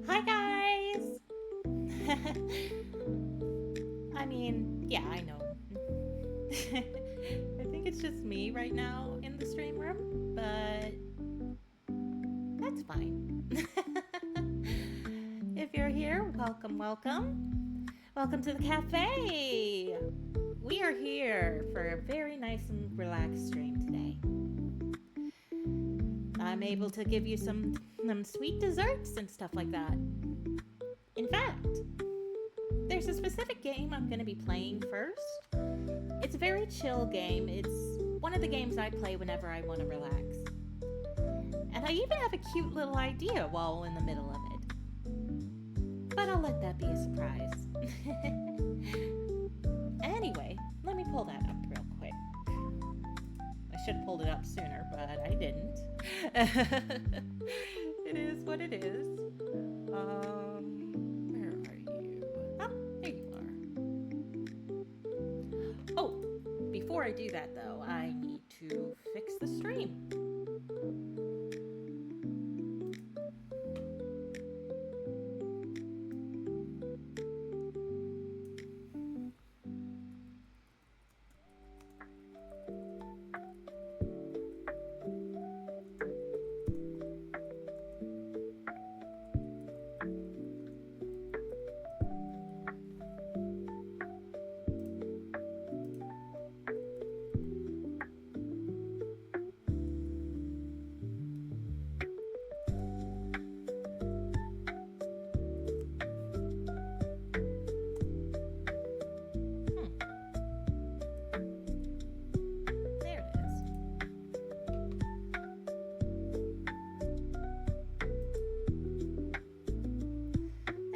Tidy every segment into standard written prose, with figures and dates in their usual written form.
Hi, guys! I mean, yeah, I know. I think it's just me right now in the stream room, but that's fine. If you're here, welcome, welcome. Welcome to the cafe. We are here for a very nice and relaxed stream today. I'm able to give you some sweet desserts and stuff like that. In fact, there's a specific game I'm going to be playing first. It's a very chill game. It's one of the games I play whenever I want to relax. And I even have a cute little idea while in the middle of it. But I'll let that be a surprise. Anyway, let me pull that up real quick. I should have pulled it up sooner, but I didn't. It is what it is. Where are you? Oh, there you are. Oh, before I do that though, I need to fix the stream.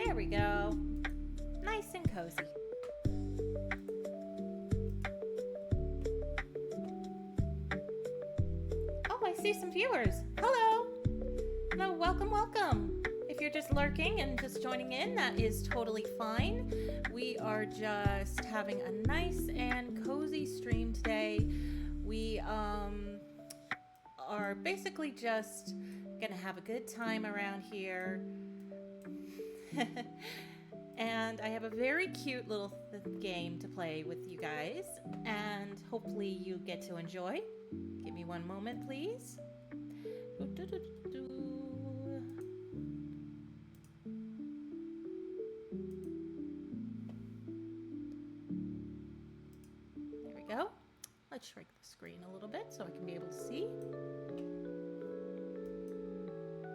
There we go. Nice and cozy. Oh, I see some viewers. Hello. Hello, welcome, welcome. If you're just lurking and just joining in, that is totally fine. We are just having a nice and cozy stream today. We are basically just gonna have a good time around here. And I have a very cute little game to play with you guys, and hopefully you get to enjoy. Give me one moment, please. There we go. Let's shrink the screen a little bit so I can be able to see.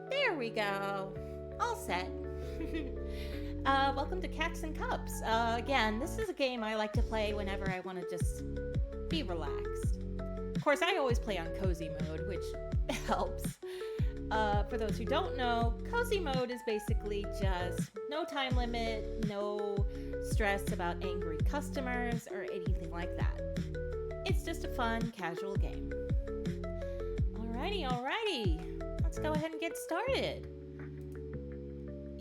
There we go. All set. Welcome to Cats and Cups. Again, this is a game I like to play whenever I want to just be relaxed. Of course, I always play on cozy mode, which helps. For those who don't know, cozy mode is basically just no time limit, no stress about angry customers or anything like that. It's just a fun, casual game. Alrighty. Let's go ahead and get started.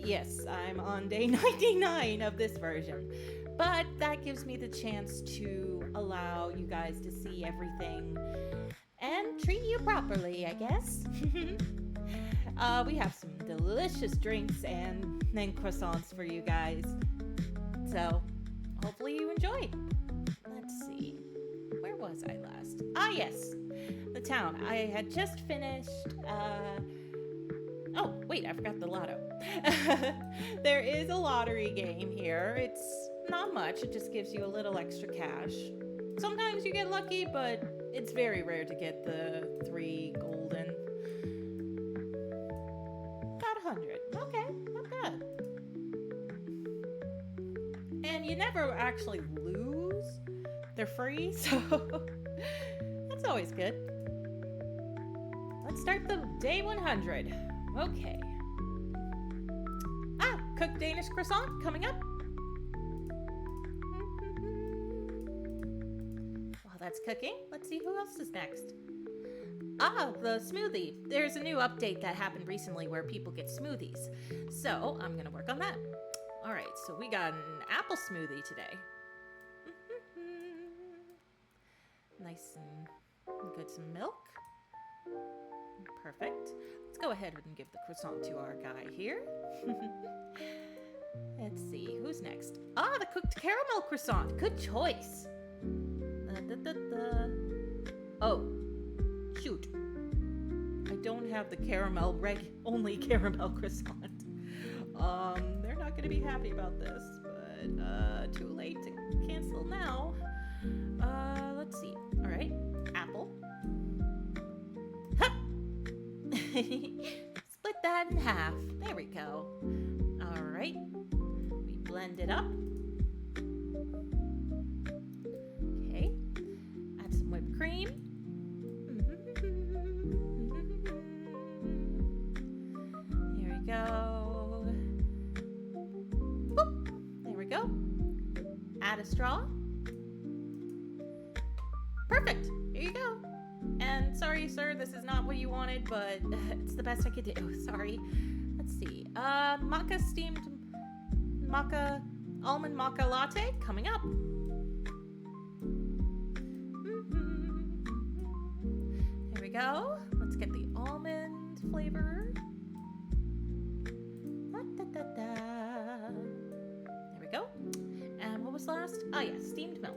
Yes, I'm on day 99 of this version, but that gives me the chance to allow you guys to see everything and treat you properly, I guess. We have some delicious drinks and then croissants for you guys, so hopefully you enjoy. Let's see, where was I last? Ah, yes, the town. I had just finished, oh, wait, I forgot the lotto. There is a lottery game here. It's not much. It just gives you a little extra cash. Sometimes you get lucky, but it's very rare to get the 3 golden. About 100. Okay, not bad. And you never actually lose. They're free, so that's always good. Let's start the day 100. Okay. Ah, cooked Danish croissant coming up. While that's cooking, let's see who else is next. Ah, the smoothie. There's a new update that happened recently where people get smoothies. So I'm gonna work on that. All right, so we got an apple smoothie today. Nice and good, some milk. Perfect. Let's go ahead and give the croissant to our guy here. Let's see, who's next? Ah, the cooked caramel croissant. Good choice. Oh, shoot. I don't have the caramel, only caramel croissant. They're not going to be happy about this, but too late to cancel now. Let's see. All right, apple. Ha! Split that. in half. There we go. All right. We blend it up. Okay. Add some whipped cream. Here we go. Boop. There we go. Add a straw. Perfect. Here you go. And sorry, sir, this is not what you wanted, but it's the best I could do. Oh, sorry. Let's see. Almond maca latte coming up. Here we go. Let's get the almond flavor. There we go. And what was last? Oh yeah, steamed milk.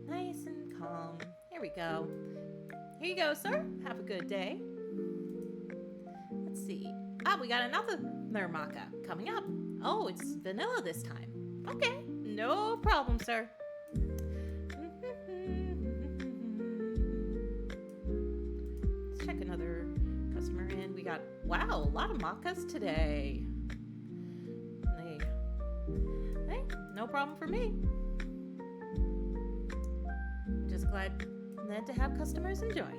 Nice and calm. Here we go. Here you go, sir. Have a good day. Let's see. Ah, we got another maca coming up. Oh, it's vanilla this time. Okay, no problem, sir. Let's check another customer in. We got, wow, a lot of macas today. Hey, no problem for me. Just glad to have customers enjoy.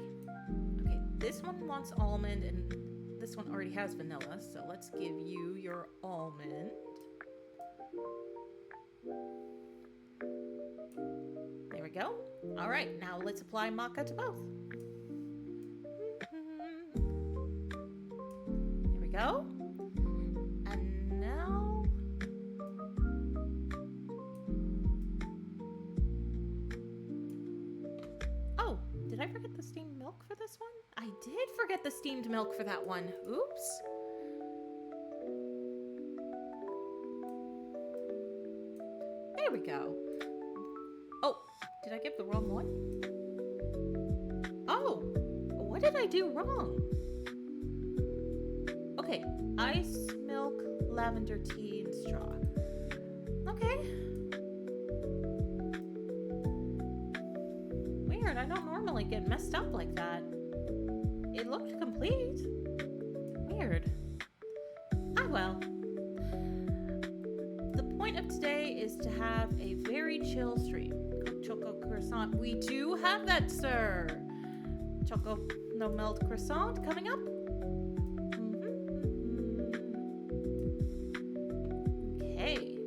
Okay, this one wants almond and this one already has vanilla, so let's give you your almond. There we go. All right, now let's apply maca to both. There we go. And now... Oh, did I forget the steamed milk for this one? I did forget the steamed milk for that one. Oops. There we go. Oh, did I give the wrong one? Oh, what did I do wrong? Okay, ice, milk, lavender tea, and straw. Okay. Weird, I don't normally get messed up like that. It looked complete. Weird. Ah, well. The point of today is to have a very chill stream. Cooked choco croissant. We do have that, sir. Choco no melt croissant coming up. Okay.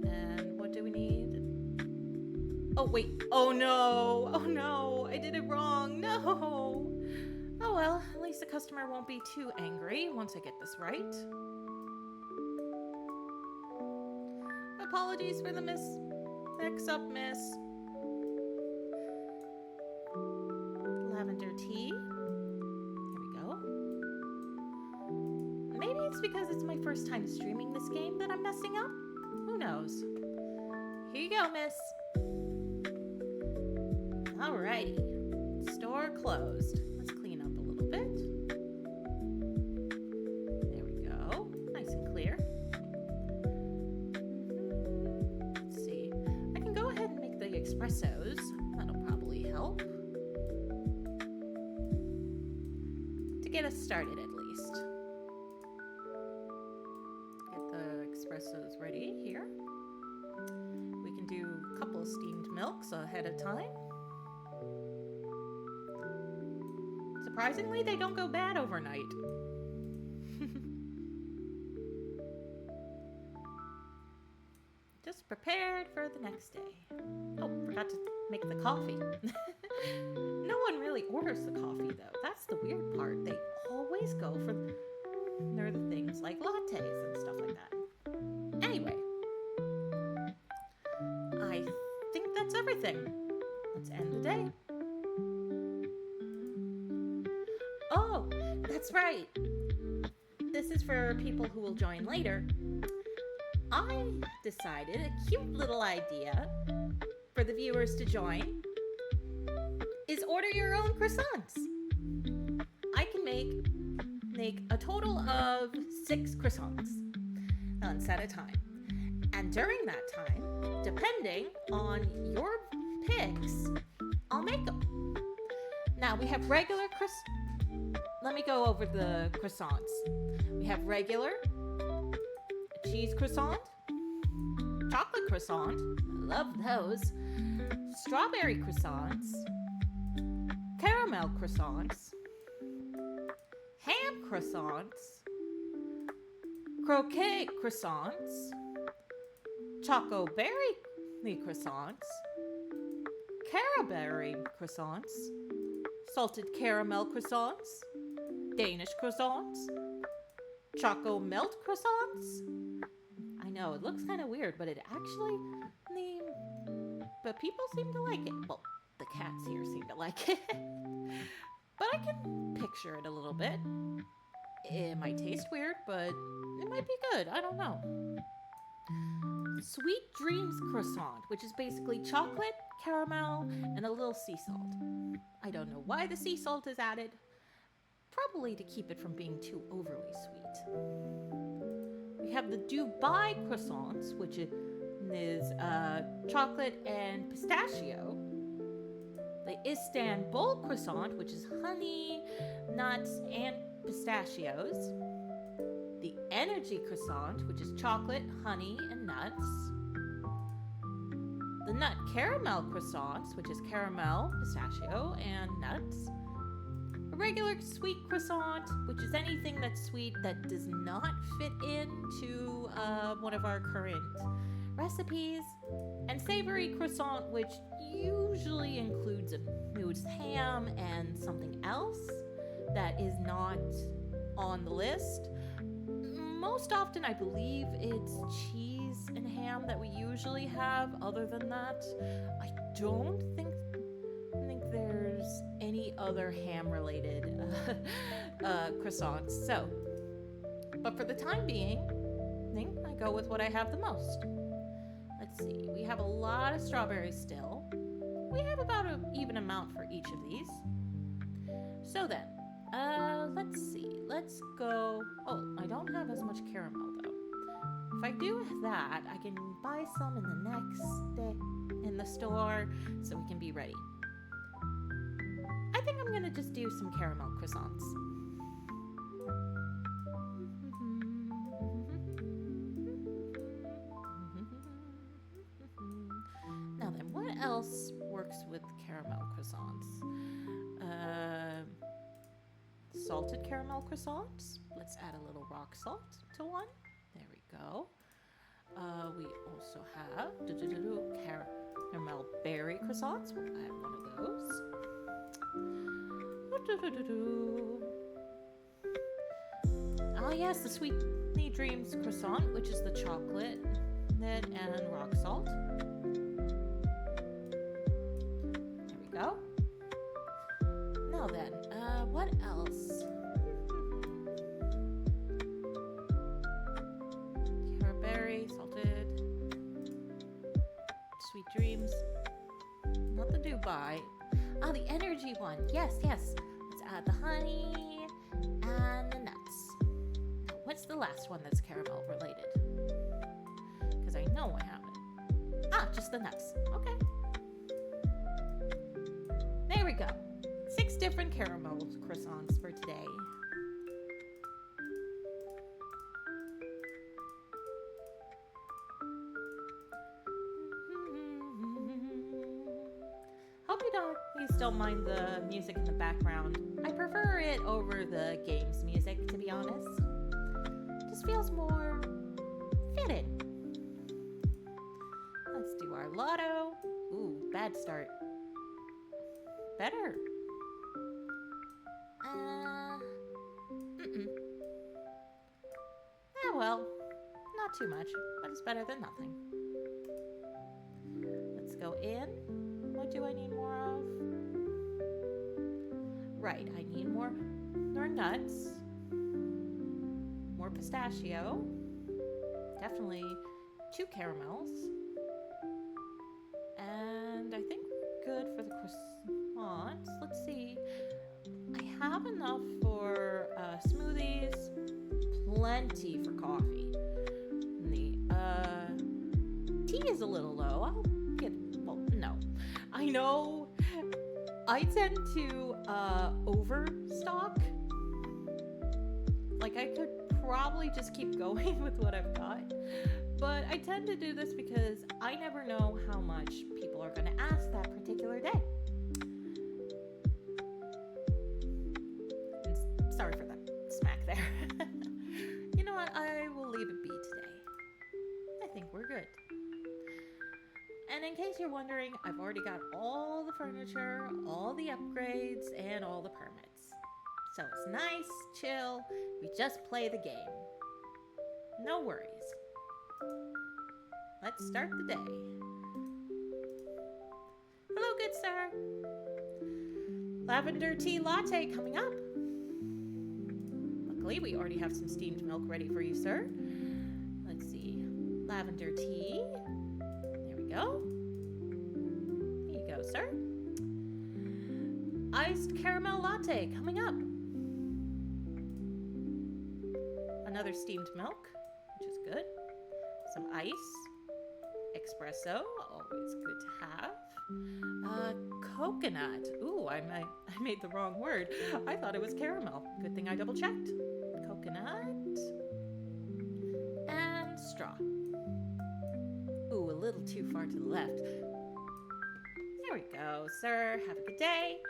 And what do we need? Oh, wait. Oh, no. Oh, no. I did it wrong. No. Oh, well. At least the customer won't be too angry once I get this right. Apologies for the mix-up, miss. Lavender tea. Here we go. Maybe it's because it's my first time streaming this game that I'm messing up. Who knows? Here you go, miss. Alrighty. Store closed. Let's clean up a little bit. There we go. Nice and clear. Let's see. I can go ahead and make the espressos. That'll probably help. To get us started, at least. Get the espressos ready here. We can do a couple of steamed milks ahead of time. Surprisingly, they don't go bad overnight. Just prepared for the next day. Oh, forgot to make the coffee. No one really orders the coffee, though. That's the weird part. They always go for the things like lattes and stuff like that. Anyway, I think that's everything. Let's end the day. Oh, that's right. This is for people who will join later. I decided a cute little idea for the viewers to join is order your own croissants. I can make a total of 6 croissants once at a time. And during that time, depending on your picks, I'll make them. Now we have let me go over the croissants. We have regular, cheese croissant, chocolate croissant, I love those, strawberry croissants, caramel croissants, ham croissants, croquet croissants, choco berry croissants, caraberry croissants, salted caramel croissants, Danish croissants, choco melt croissants. I know it looks kind of weird, but but people seem to like it. Well, the cats here seem to like it. But I can picture it a little bit. It might taste weird, but it might be good. I don't know. Sweet Dreams croissant, which is basically chocolate, caramel, and a little sea salt. I don't know why the sea salt is added. Probably to keep it from being too overly sweet. We have the Dubai croissants, which is chocolate and pistachio. The Istanbul croissant, which is honey, nuts, and pistachios. The Energy croissant, which is chocolate, honey, and nuts. The Nut Caramel croissants, which is caramel, pistachio, and nuts. A regular sweet croissant, which is anything that's sweet that does not fit into one of our current recipes. And savory croissant, which usually includes ham and something else that is not on the list. Most often, I believe it's cheese and ham that we usually have. Other than that, I don't think there's any other ham-related croissants. So, but for the time being, I go with what I have the most. Let's see. We have a lot of strawberries still. We have about an even amount for each of these. So then, let's see. Let's go. Oh, I don't have as much caramel though. If I do that, I can buy some in the next day in the store so we can be ready. I think I'm gonna just do some caramel croissants. Now then, what else works with caramel croissants? Salted caramel croissants. Let's add a little rock salt to one. There we go. We also have caramel berry croissants. We'll add one of those. Oh yes, the Sweet Dreams croissant, which is the chocolate and rock salt. There we go. Now then, what else? Caraberry, salted, Sweet Dreams. Not the Dubai. Oh, the Energy one. Yes. Let's add the honey and the nuts. Now, what's the last one that's caramel related? Because I know I haven't. Ah, just the nuts. Okay. There we go. 6 different caramel croissants for today. Hope you don't mind the music in the background. I prefer it over the game's music, to be honest. It just feels more fitting. Let's do our lotto. Ooh, bad start. Better. Well, not too much, but it's better than nothing. Let's go in. What do I need more of? Right, I need more nuts, more pistachio, definitely 2 caramels, and I think we're good for the croissants. Let's see. I have enough for smoothies, plenty for coffee. The tea is a little low. No. I know I tend to overstock. Like, I could probably just keep going with what I've got, but I tend to do this because I never know how much people are going to ask that particular day. And sorry for that smack there. You know what? I will leave it be today. I think we're good. And in case you're wondering, I've already got all the furniture, all the upgrades, and all the permits. So it's nice, chill, we just play the game. No worries. Let's start the day. Hello, good sir. Lavender tea latte coming up. Luckily, we already have some steamed milk ready for you, sir. Let's see. Lavender tea. There we go. There you go, sir. Iced caramel latte coming up. Another steamed milk, which is good. Some ice. Espresso, always good to have. Coconut. Ooh, I made the wrong word. I thought it was caramel. Good thing I double checked. Coconut. And straw. Ooh, a little too far to the left. There we go, sir. Have a good day.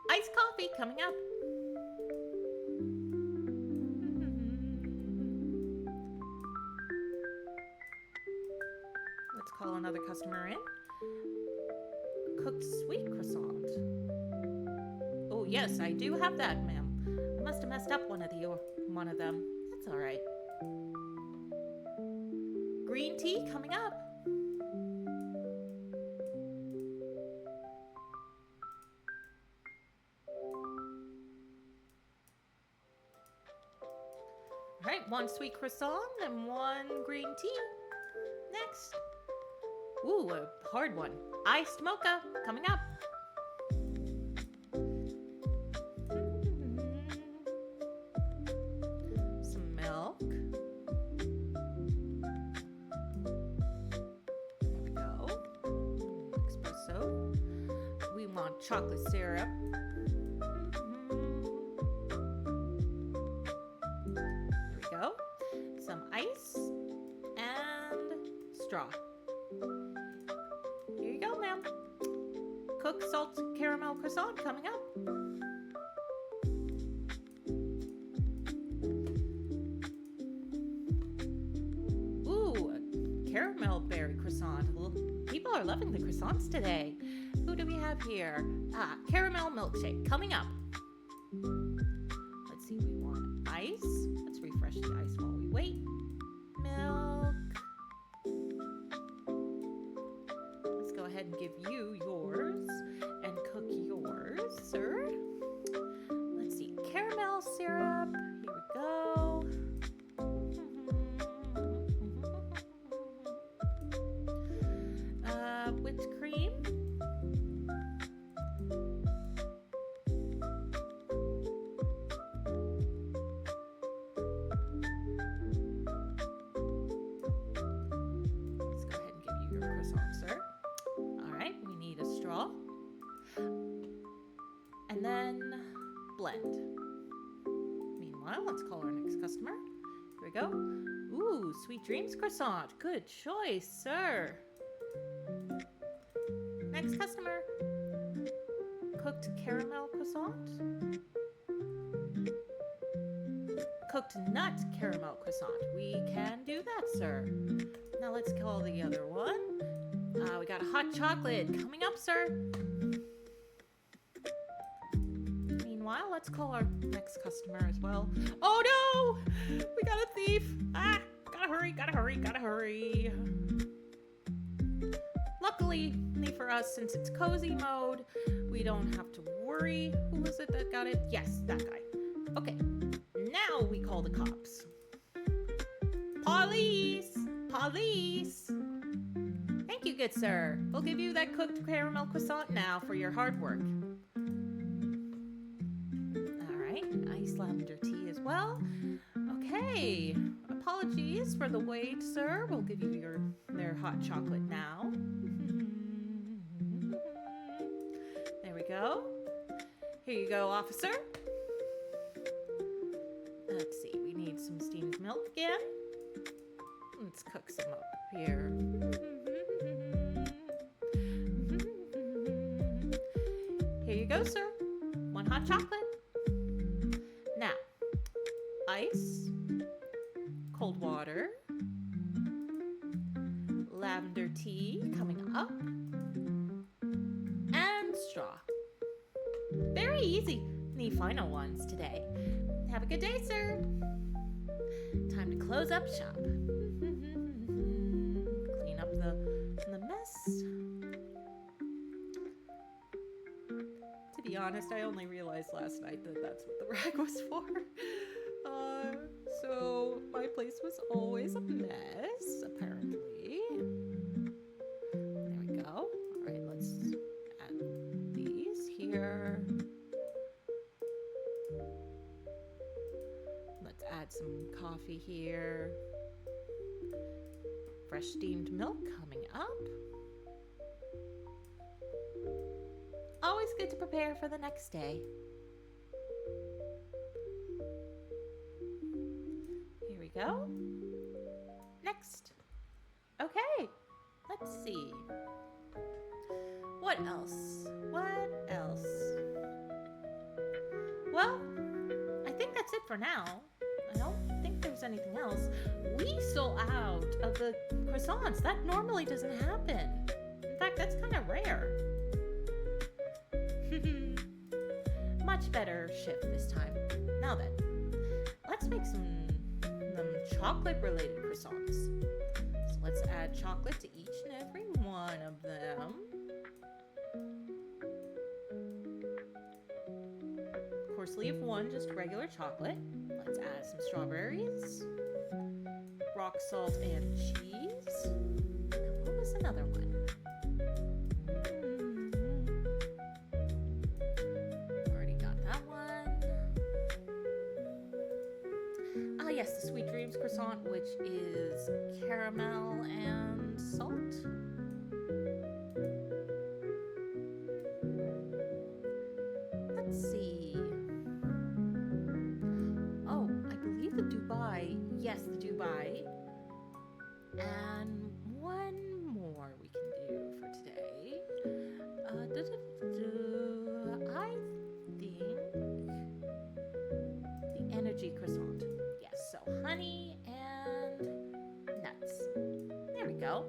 Iced coffee coming up. Let's call another customer in. Cooked sweet croissant. Oh, yes, I do have that, ma'am. I must have messed up one of them. That's all right. Green tea coming up. All right, one sweet croissant and one green tea. Next. Ooh, a hard one. Iced mocha coming up. Some milk. There we go. Espresso. We want chocolate syrup. There we go. Some ice and straw. Here you go, ma'am. Cooked salt caramel croissant coming up. Ooh, a caramel berry croissant. Well, people are loving the croissants today. Who do we have here? Caramel milkshake coming up. Let's see, we want ice. Let's refresh the ice while we wait. Milk. Let's go ahead and give you yours and cook yours, sir. Let's see, caramel syrup. Here we go. Whipped cream. Let's go ahead and give you your croissant, sir. All right, we need a straw. And then blend. Meanwhile, let's call our next customer. Here we go. Ooh, Sweet Dreams croissant. Good choice, sir. Next customer. Cooked caramel croissant. Cooked nut caramel croissant. We can do that, sir. Now let's call the other one. We got a hot chocolate coming up, sir. Meanwhile, let's call our next customer as well. Oh no! We got a thief! Gotta hurry, gotta hurry, gotta hurry. Luckily for us, since it's cozy mode, we don't have to worry. Who was it that got it? Yes, that guy. Okay, now we call the cops. Police! Police! Thank you, good sir. We'll give you that cooked caramel croissant now for your hard work. All right, iced lavender tea as well. Okay, apologies for the wait, sir. We'll give you their hot chocolate now. There we go. Here you go, officer. Let's see, we need some steamed milk again. Let's cook some up here. Here you go, sir. 1 hot chocolate. Now, ice, cold water, lavender tea coming up, and straw. Very easy. The final ones today. Have a good day, sir. Time to close up shop. Clean up the mess. To be honest, I only realized last night that that's what the rag was for. So my place was always a mess, apparently. There we go. All right, let's add these here. Let's add some coffee here. Fresh steamed milk coming up. Always good to prepare for the next day. Here we go. Next. Okay, let's see. What else? What else? Well, I think that's it for now. I don't think there's anything else. We sold out of the croissants. That normally doesn't happen. In fact, that's kind of rare. Much better shift this time. Now then, let's make some chocolate-related croissants. So let's add chocolate to each and every one of them. Of course, leave one just regular chocolate. Let's add some strawberries, rock salt and cheese. And what was another one? Already got that one. Ah, yes, the Sweet Dreams croissant, which is caramel and salt. Let's see. Oh, I believe the Dubai. Yes, the Dubai. And one more we can do for today. I think the energy croissant. Yes, so honey and nuts. There we go.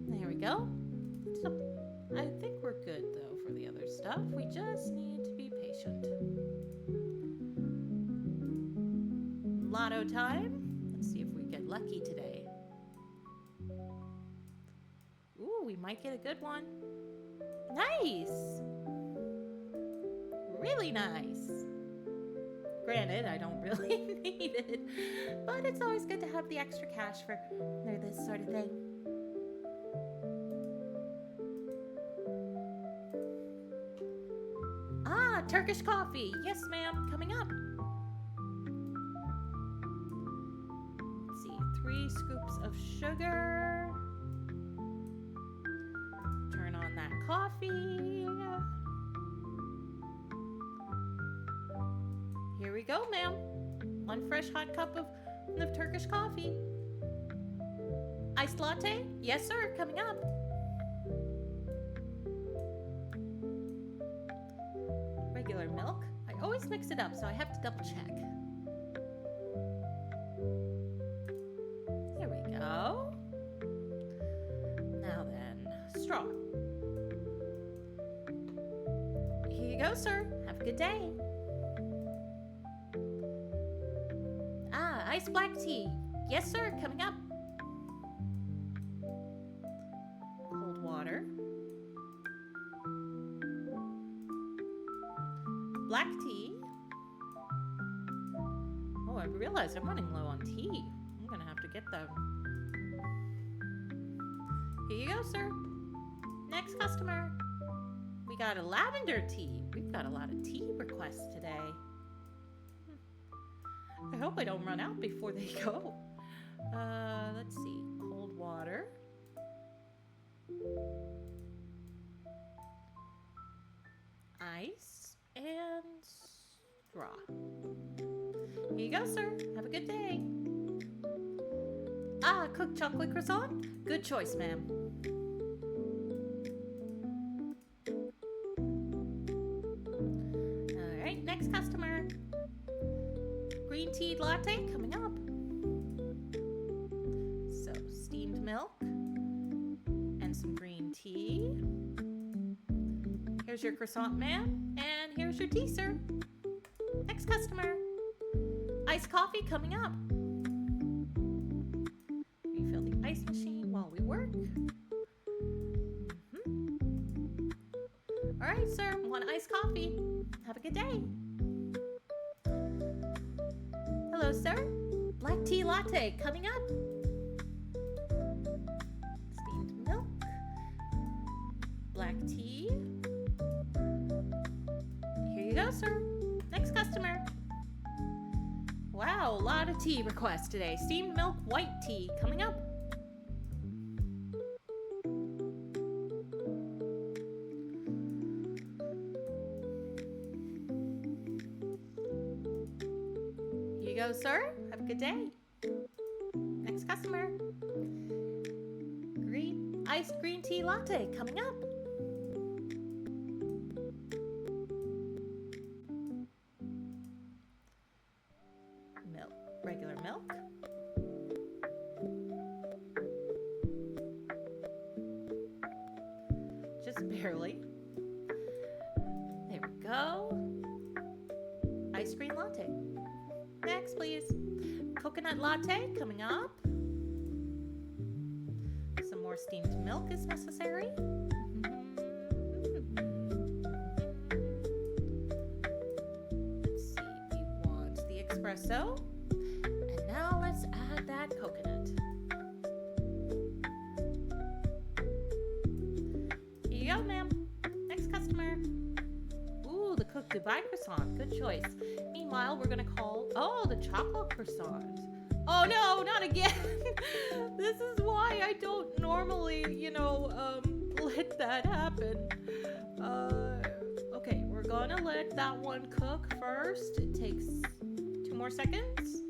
There we go. So I think we're good though for the other stuff. We just need to be patient. Lotto time. Let's see if we get lucky today. Ooh, we might get a good one. Nice! Really nice. Granted, I don't really need it, but it's always good to have the extra cash for this sort of thing. Ah, Turkish coffee. Yes, ma'am. Coming up. Let's see. 3 scoops of sugar. Turn on that coffee. Here we go, ma'am. 1 fresh hot cup of Turkish coffee. Iced latte? Yes, sir. Coming up. Regular milk. I always mix it up, so I have to double check. There we go. Now then, straw. Here you go, sir. Have a good day. Ah, iced black tea. Yes, sir. Coming up. Cold water. Black tea. Oh, I realized I'm running low on tea. I'm gonna have to get them. Here you go, sir. Next customer. We got a lavender tea. We've We've got a lot of tea requests today. I hope I don't run out before they go. Let's see. Cold water. Ice and straw. Here you go, sir. Have a good day. Ah, cooked chocolate croissant? Good choice, ma'am. All right, next customer. Green tea latte coming up. So, steamed milk and some green tea. Here's your croissant, ma'am, and here's your tea, sir. Next customer. Iced coffee coming up. Refill the ice machine while we work. All right, sir, one iced coffee. Have a good day. Hello, sir. Black tea latte coming up. Steamed milk. Black tea. Here you go, sir. Next customer. Wow, a lot of tea requests today. Steamed milk white tea coming up. Here you go, sir. Have a good day. Next customer. Iced green tea latte coming up. Milk, regular milk. Just barely. There we go. Ice cream latte. Next, please. Coconut latte coming up. Some more steamed milk is necessary. Let's see, we want the espresso. And now let's add that coconut. Here you go, ma'am. Next customer. Ooh, the cooked Dubai croissant. Good choice. Meanwhile, we're gonna call, the chocolate croissant. Oh no, not again. This is why I don't normally, let that happen. Okay, we're gonna let that one cook first. It takes 2 more seconds.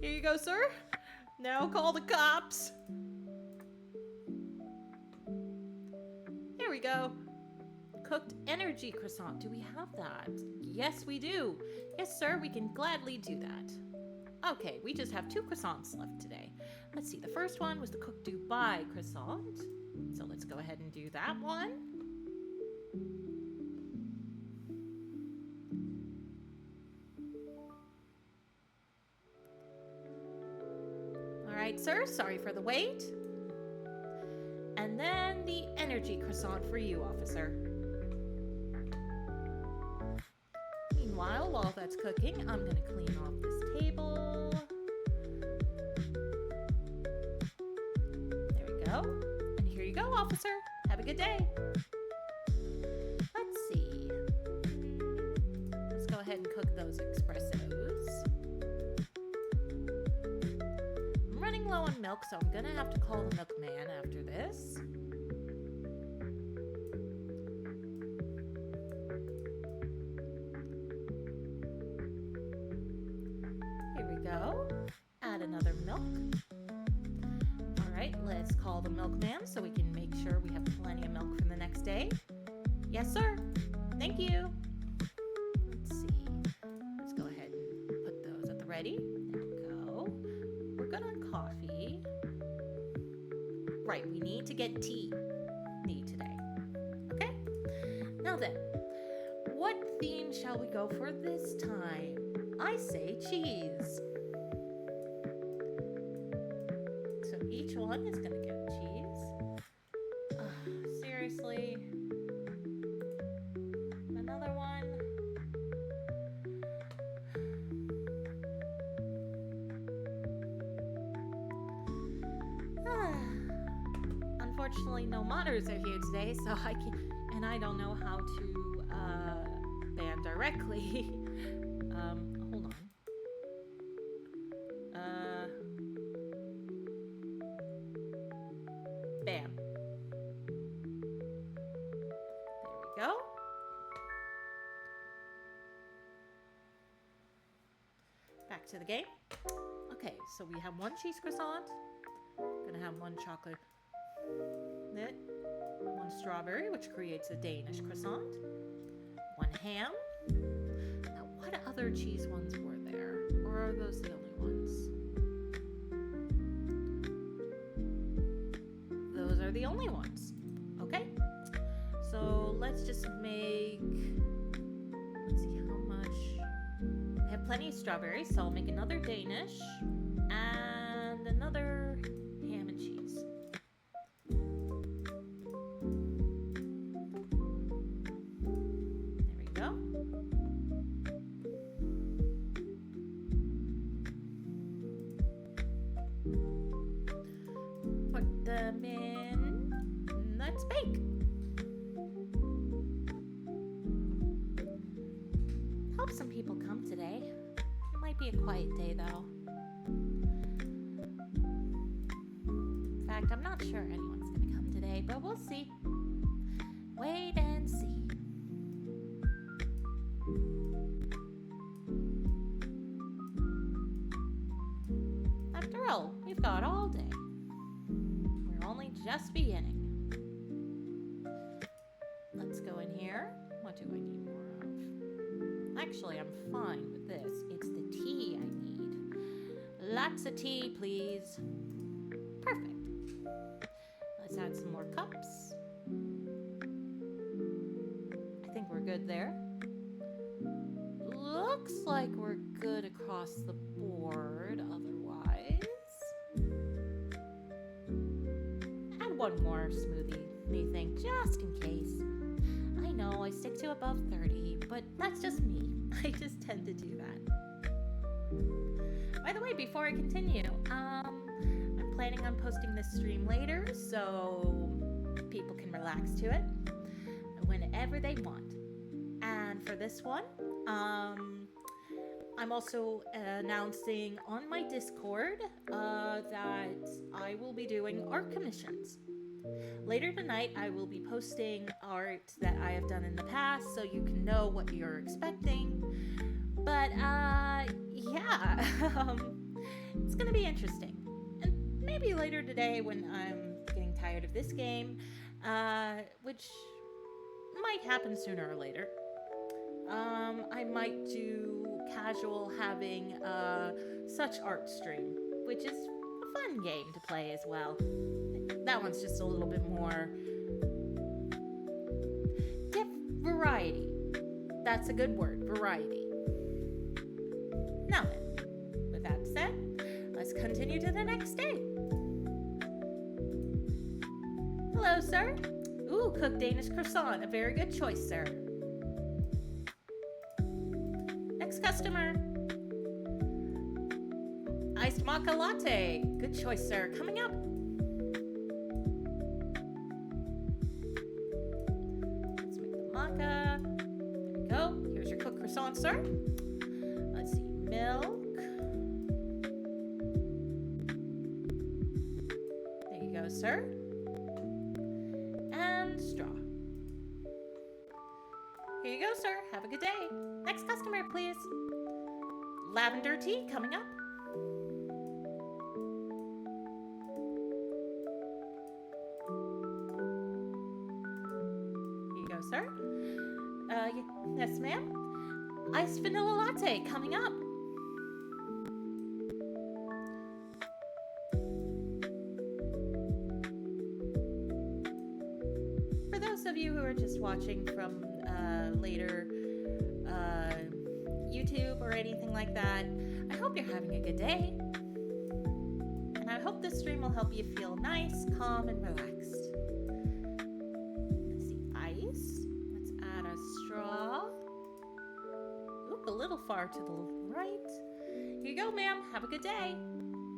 Here you go, sir. Now call the cops. Here we go. Cooked energy croissant. Do we have that? Yes, we do. Yes, sir, we can gladly do that. Okay, we just have 2 croissants left today. Let's see, the first one was the cooked Dubai croissant. So let's go ahead and do that one. All right, sir, sorry for the wait. And then the energy croissant for you, officer. Meanwhile, while that's cooking, I'm going to clean off this table. There we go. And here you go, officer. Have a good day. Let's see. Let's go ahead and cook those espressos. I'm running low on milk, so I'm going to have to call the milkman after this. Go. Add another milk. All right, let's call the milkman so we can make sure we have plenty of milk for the next day. Yes, sir. Thank you. Let's see. Let's go ahead and put those at the ready. There we go. We're good on coffee. Right, we need to get tea today. Okay? Now then, what theme shall we go for this time? I say cheese. So each one is going to get cheese. Seriously? Another one? Unfortunately, no monitors are here today, so I don't know how to correctly. Hold on. Bam. There we go. Back to the game. Okay, so we have one cheese croissant. Gonna have one chocolate nut, one strawberry, which creates a Danish croissant, one ham. Now, what other cheese ones were there? Or are those the only ones? Those are the only ones. Okay. So let's just make, let's see how much. I have plenty of strawberries, so I'll make another Danish and another ham and cheese. There we go. Put them in. Let's bake. Hope some people come today. It might be a quiet day though. In fact, I'm not sure anyone's gonna come today, but we'll see. Wait and see. After all, we've got all day. We're only just beginning. Let's go in here. What do I need more of? Actually, I'm fine with this. It's the tea I need. Lots of tea, please. Perfect. Let's add some more cups. I think we're good there. Looks like we're good across the board otherwise. Add one more smoothie, anything, just in case. I know I stick to above 30, but that's just me. I just tend to do that. By the way, before I continue, I'm planning on posting this stream later so people can relax to it whenever they want. And for this one, I'm also announcing on my Discord that I will be doing art commissions. Later tonight, I will be posting art that I have done in the past so you can know what you're expecting. But, yeah, it's gonna be interesting. And maybe later today when I'm getting tired of this game, which might happen sooner or later, I might do casual having such art stream, which is a fun game to play as well. That one's just a little bit more variety. That's a good word, variety. Now then, with that said, let's continue to the next day. Hello, sir. Ooh, cooked Danish croissant. A very good choice, sir. Next customer. Iced maca latte. Good choice, sir. Coming up. Let's make the maca. There we go. Here's your cooked croissant, sir. Let's see. Milk. There you go, sir. And straw. Here you go, sir. Have a good day. Next customer, please. Lavender tea coming up. Here you go, sir. Yes, ma'am. Iced vanilla latte coming up. For those of you who are just watching from later YouTube or anything like that, I hope you're having a good day. And I hope this stream will help you feel nice, calm, and relaxed. Let's see, ice. Let's add a straw. Oop, a little far to the right. Here you go, ma'am. Have a good day.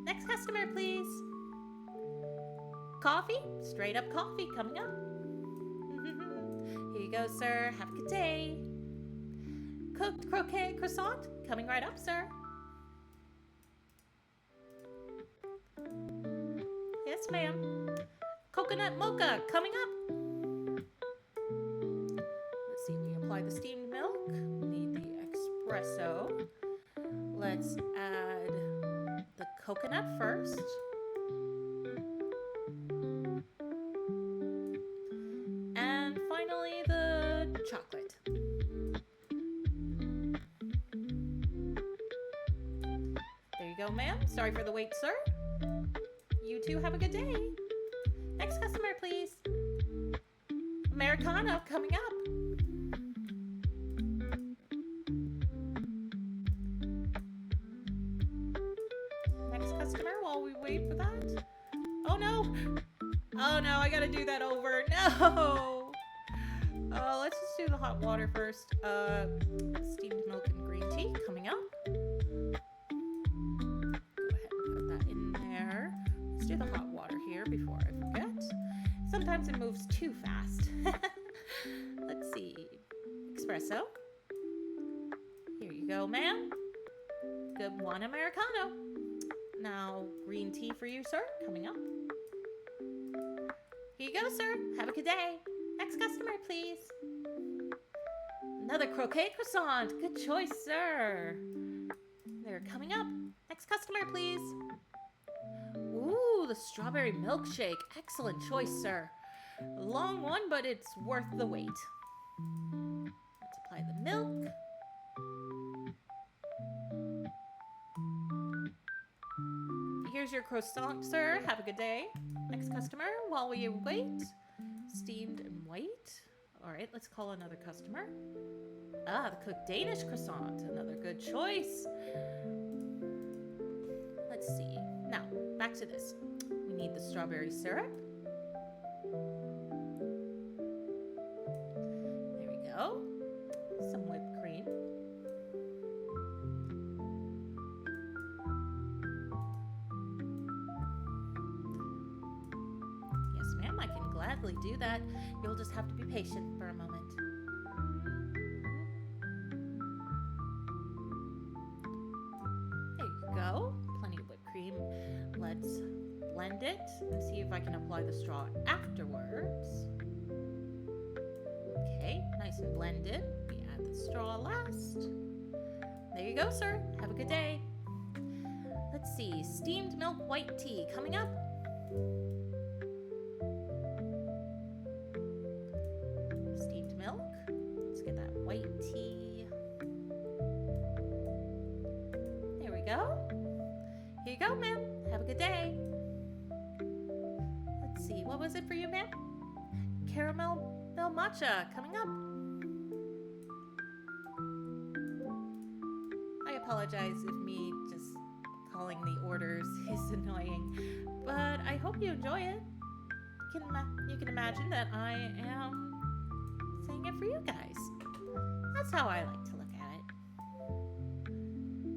Next customer, please. Coffee. Straight up coffee coming up. Here you go, sir. Have a good day. cooked croquet croissant coming right up, sir. Yes, ma'am. Coconut mocha coming up. Let's see, we apply the steamed milk. We need the espresso. Let's add the coconut first. And finally, the chocolate. There you go, ma'am. Sorry for the wait, sir. You too have a good day. Next customer, please. Americano coming up. Next customer while we wait for that. Oh no! Oh no, I gotta do that over. No! Let's just do the hot water first. Steamed milk and green tea coming up. Go ahead and put that in there. Let's do the hot water here before I forget. Sometimes it moves too fast. Let's see. Espresso. Here you go, ma'am. Good one, Americano. Now, green tea for you, sir. Coming up. Here you go, sir. Have a good day. Next customer, please. Another croquet croissant. Good choice, sir. They're coming up. Next customer, please. Ooh, the strawberry milkshake. Excellent choice, sir. Long one, but it's worth the wait. Let's apply the milk. Here's your croissant, sir. Have a good day. Next customer, while we wait. Steamed and white. All right, let's call another customer. Ah, the cooked Danish croissant. Another good choice. Let's see. Now, back to this. We need the strawberry syrup. There we go. Some whipped cream. Yes, ma'am, I can gladly do that. You'll just have to be patient for a moment. There you go. Plenty of whipped cream. Let's blend it and see if I can apply the straw afterwards. Okay, nice and blended. We add the straw last. There you go, sir. Have a good day. Let's see, steamed milk white tea coming up. Steamed milk. Let's get that white tea. There we go. Here you go, ma'am. Have a good day. Let's see, what was it for you, ma'am? Caramel matcha coming up. I apologize if me just calling the orders is annoying, but I hope you enjoy it. You can imagine that I am saying it for you guys. That's how I like to look at it.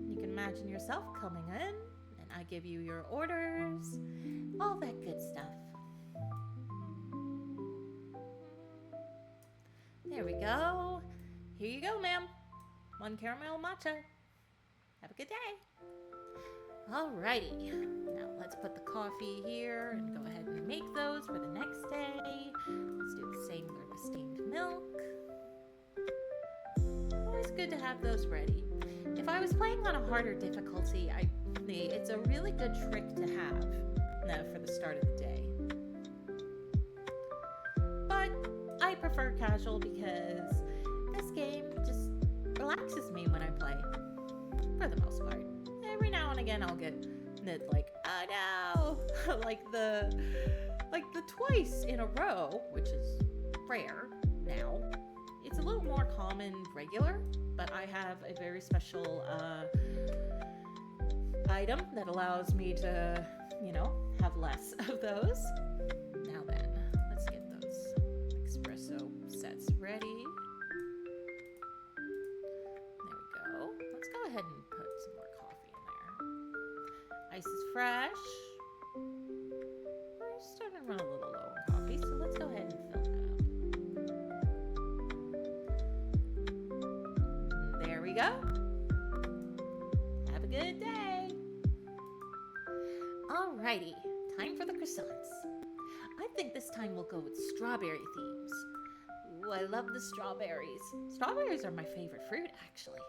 You can imagine yourself coming in, and I give you your orders, all that good stuff. There we go. Here you go, ma'am. One caramel matcha. Have a good day. Alrighty. Now let's put the coffee here and go ahead and make those for the next day. Let's do the same for the steamed milk. Always good to have those ready. If I was playing on a harder difficulty, it's a really good trick to have for the start of the day. But I prefer casual because this game just relaxes me when I play, for the most part. Every now and again I'll get like, oh no, like the twice in a row, which is rare now. It's a little more common regular, but I have a very special item that allows me to, have less of those. Now then, let's get those espresso sets ready. There we go. Let's go ahead and put some more coffee in there. Ice is fresh. We're starting to run a little low on coffee, so let's go ahead and fill that up. There we go. Have a good day. Alrighty, time for the croissants. I think this time we'll go with strawberry themes. Ooh, I love the strawberries. Strawberries are my favorite fruit, actually.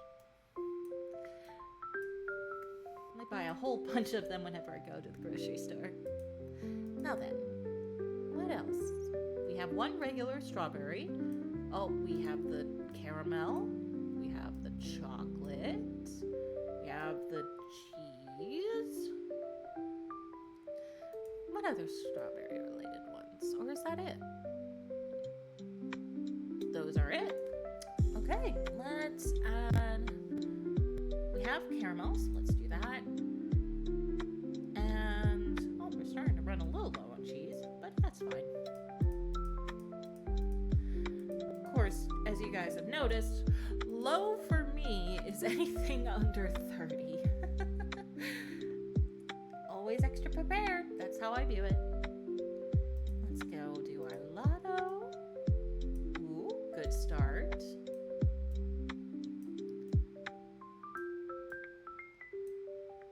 I buy a whole bunch of them whenever I go to the grocery store. Now then, what else? We have one regular strawberry. Oh, we have the caramel. We have the chocolate. We have the cheese. What other strawberry related ones? Or is that it? Those are it. Okay, let's add... We have caramels. Let's do that. And, oh, we're starting to run a little low on cheese, but that's fine. Of course, as you guys have noticed, low for me is anything under 30. Always extra prepared. That's how I view it. Let's go do our lotto. Ooh, good start.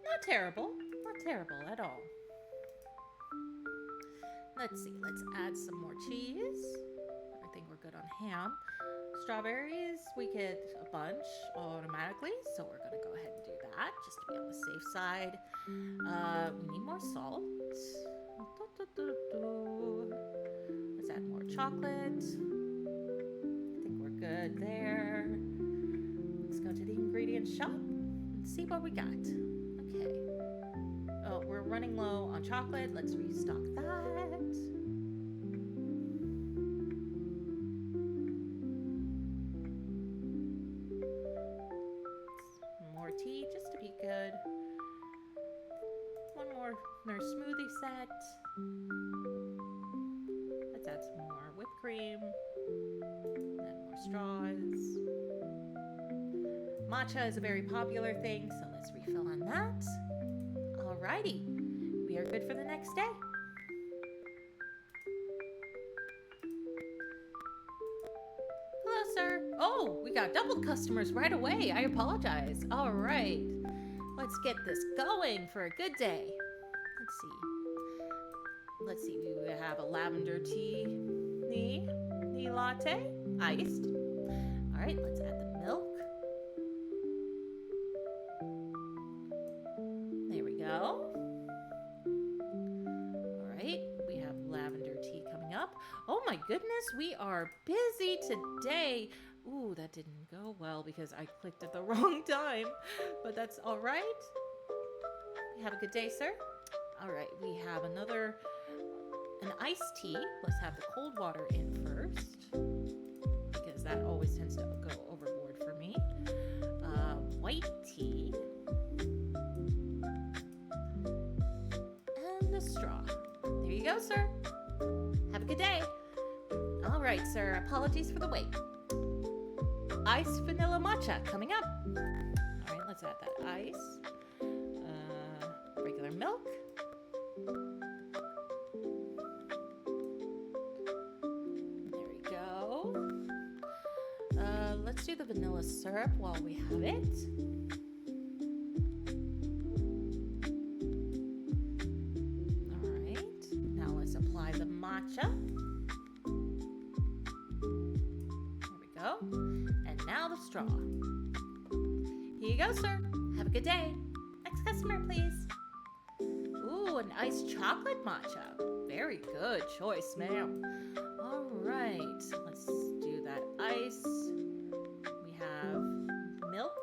Not terrible. Not terrible at all. Let's see. Let's add some more cheese. I think we're good on ham. Strawberries, we get a bunch automatically, so we're going to go ahead and do that just to be on the safe side. We need more salt. Let's add more chocolate. I think we're good there. Let's go to the ingredients shop and see what we got. Okay. Oh, we're running low on chocolate. Let's restock that. More tea just to be good. One more nurse smoothie set. Let's add some more whipped cream. And more straws. Matcha is a very popular thing, so let's refill on that. Alrighty, we are good for the next day. Hello, sir. Oh, we got double customers right away. I apologize. All right, let's get this going for a good day. Let's see. We have a lavender tea latte, iced. All right, let's add the milk. There we go. All right, we have lavender tea coming up. Oh my goodness, we are busy today. Ooh, that didn't go well because I clicked at the wrong time, but that's all right. Have a good day, sir. All right, we have an iced tea. Let's have the cold water in first because that always tends to go overboard for me. White tea. And a straw. There you go, sir. Have a good day. All right, sir. Apologies for the wait. Iced vanilla matcha coming up. All right, let's add that ice. Regular milk. There we go. Let's do the vanilla syrup while we have it. All right. Now let's apply the matcha. There we go. And now the straw. Here you go, sir. Have a good day. Next customer, please. Ooh, an iced chocolate matcha. Very good choice, ma'am. All right, let's do that ice. We have milk.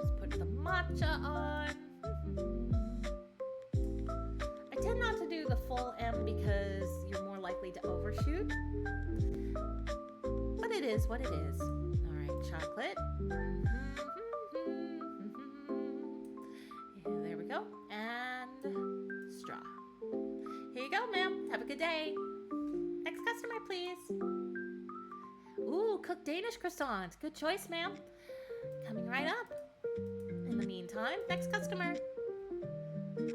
Let's put the matcha on. I tend not to do the full M because you're more likely to overshoot. But it is what it is. Chocolate. Yeah, there we go. And straw. Here you go, ma'am. Have a good day. Next customer, please. Ooh, cooked Danish croissants. Good choice, ma'am. Coming right up. In the meantime, next customer.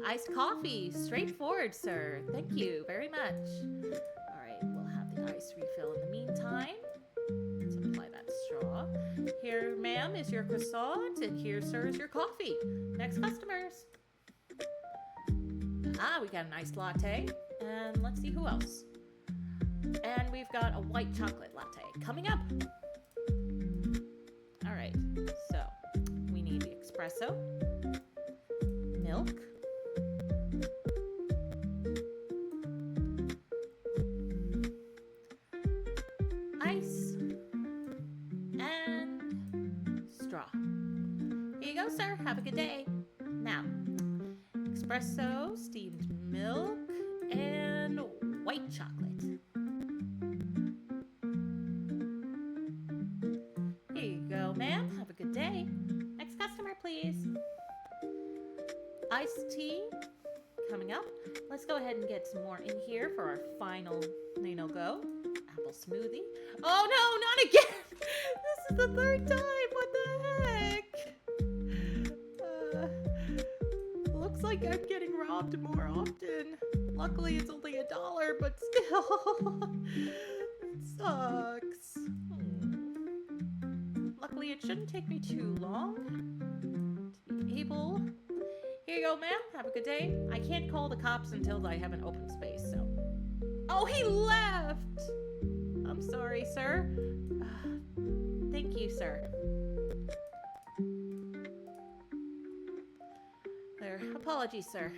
Iced coffee. Straightforward, sir. Thank you very much. All right, we'll have the ice refill in the meantime. Let's apply that straw. Here, ma'am, is your croissant, and here, sir, is your coffee. Next customers. Ah, we got an iced latte. And let's see who else. And we've got a white chocolate latte coming up. All right, so we need the espresso, milk, ice, and straw. Here you go, sir. Have a good day. Now, espresso, steamed milk, and white chocolate. Here you go, ma'am. Have a good day. Next customer, please. Iced tea coming up. Let's go ahead and get some more in here for our final go. Apple smoothie. Oh no, not again! This is the third time. What the heck? Looks like I'm getting robbed more often. Luckily, it's only $1, but still, it sucks. Luckily, it shouldn't take me too long to be able. Here you go, ma'am. Have a good day. I can't call the cops until I have an open space, so. Oh, he left! I'm sorry, sir. Thank you, sir. There. Apologies, sir.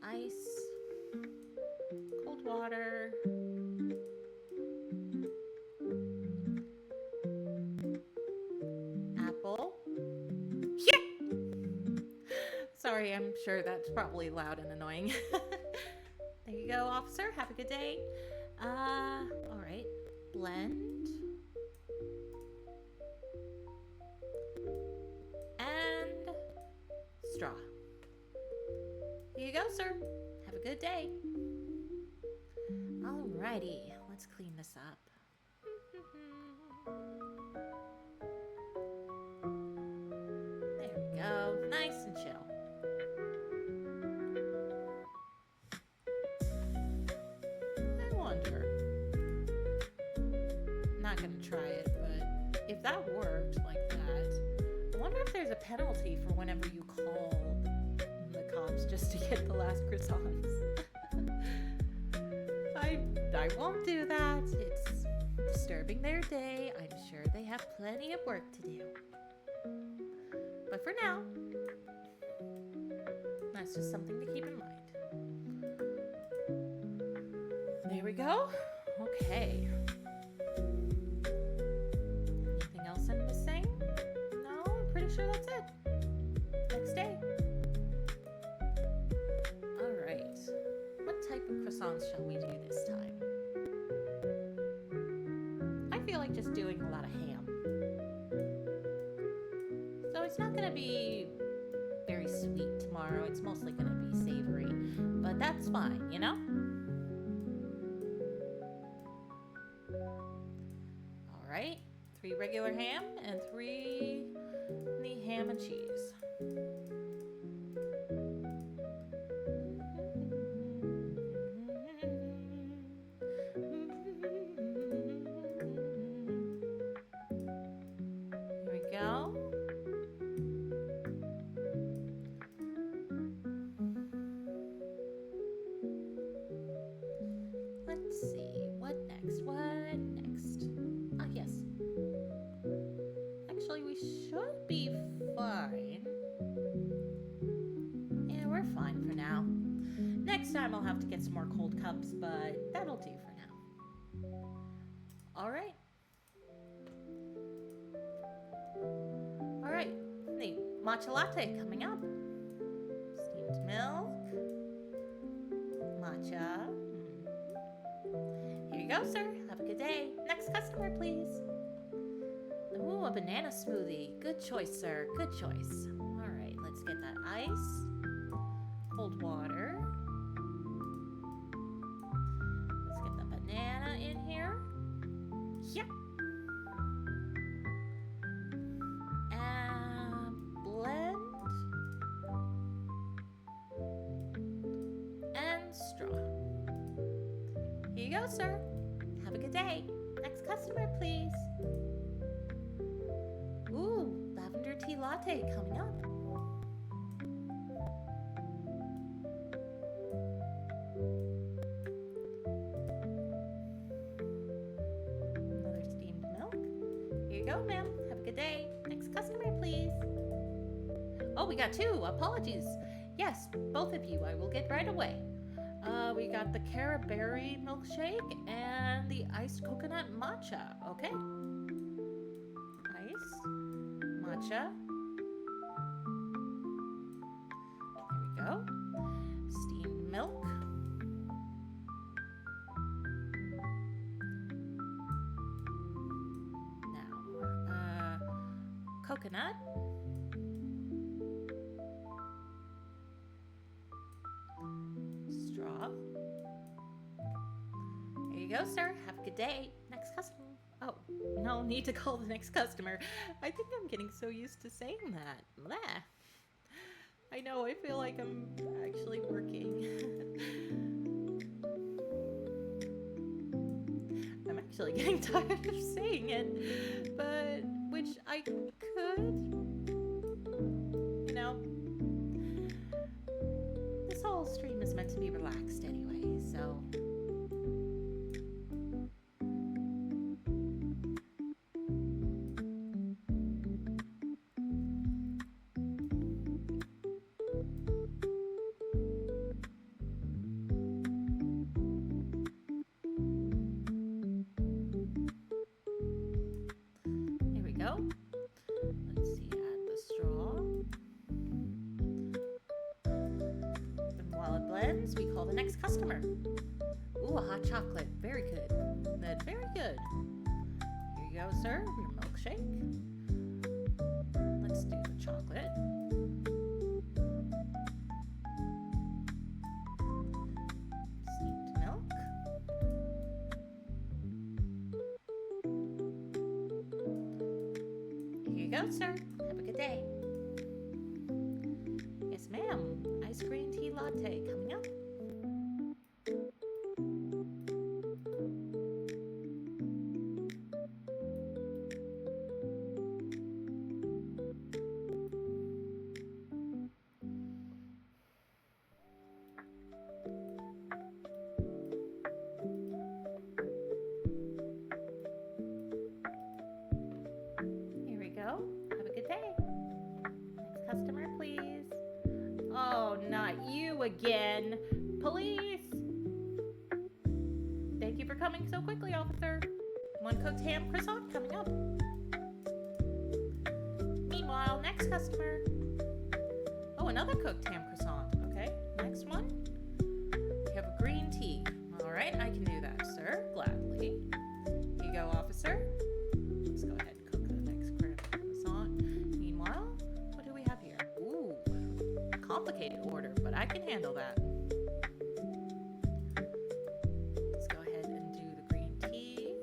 Ice. Cold water. Apple. Yeah! Sorry, I'm sure that's probably loud and annoying. There you go, officer. Have a good day. All right. Blend. And straw. Here you go, sir. Have a good day. Alrighty, let's clean this up. There we go. Nice and chill. I wonder. I'm not gonna try it, but if that worked like that, I wonder if there's a penalty for whenever you call the cops just to get the last croissants. I won't do that. It's disturbing their day. I'm sure they have plenty of work to do. But for now, that's just something to keep in mind. There we go. Okay. Anything else I'm missing? No, I'm pretty sure that's it. Next day. All right. What type of croissants shall we do this time? I feel like just doing a lot of ham. So it's not going to be very sweet tomorrow. It's mostly going to be savory. But that's fine, you know? All right. 3 regular ham and 3 the ham and cheese. Let's see, what next? Ah, yes. Actually, we should be fine. Yeah, we're fine for now. Next time I'll have to get some more cold cups, but that'll do for now. All right. All right, the matcha latte coming up. Steamed milk. Matcha. Here you go, sir. Have a good day. Next customer, please. Ooh, a banana smoothie. Good choice, sir. Good choice. All right, let's get that ice. Cold water. Let's get the banana in here. Yep. And blend. sir. Have a good day. Next customer, please. Ooh, lavender tea latte coming up. Another steamed milk. Here you go, ma'am. Have a good day. Next customer, please. Oh, we got two. Apologies. Yes, both of you. I will get right away. We got the Chara berry milkshake and the iced coconut matcha. Okay. Ice, matcha. There we go. Steamed milk. Now, coconut. Straw. There you go, sir. Have a good day. Next customer. Oh, no need to call the next customer. I think I'm getting so used to saying that. Blah. I know, I feel like I'm actually working. I'm actually getting tired of saying it, but which I could, you know, this whole stream is meant to be relaxed anyway, so. Go. Let's see, add the straw. And while it blends, we call the next customer. Ooh, a hot chocolate. Very good. That's very good. Here you go, sir. Your milkshake. Let's do the chocolate. Steamed milk. Go, sir. Have a good day. Yes, ma'am. Ice green tea latte coming up. Have a good day. Next customer, please. Oh, not you again. Police! Thank you for coming so quickly, officer. One cooked ham croissant coming up. Meanwhile, next customer. Oh, another cooked ham croissant. Okay, next one. We have a green tea. All right, I can do that, sir. Gladly. Here you go, officer. Let's go ahead. Complicated order, but I can handle that. Let's go ahead and do the green tea.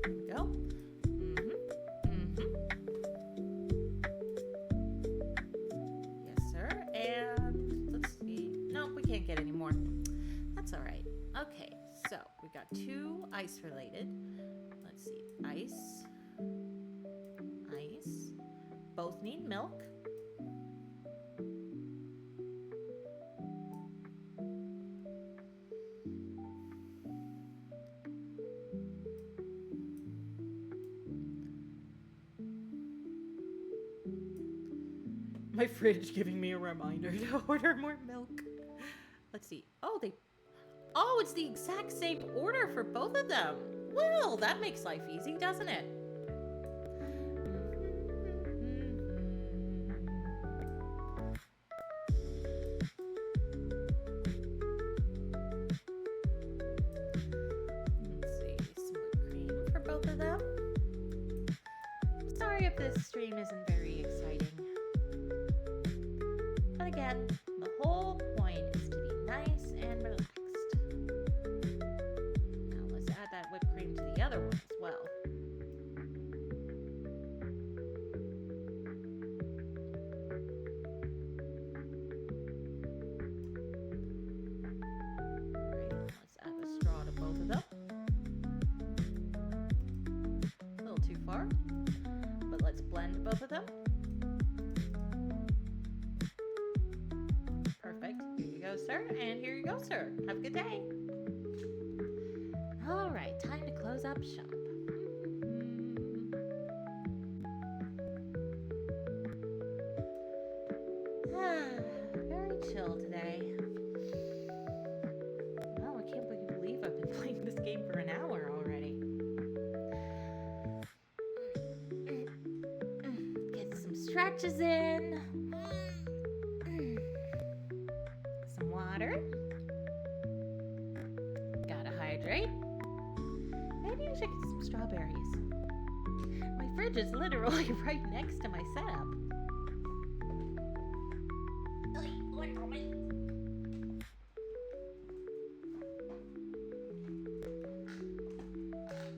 There we go. Yes, sir. And let's see. No, we can't get any more. That's all right. Okay, so we got two ice related. Let's see. Ice. Ice. Both need milk. My fridge giving me a reminder to order more milk. Let's see. Oh, it's the exact same order for both of them. Well, that makes life easy, doesn't it? Let's see. Some whipped cream for both of them. Sorry if this stream isn't very exciting. But again, the whole point is to be nice and relaxed. Now let's add that whipped cream to the other one as well. Alright, let's add the straw to both of them. far. But let's blend both of them. Perfect. Here you go, sir. And here you go, sir. Have a good day. All right, time to close up shop. Very chill today. Well, I can't believe I've been playing this game for an hour already. Get some stretches in. Some water. Gotta hydrate. Maybe I should get some strawberries. My fridge is literally right next to my setup.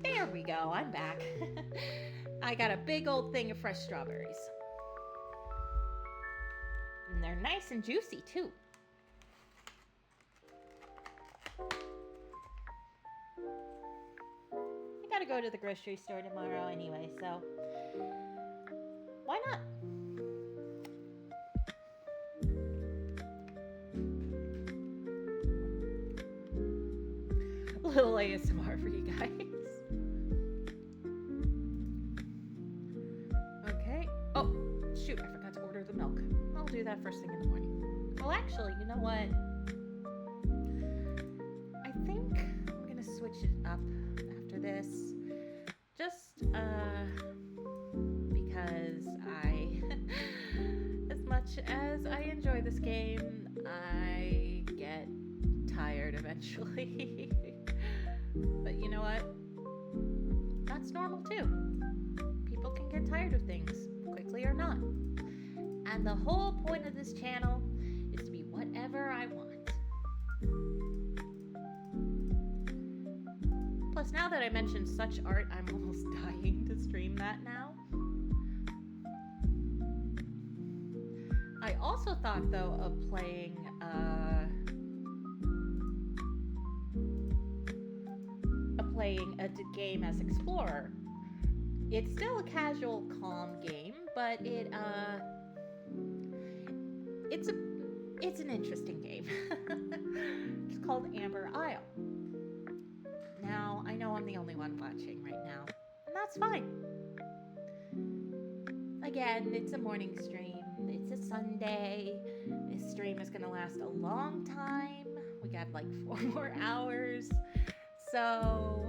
There we go, I'm back. I got a big old thing of fresh strawberries. And they're nice and juicy too. I gotta go to the grocery store tomorrow anyway, so why not? A little ASMR for you guys. Okay. Oh, shoot, I forgot to order the milk. I'll do that first thing in the morning. Well, actually, you know what? I think I'm gonna switch it up after this. Just, because as much as I enjoy this game, I get tired eventually. But you know what? That's normal too. People can get tired of things, quickly or not. And the whole point of this channel is to be whatever I want. Plus, now that I mentioned such art, I'm almost dying to stream that now. I also thought, though, of playing a game as Explorer. It's still a casual, calm game, but it's an interesting game. It's called Amber Isle. Now, I know I'm the only one watching right now, and that's fine. Again, it's a morning stream. It's a Sunday. This stream is gonna last a long time. We got like 4 more hours. So,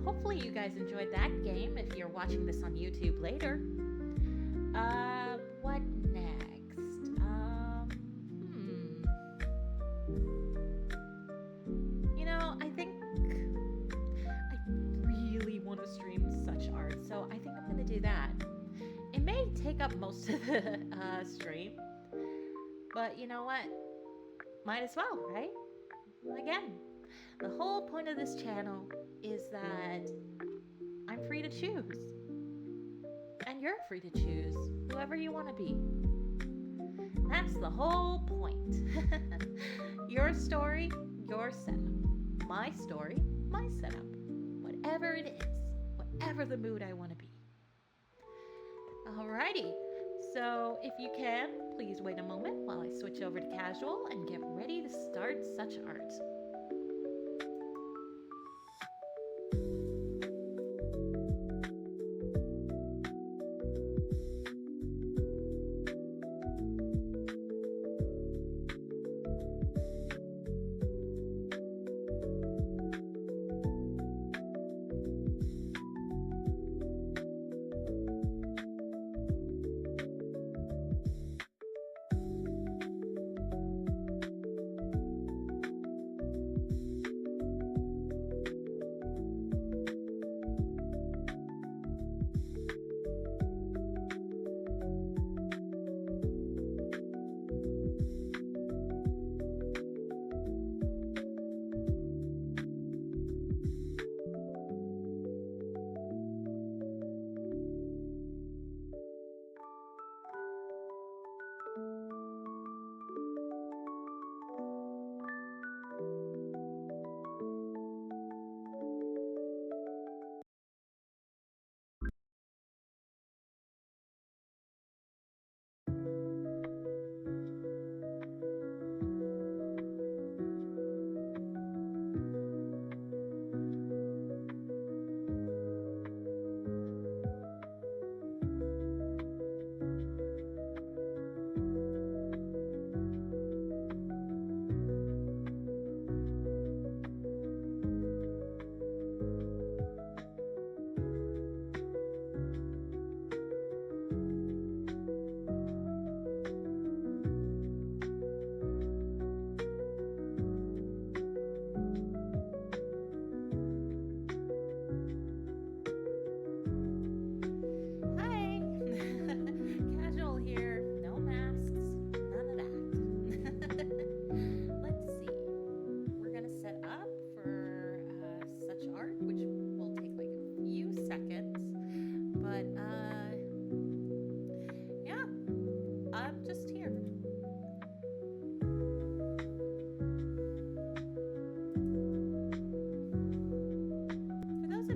hopefully you guys enjoyed that game if you're watching this on YouTube later. What next? You know, I think I really want to stream such art, so I think I'm going to do that. It may take up most of the stream, but you know what? Might as well, right? Again, the whole point of this channel is that I'm free to choose. And you're free to choose whoever you want to be. That's the whole point. Your story, your setup. My story, my setup. Whatever it is, whatever the mood I want to be. Alrighty, so if you can, please wait a moment while I switch over to casual and get ready to start such art.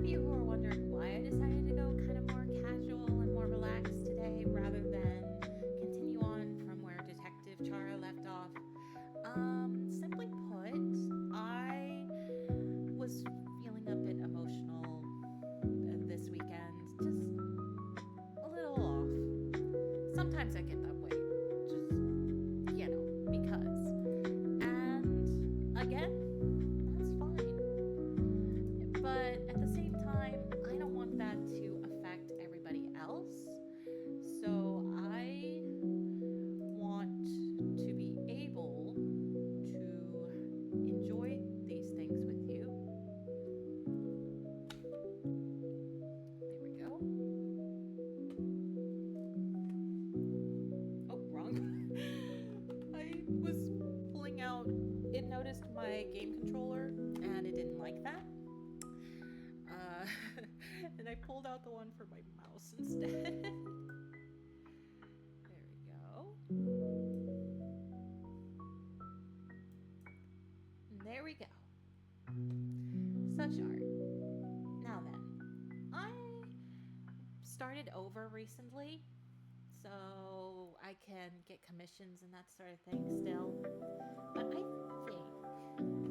of you who are wondering why I decided to go kind of more casual and more relaxed today rather than continue on from where Detective Chara left off, simply put, I was feeling a bit emotional this weekend, just a little off. Sometimes I get that way, just, because. And again, that's fine. But at the same time, I don't want that to affect everybody else. So I want to be able to enjoy these things with you. There we go. Oh, wrong. I was pulling out, it noticed my game controller and it didn't like that. And I pulled out the one for my mouse instead. There we go. And there we go. Such art. Now then, I started over recently, so I can get commissions and that sort of thing still. But I think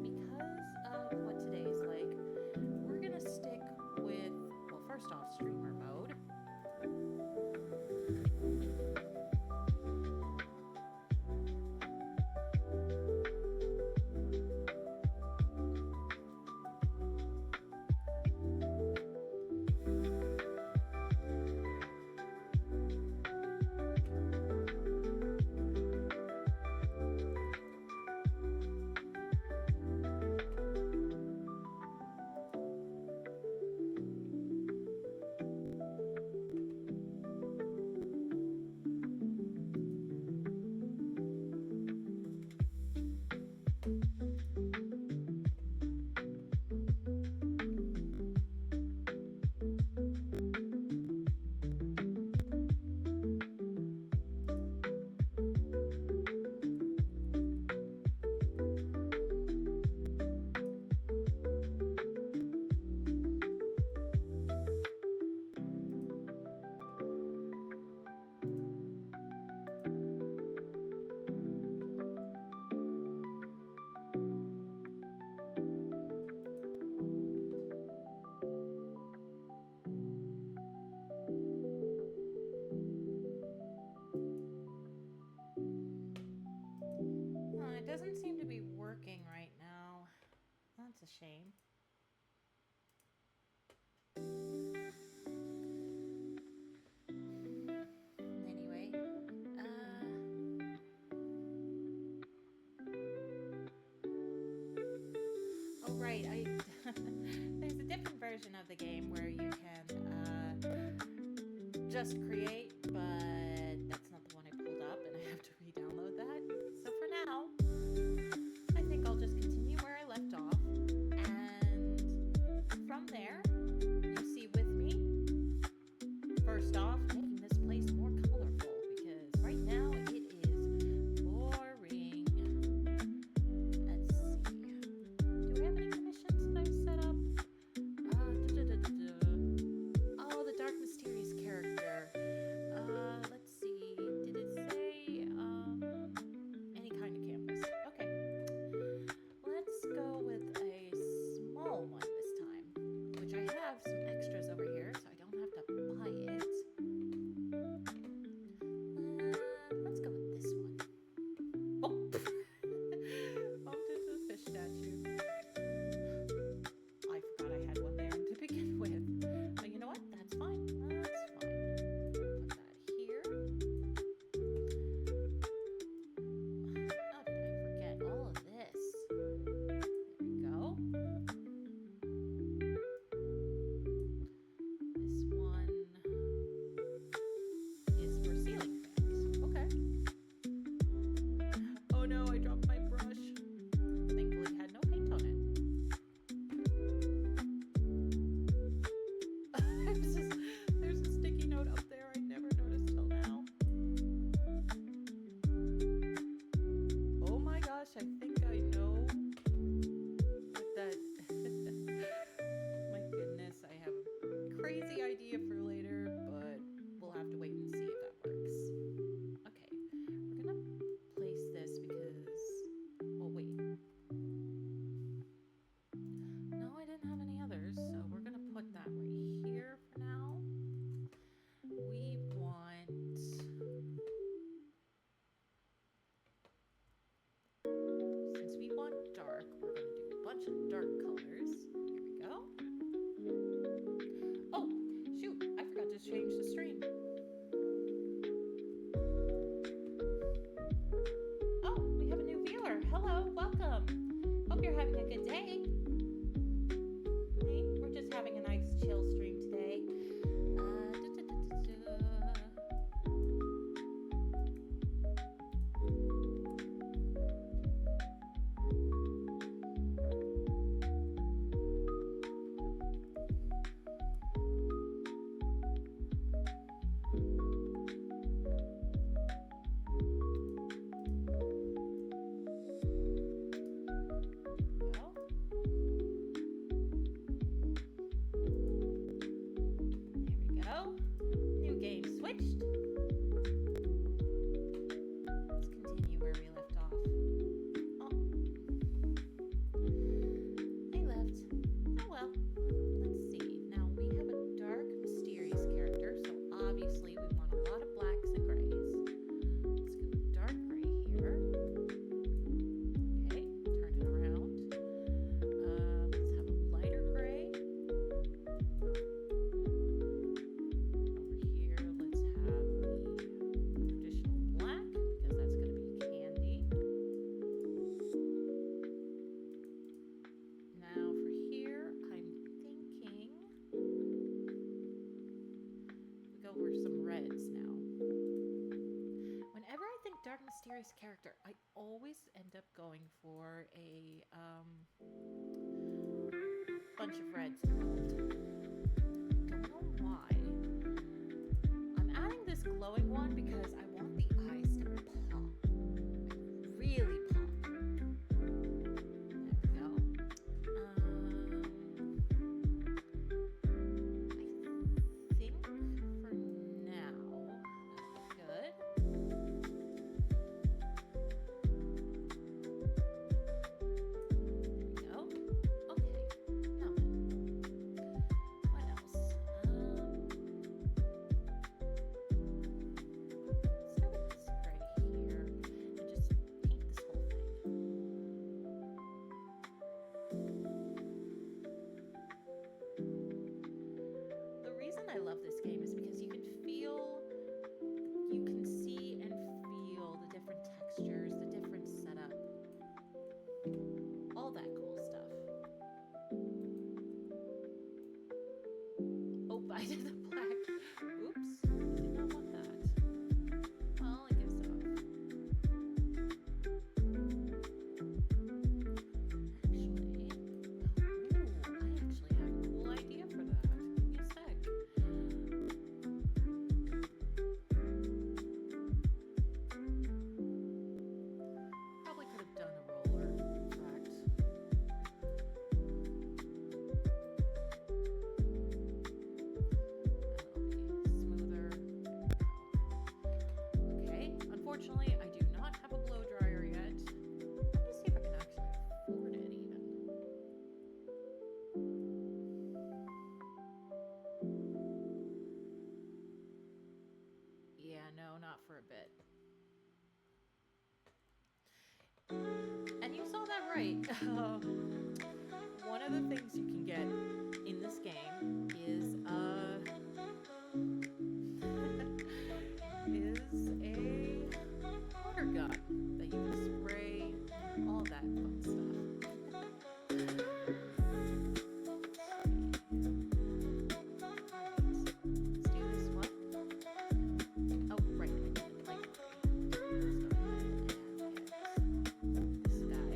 because of what today is like, we're gonna stick with, well, first off, streamer mode. It doesn't seem to be working right now. That's a shame. Anyway, oh right, there's a different version of the game where you can just create, but that's not the one I pulled up, and I have to re-download that. So for now, I think I'll just continue where I left off, and from there, you see with me, first off, making this place more colorful, because right now it is boring. Let's see. Do we have any commissions that I've set up? Oh, the dark mysterious character. mysterious character. I always end up going for a bunch of reds and gold. Don't know why. I'm adding this glowing one because I want the eyes to pop. Like, really pop. There we go. I think for now, good. I love this game is because you can see and feel the different textures, the different setup, all that cool stuff. Oh, I did the black. Oops, I did not want that. Well, I guess so. I actually have a cool idea for that. Give me a sec. Probably could have done a roller, in fact. That'll be smoother. Okay, unfortunately, I do not have a blow dryer yet. Let me see if I can actually afford it even. Yeah, no, not for a bit. And you saw that right. One of the things you can get in this game is a water gun that you can spray, all that fun stuff. Let's do this one. Oh, right, I did the light gray. Let's go ahead and get this guy.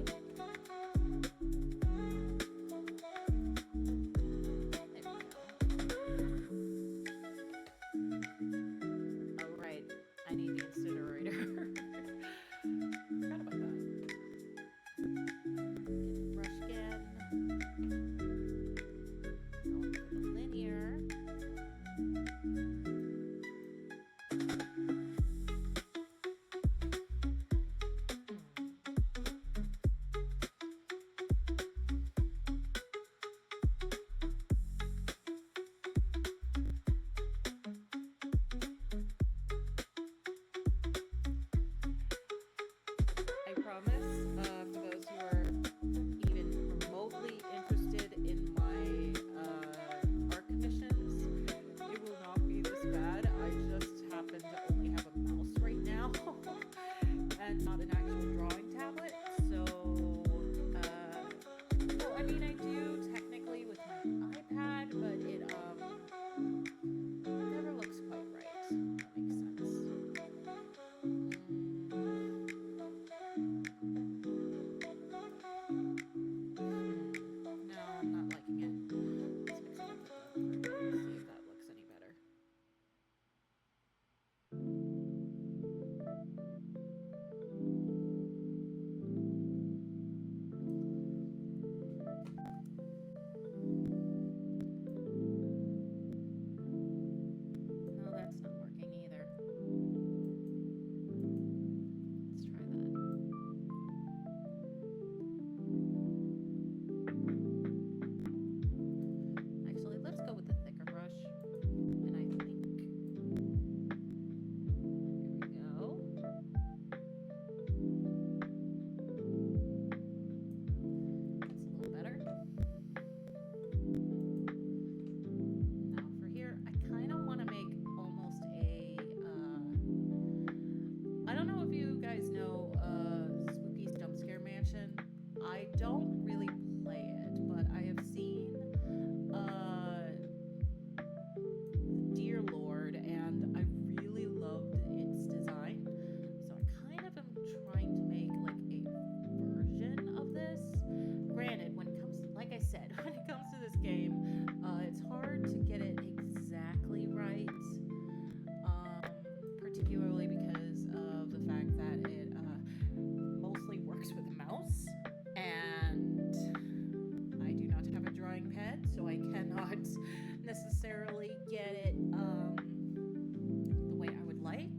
necessarily get it the way I would like,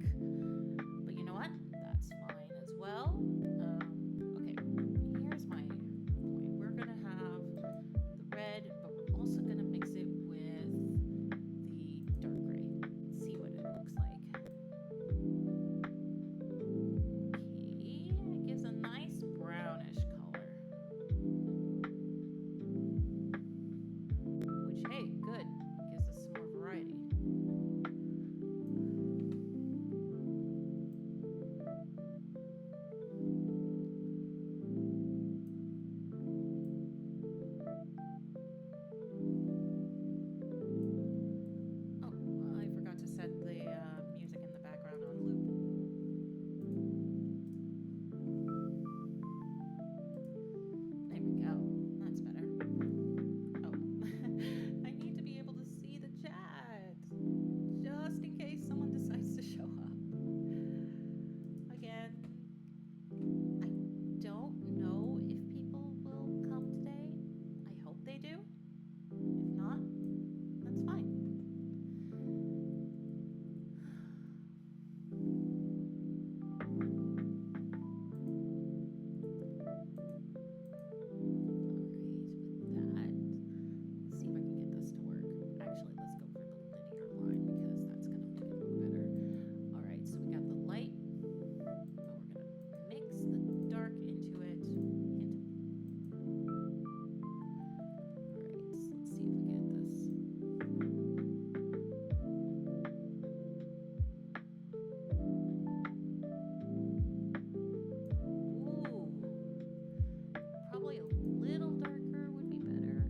but you know what? That's fine as well. Okay, here's my point. We're gonna have the red, but we're also gonna mix it with the dark gray. See what it looks like. Okay, it gives a nice brownish color. Which, hey, good. Gives us some more variety. Oh, well, I forgot to set the music in the background on loop. There we go. That's better. Oh, I need to be able to see the chat just in case someone decides to show up. Again, I don't know if people will come today. I hope they do. If not, that's fine. Alright, with that, let's see if I can get this to work. Actually, let's go for the linear line because that's going to make it look better. Alright, so we got the light, but we're going to mix the dark into it. Alright, so let's see if we get this. Ooh, probably a little darker would be better.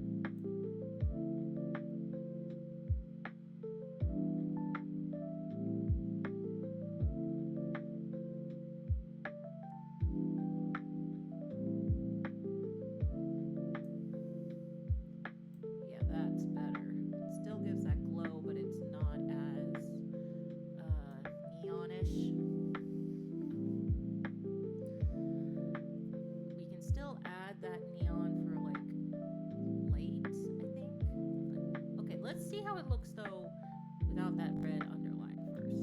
Yeah, that's better. It still gives that glow, but it's not as neonish. We can still add that neon for like late, I think. But okay, let's see how it looks though without that red underline first.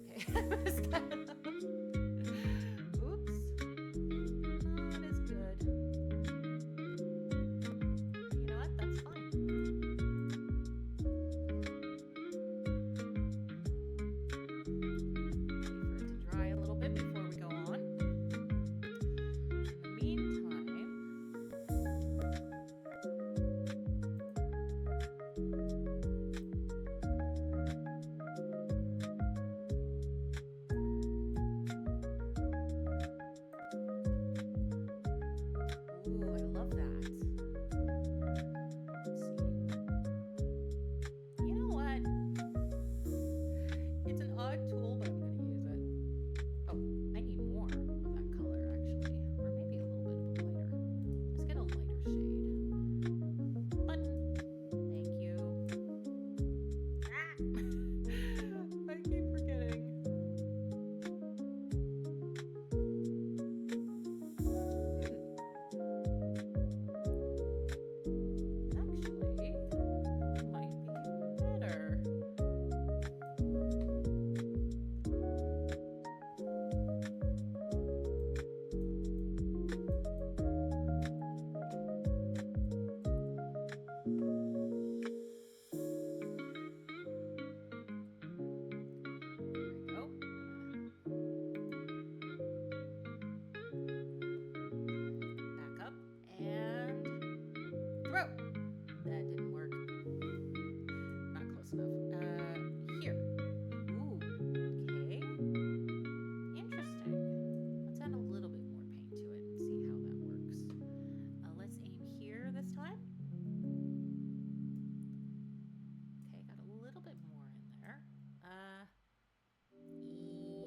Okay, I messed that up. Oops. Not as good. You know what? That's fine. Wait for it to dry a little bit before we go on. In the meantime, ooh, I love that. Let's see. You know what? It's an odd tool, but I'm going to use it. Oh, I need more of that color, actually. Or maybe a little bit of a lighter. Let's get a lighter shade. Button. Thank you. Ah! I keep forgetting. Actually, might be better. There we go. Back up and throw. That didn't work. Not close enough. Here. Ooh, okay. Interesting. Let's add a little bit more paint to it and see how that works. Let's aim here this time. Okay, got a little bit more in there.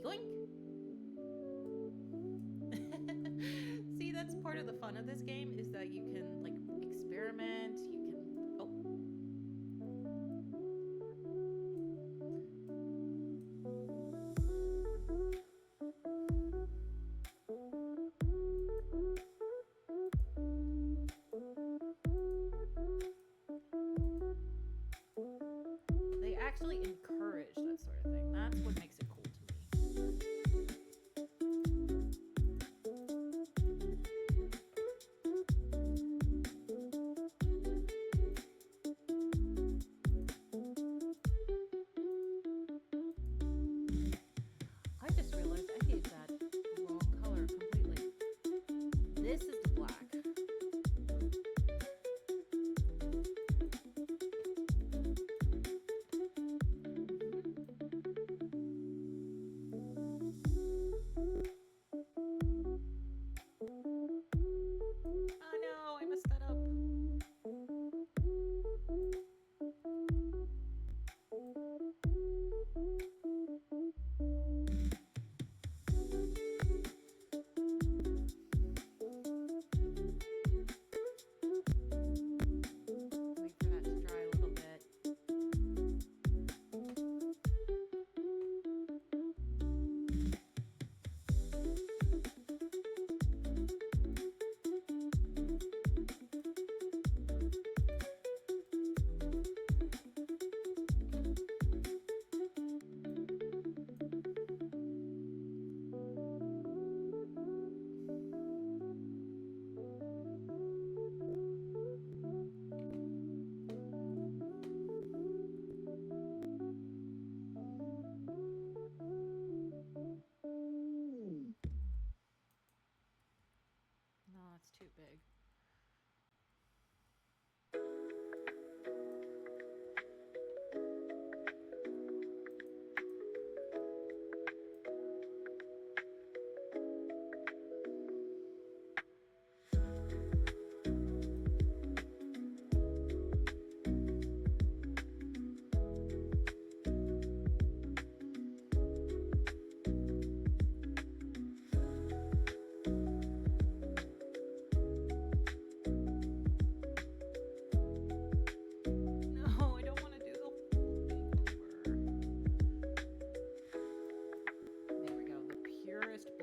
Yoink! See, that's part of the fun of this game is that you can like experiment. You can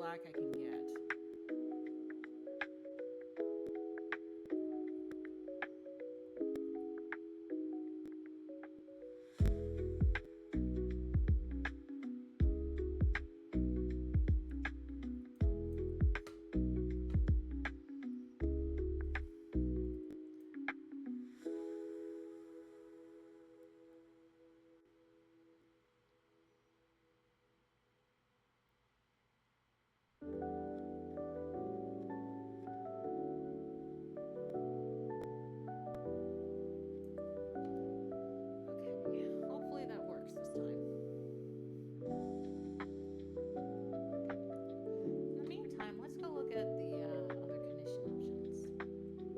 black I can get. Okay, hopefully that works this time. In the meantime, let's go look at the other condition options. See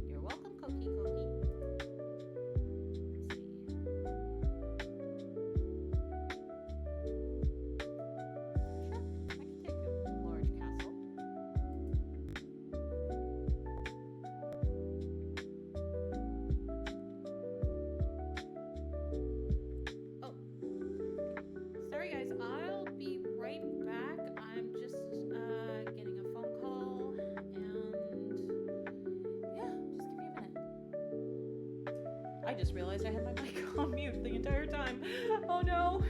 You're welcome, Koki Koki. Let's see. Sure, I can take a large castle. Oh, sorry guys, I'll be right back. I'm just getting a phone call, and yeah, just give me a minute. I just realized I had my mic on mute the entire time. Oh no.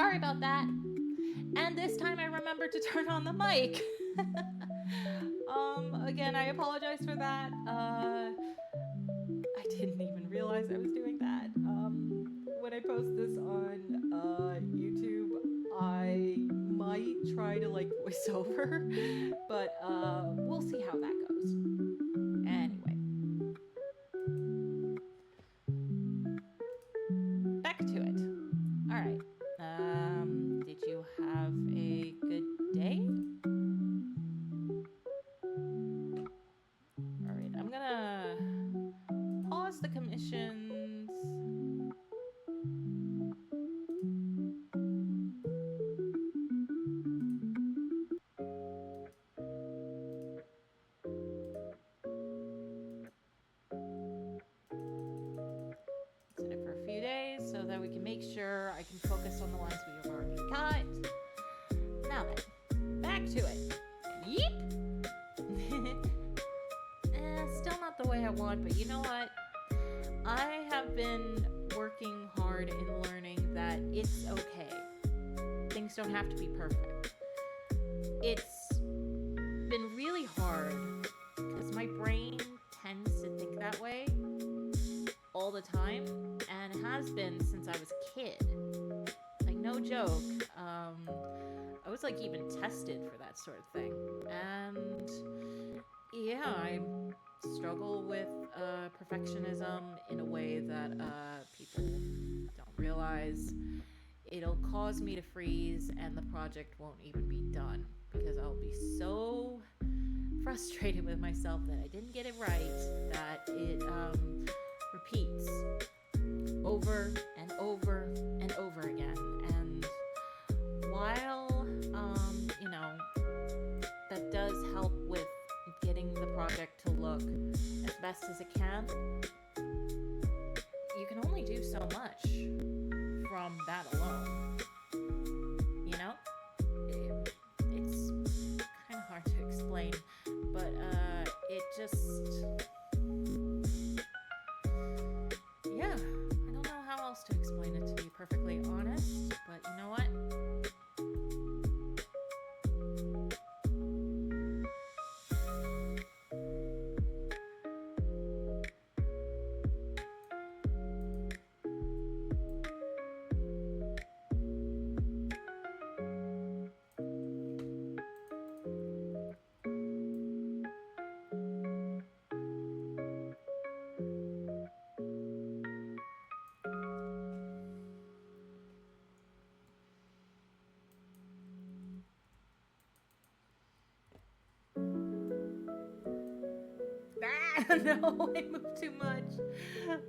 Sorry about that. And this time I remembered to turn on the mic. Again, I apologize for that. I didn't even realize I was doing that. When I post this on YouTube, I might try to like voice over, but we'll see how that goes. Anyway, back to it. All right. Did you have a good day? All right. I'm gonna pause the commissions. Set it for a few days so that we can make sure I can focus on the ones we have already got. Now then, back to it. Yeep! Still not the way I want, but you know what? I have been working hard in learning that it's okay. Things don't have to be perfect. It's been really hard because my brain tends to think that way all the time, and it has been since I was a kid. Like, no joke. I was like even tested for that sort of thing. And yeah, I struggle with perfectionism in a way that people don't realize. It'll cause me to freeze and the project won't even be done because I'll be so frustrated with myself that I didn't get it right that it repeats over and over and over again. And while that does help with getting the project to look as best as it can, you can only do so much from that alone. You know? It's kind of hard to explain, but it just... yeah, I don't know how else to explain it, to be perfectly honest, but you know what? No, I moved too much.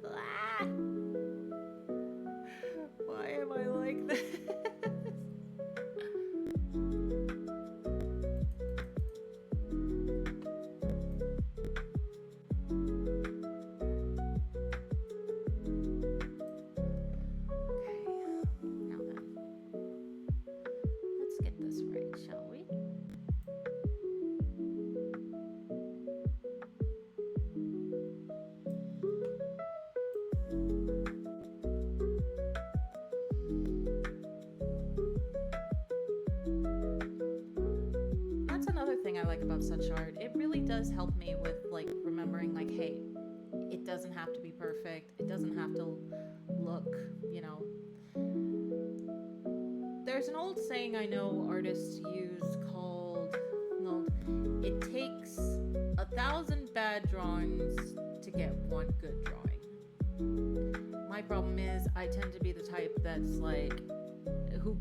Ah. Why am I like this? I like about such art. It really does help me with like remembering like, hey, it doesn't have to be perfect. It doesn't have to look, There's an old saying I know artists use called, it takes 1,000 bad drawings to get one good drawing. My problem is I tend to be the type that's like, who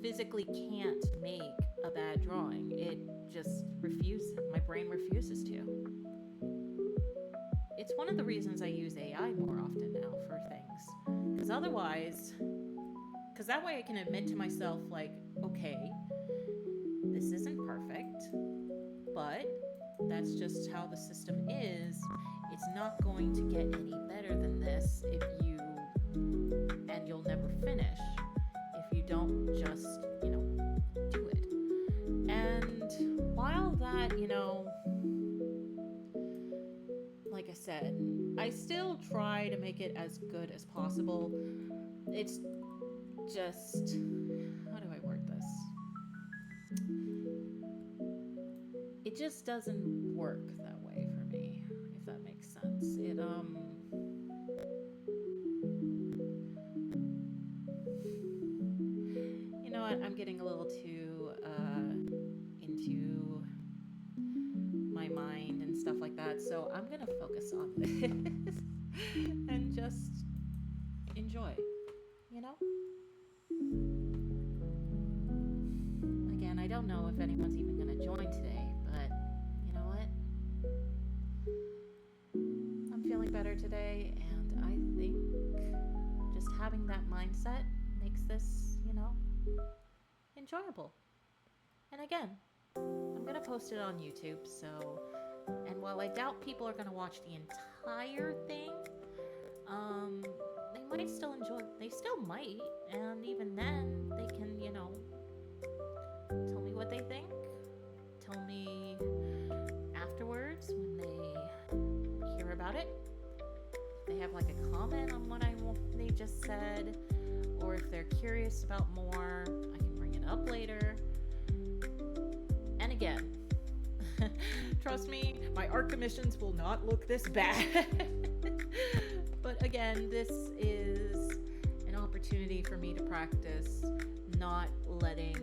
physically can't make a bad drawing. It just refuses. My brain refuses to. It's one of the reasons I use AI more often now for things. Because that way I can admit to myself, like, okay, this isn't perfect, but that's just how the system is. It's not going to get any better than this and you'll never finish if you don't just, do it. And while that, like I said, I still try to make it as good as possible. It's just, how do I word this? It just doesn't work that way for me, if that makes sense. You know what? I'm getting a little too into my mind and stuff like that. So I'm gonna focus on this and just enjoy. You know. Again, I don't know if anyone's even gonna join today, but you know what? I'm feeling better today, and I think just having that mindset makes this, enjoyable. And again, I'm gonna post it on YouTube, so, and while I doubt people are gonna watch the entire thing, they might still enjoy, they still might, and even then, they can, tell me what they think, tell me afterwards when they hear about it, if they have like a comment on what they just said, or if they're curious about more, I can bring it up later. And again, trust me, my art commissions will not look this bad. But again, this is an opportunity for me to practice not letting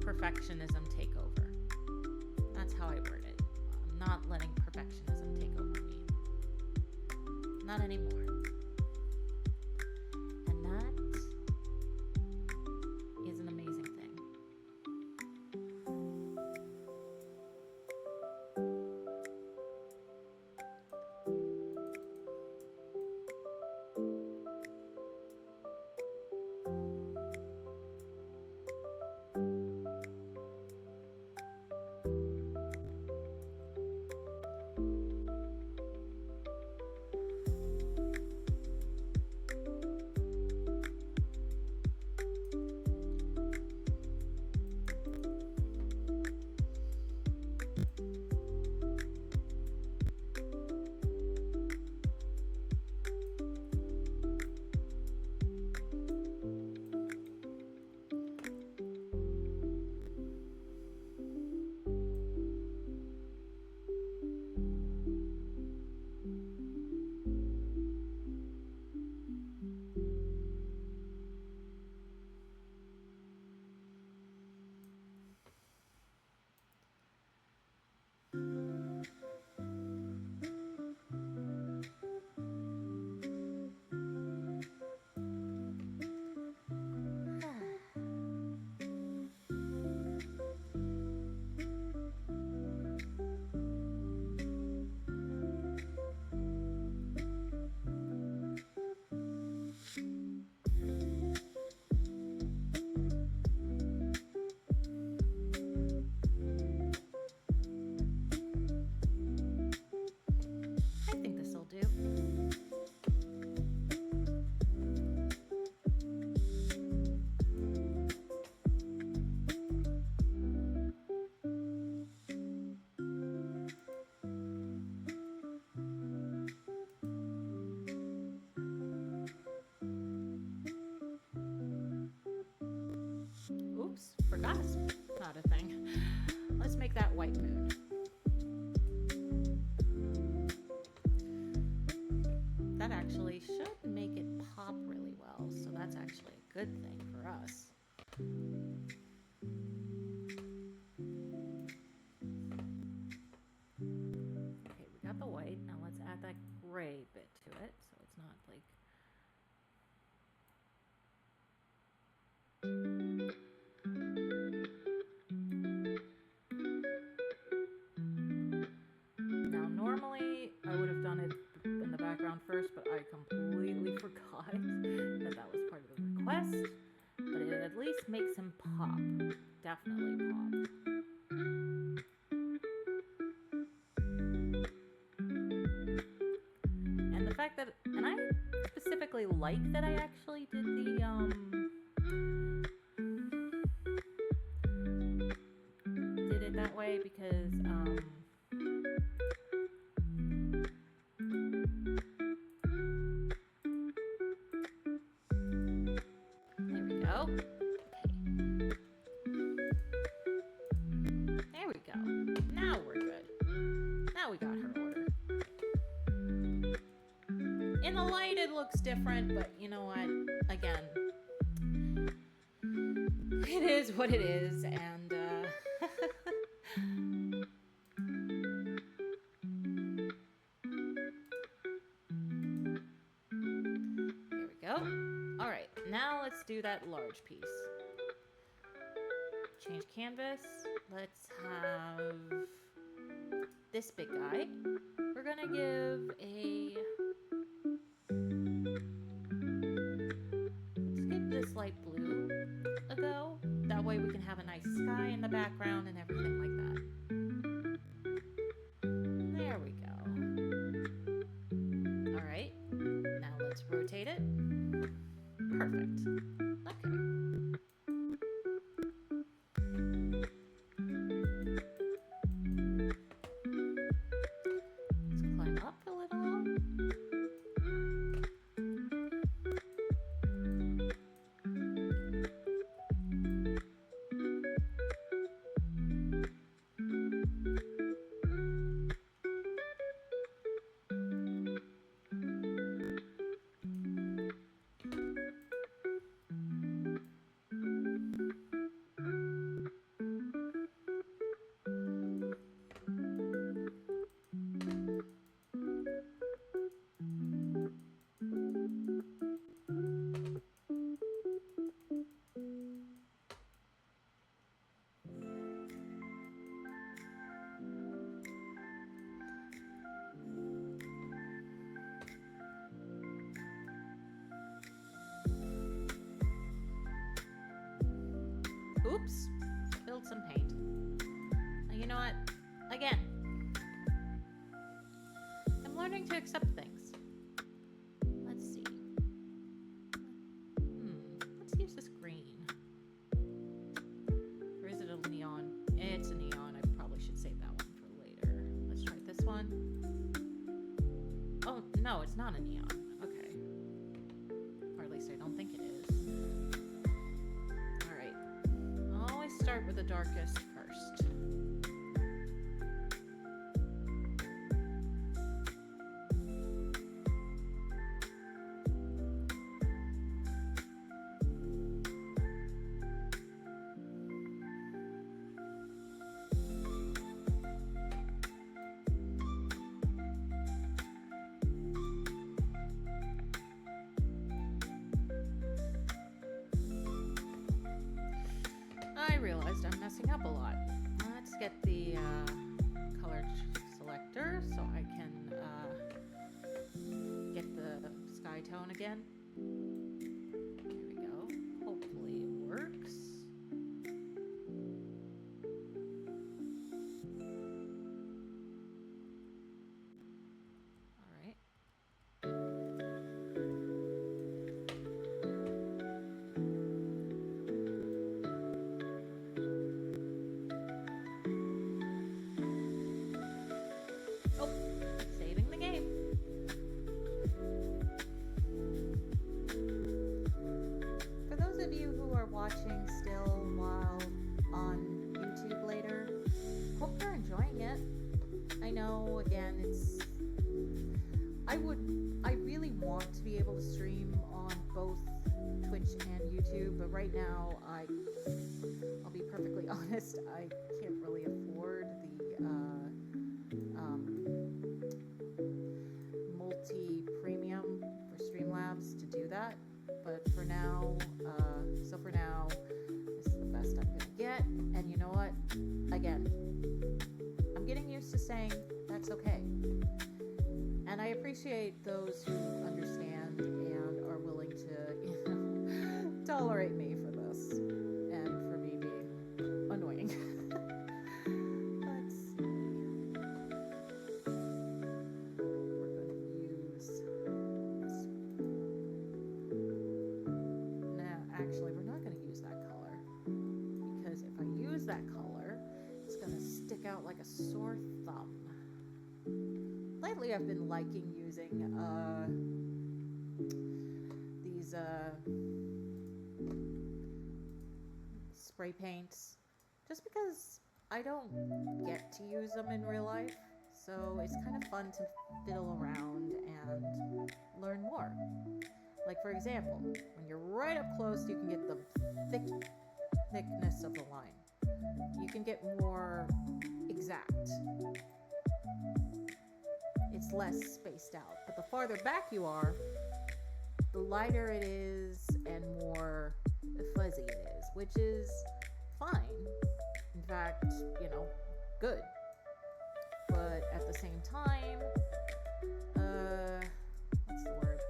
perfectionism take over. That's how I word it. I'm not letting perfectionism take over me. Not anymore. And that is an amazing thing. I think this will do. Oops, forgot it's not a thing. Let's make that white moon. That actually should make it pop really well, so that's actually a good thing for us. Okay, we got the white. Now let's add that gray bit to it, so it's not like... Now normally I would have done it in the background first, but I completely forgot that that was part of the request. But it at least makes him pop. Definitely pop. And the fact that, and I specifically like that I actually did did it that way because the light it looks different, but you know what? Again, it is what it is, and here we go. All right, now let's do that large piece. Change canvas. Let's have this big guy. We're gonna give let's give this light blue a go. That way we can have a nice sky in the background and everything like that. There we go. All right, now let's rotate it. Perfect. Okay. Let's climb up a little. Oops, spilled some paint. You know what? Again, I'm learning to accept things. Let's see. Let's use this green. Or is it a neon? It's a neon. I probably should save that one for later. Let's try this one. Oh, no, it's not a neon. Okay. Or at least I don't think it is. Start with the darkest first. I realized I'm messing up a lot. Let's get the color selector so I can get the sky tone again. There we go. Hopefully it works. All right. Watching still while on YouTube later. Hope you're enjoying it. I know, again, I really want to be able to stream on both Twitch and YouTube, but right now I'll be perfectly honest, I can't really afford the multi-premium for Streamlabs to do that. But for now, this is the best I'm gonna get. And you know what? Again, I'm getting used to saying that's okay. And I appreciate those who understand and are willing to, tolerate me for this and for me being annoying. Let's see. We're going to use this. Actually, we're not going to use that color, because if I use that color, it's going to stick out like a sore thumb. Lately, I've been liking using these spray paints, just because I don't get to use them in real life, So it's kind of fun to fiddle around and learn more. Like, for example, when you're right up close, you can get the thickness of the line. You can get more exact. It's less spaced out. But the farther back you are, the lighter it is and more fuzzy it is, which is fine. In fact, good. But at the same time, what's the word?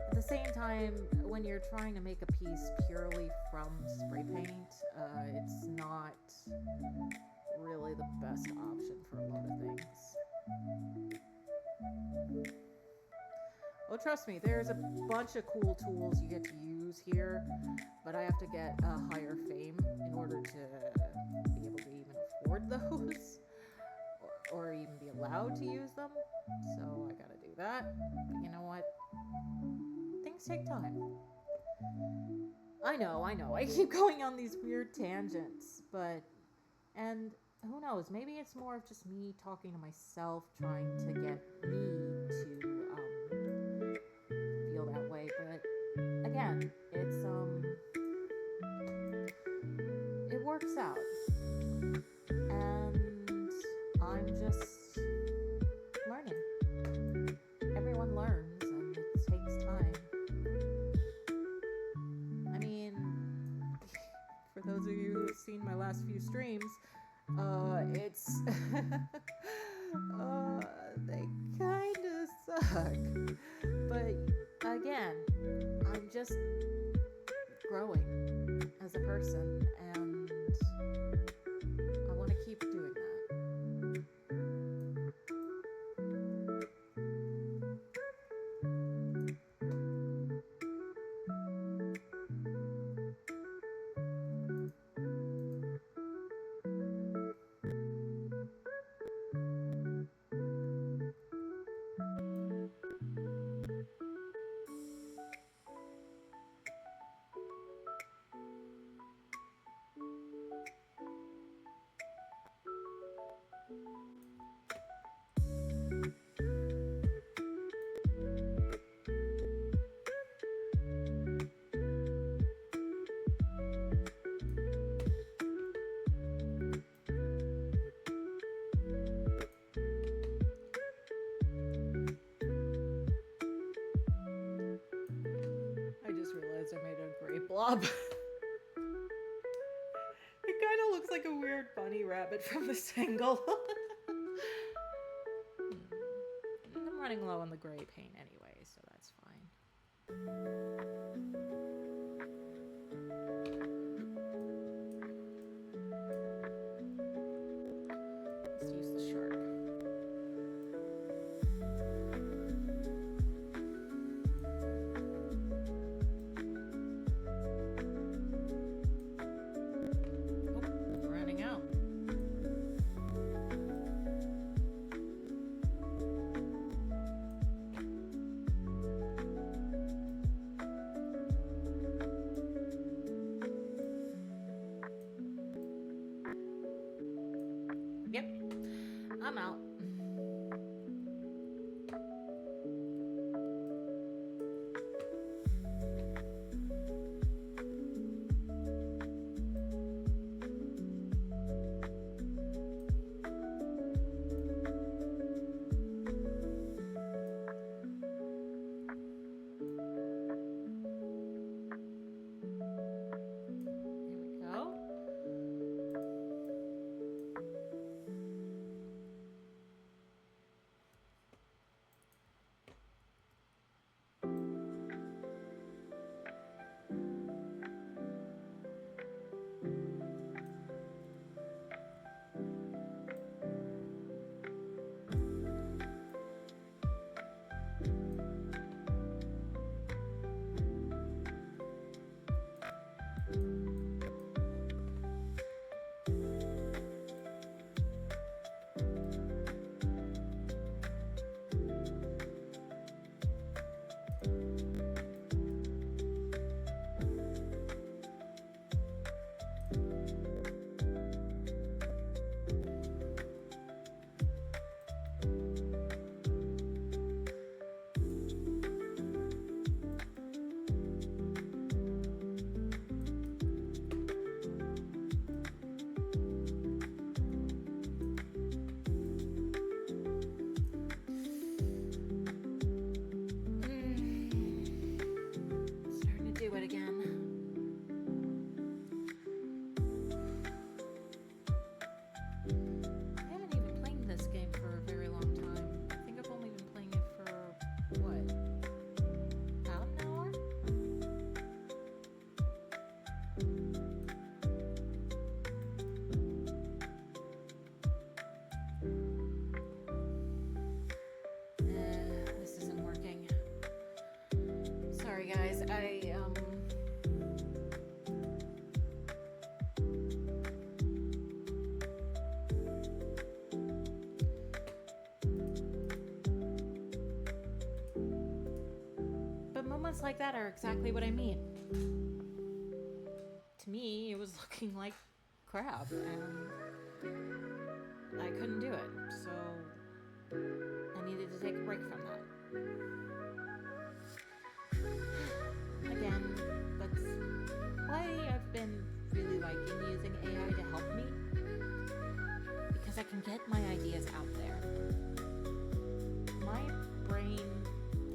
At the same time, when you're trying to make a piece purely from spray paint, it's not really the best option for a lot of things. Oh, trust me, there's a bunch of cool tools you get to use here, but I have to get a higher fame in order to be able to even afford those, or even be allowed to use them. So I gotta do that. But you know what? Things take time. I know. I keep going on these weird tangents, and who knows? Maybe it's more of just me talking to myself, trying to get me to feel that way. But again, it works out, and I'm just learning. Everyone learns, and it takes time. I mean, for those of you who've seen my last few streams, it's they kind of suck. But again, I'm just growing as a person, and I want to keep doing that. I made a gray blob. It kind of looks like a weird bunny rabbit from this angle. I'm running low on the gray paint anyway, so that's fine. Let's use the sharp. Yep, I'm out. Here we go. Moments like that are exactly what I mean. To me, it was looking like crap, and I couldn't do it. So I needed to take a break from that. Again, that's why I've been really liking using AI to help me, because I can get my ideas out there. My brain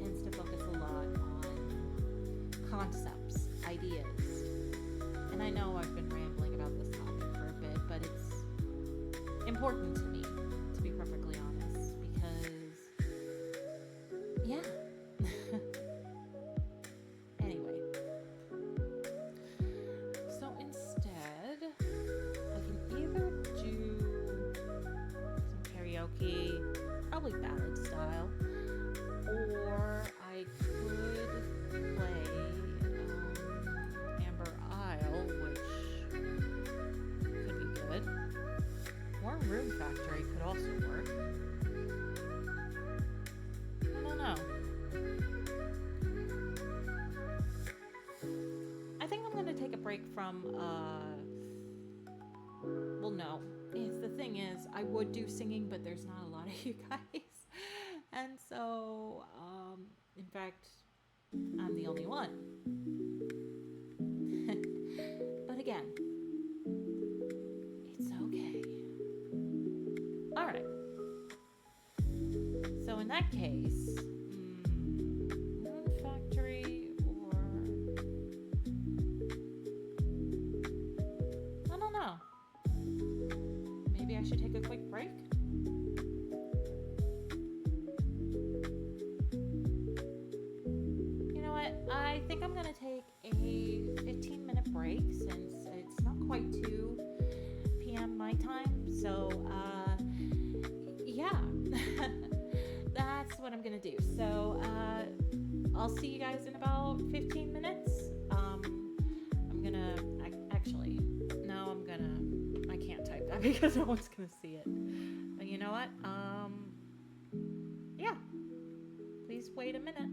tends to focus a lot on concepts, ideas. And I know I've been rambling about this topic for a bit, but it's important to me, to be perfectly honest, because, yeah. Anyway. So instead, I can either do some karaoke, probably ballad style, or I could play Amber Isle, which could be good. Or Room Factory could also work. I don't know. I think I'm going to take a break from, well, no. The thing is, I would do singing, but there's not a lot of you guys. And so, in fact, I'm the only one. But again, it's okay. Alright. So in that case, Moon Factory, or I don't know. Maybe I should take a quick break? You know what? I think I'm going to take a 15-minute break since it's not quite 2 p.m. my time. So, yeah. That's what I'm going to do. So, I'll see you guys in about 15 minutes. I'm going to... Actually, no, I can't type that because no one's going to see it. But you know what? Yeah. Please wait a minute.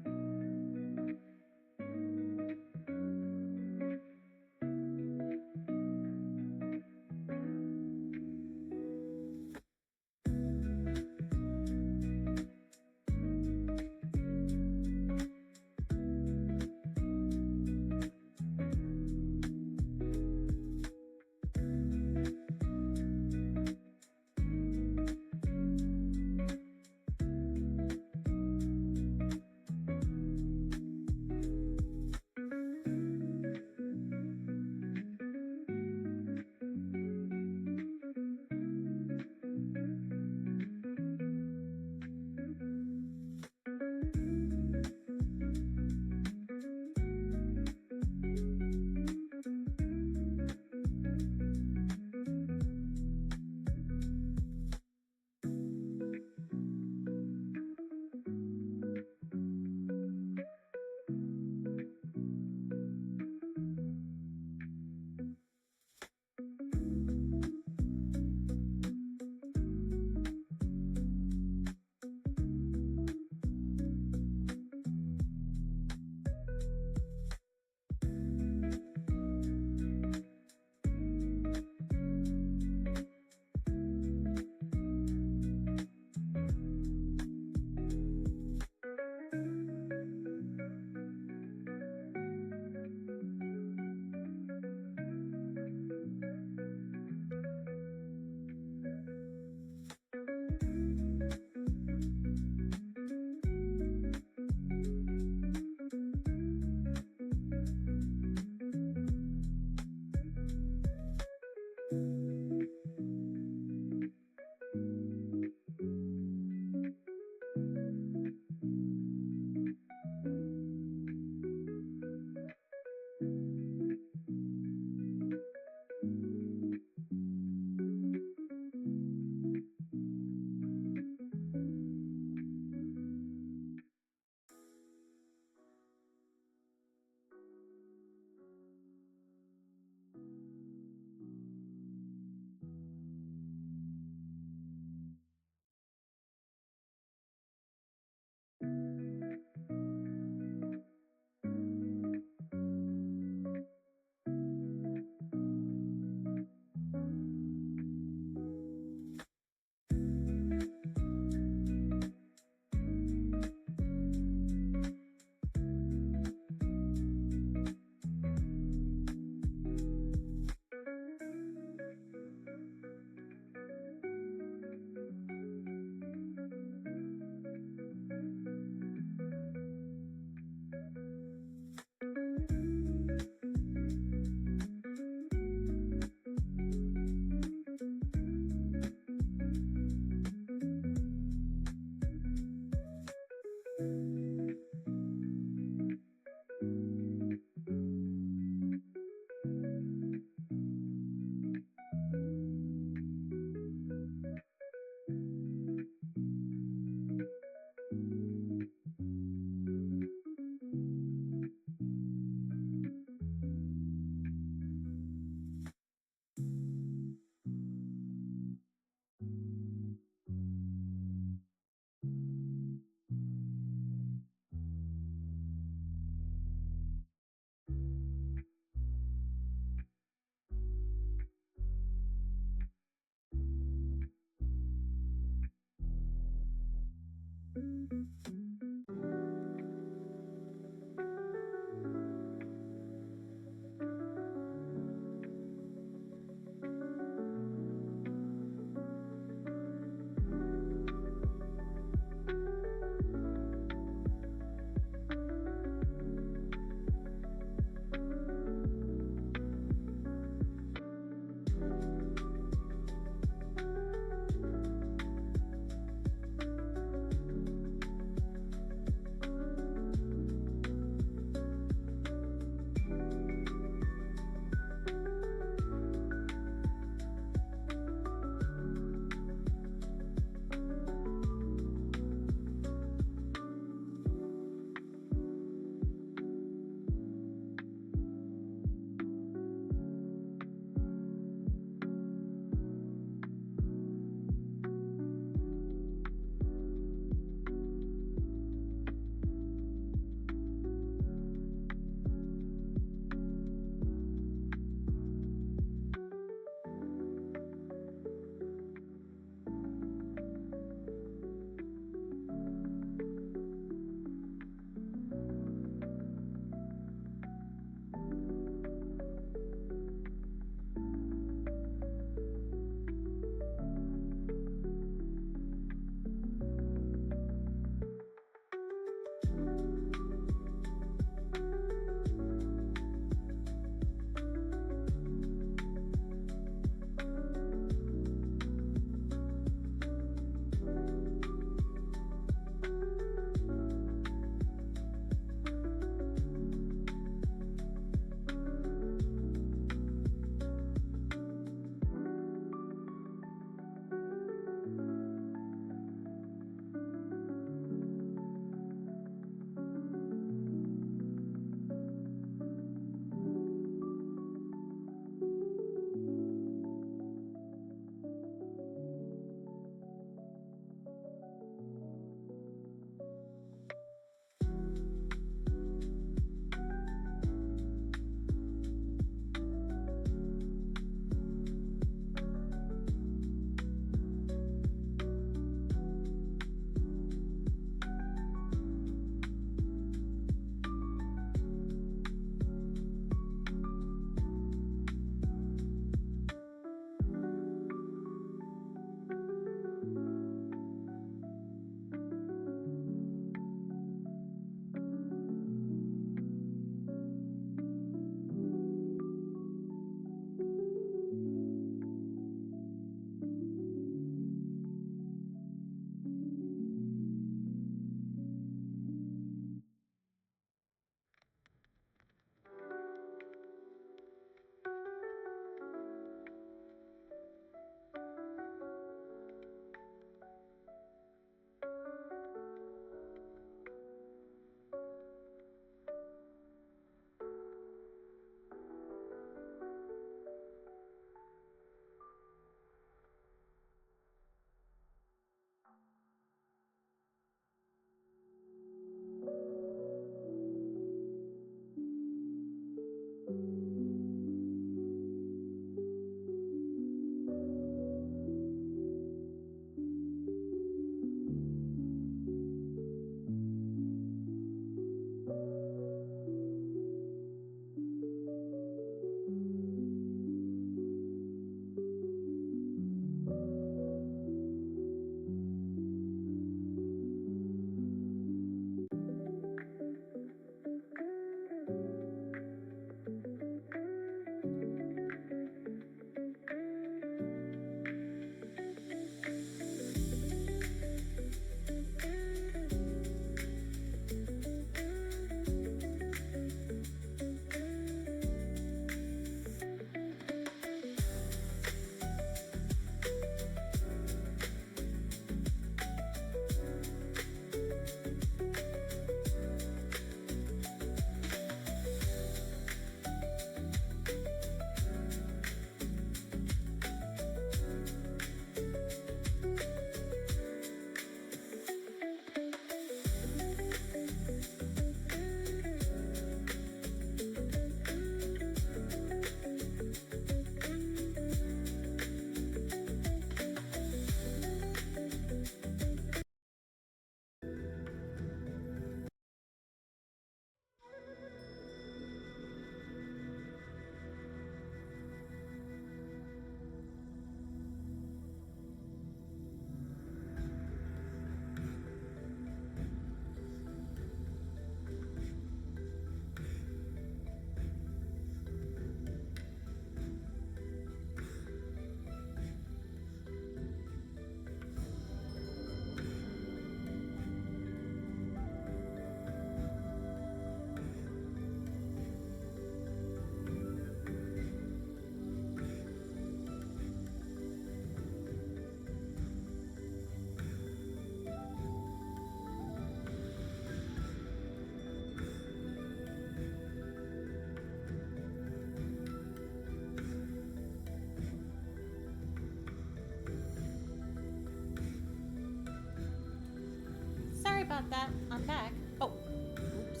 about that. I'm back. Oh, oops.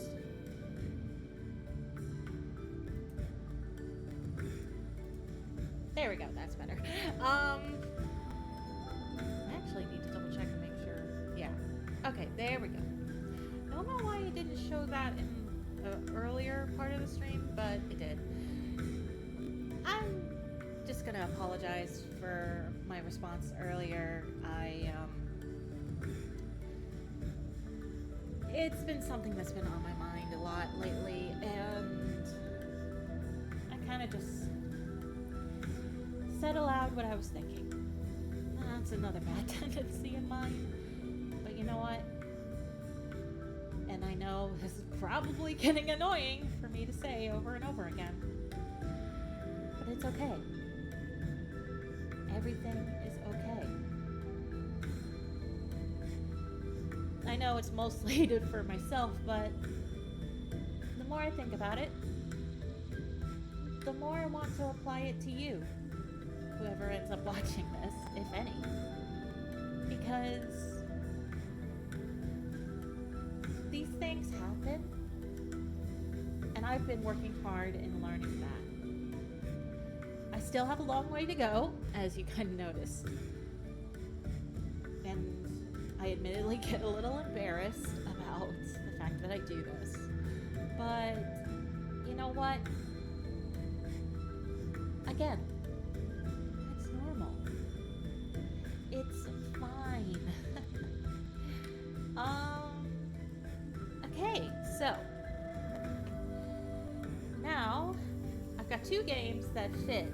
There we go. That's better. I actually need to double check and make sure. Yeah. Okay, there we go. I don't know why it didn't show that in the earlier part of the stream, but it did. I'm just gonna apologize for my response earlier. It's been something that's been on my mind a lot lately, and I kind of just said aloud what I was thinking. That's another bad tendency of mine, but you know what? And I know this is probably getting annoying for me to say over and over again, but it's okay. Everything is okay. I know it's mostly for myself, but the more I think about it, the more I want to apply it to you, whoever ends up watching this, if any. Because these things happen, and I've been working hard in learning that. I still have a long way to go, as you kind of noticed. And I admittedly get a little embarrassed about the fact that I do this. But you know what? Again, it's normal. It's fine. Okay, so now I've got two games that fit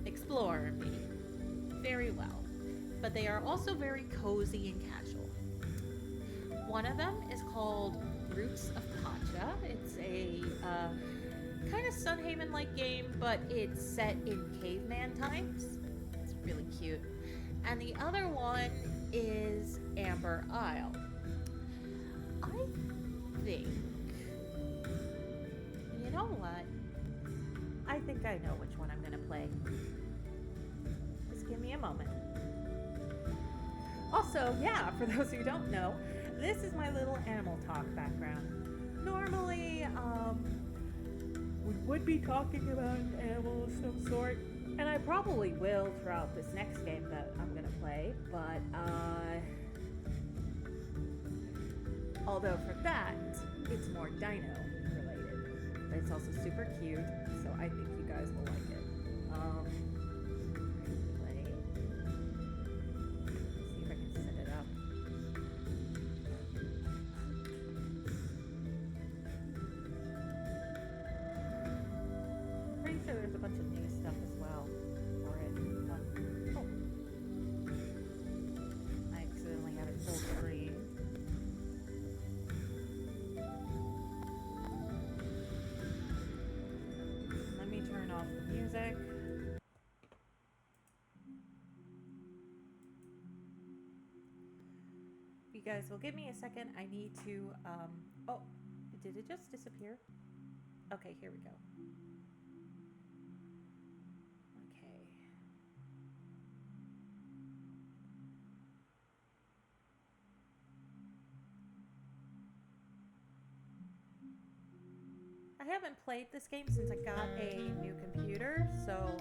Explorer me very well, but they are also very cozy and casual. One of them is called Roots of Pacha. It's a kind of Sunhaven-like game, but it's set in caveman times. It's really cute. And the other one is Amber Isle. I think, you know what? I think I know which one I'm going to play. Just give me a moment. Also, yeah, for those who don't know, this is my little animal talk background. Normally, we would be talking about an animal of some sort, and I probably will throughout this next game that I'm gonna play, but, although for that, it's more dino related, but it's also super cute, so I think you guys will like it. Play. Let's see if I can set it up. Pretty sure there's a bunch of new stuff as well for it. Oh. I accidentally had it full screen. Let me turn off the music. You guys will give me a second. I need to, oh, did it just disappear? Okay, here we go. Okay. I haven't played this game since I got a new computer, so,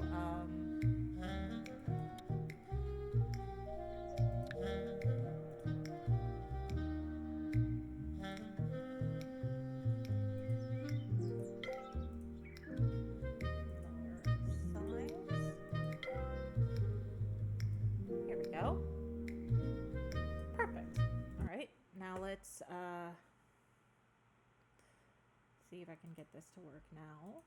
here we go. Perfect. All right, now let's see if I can get this to work now.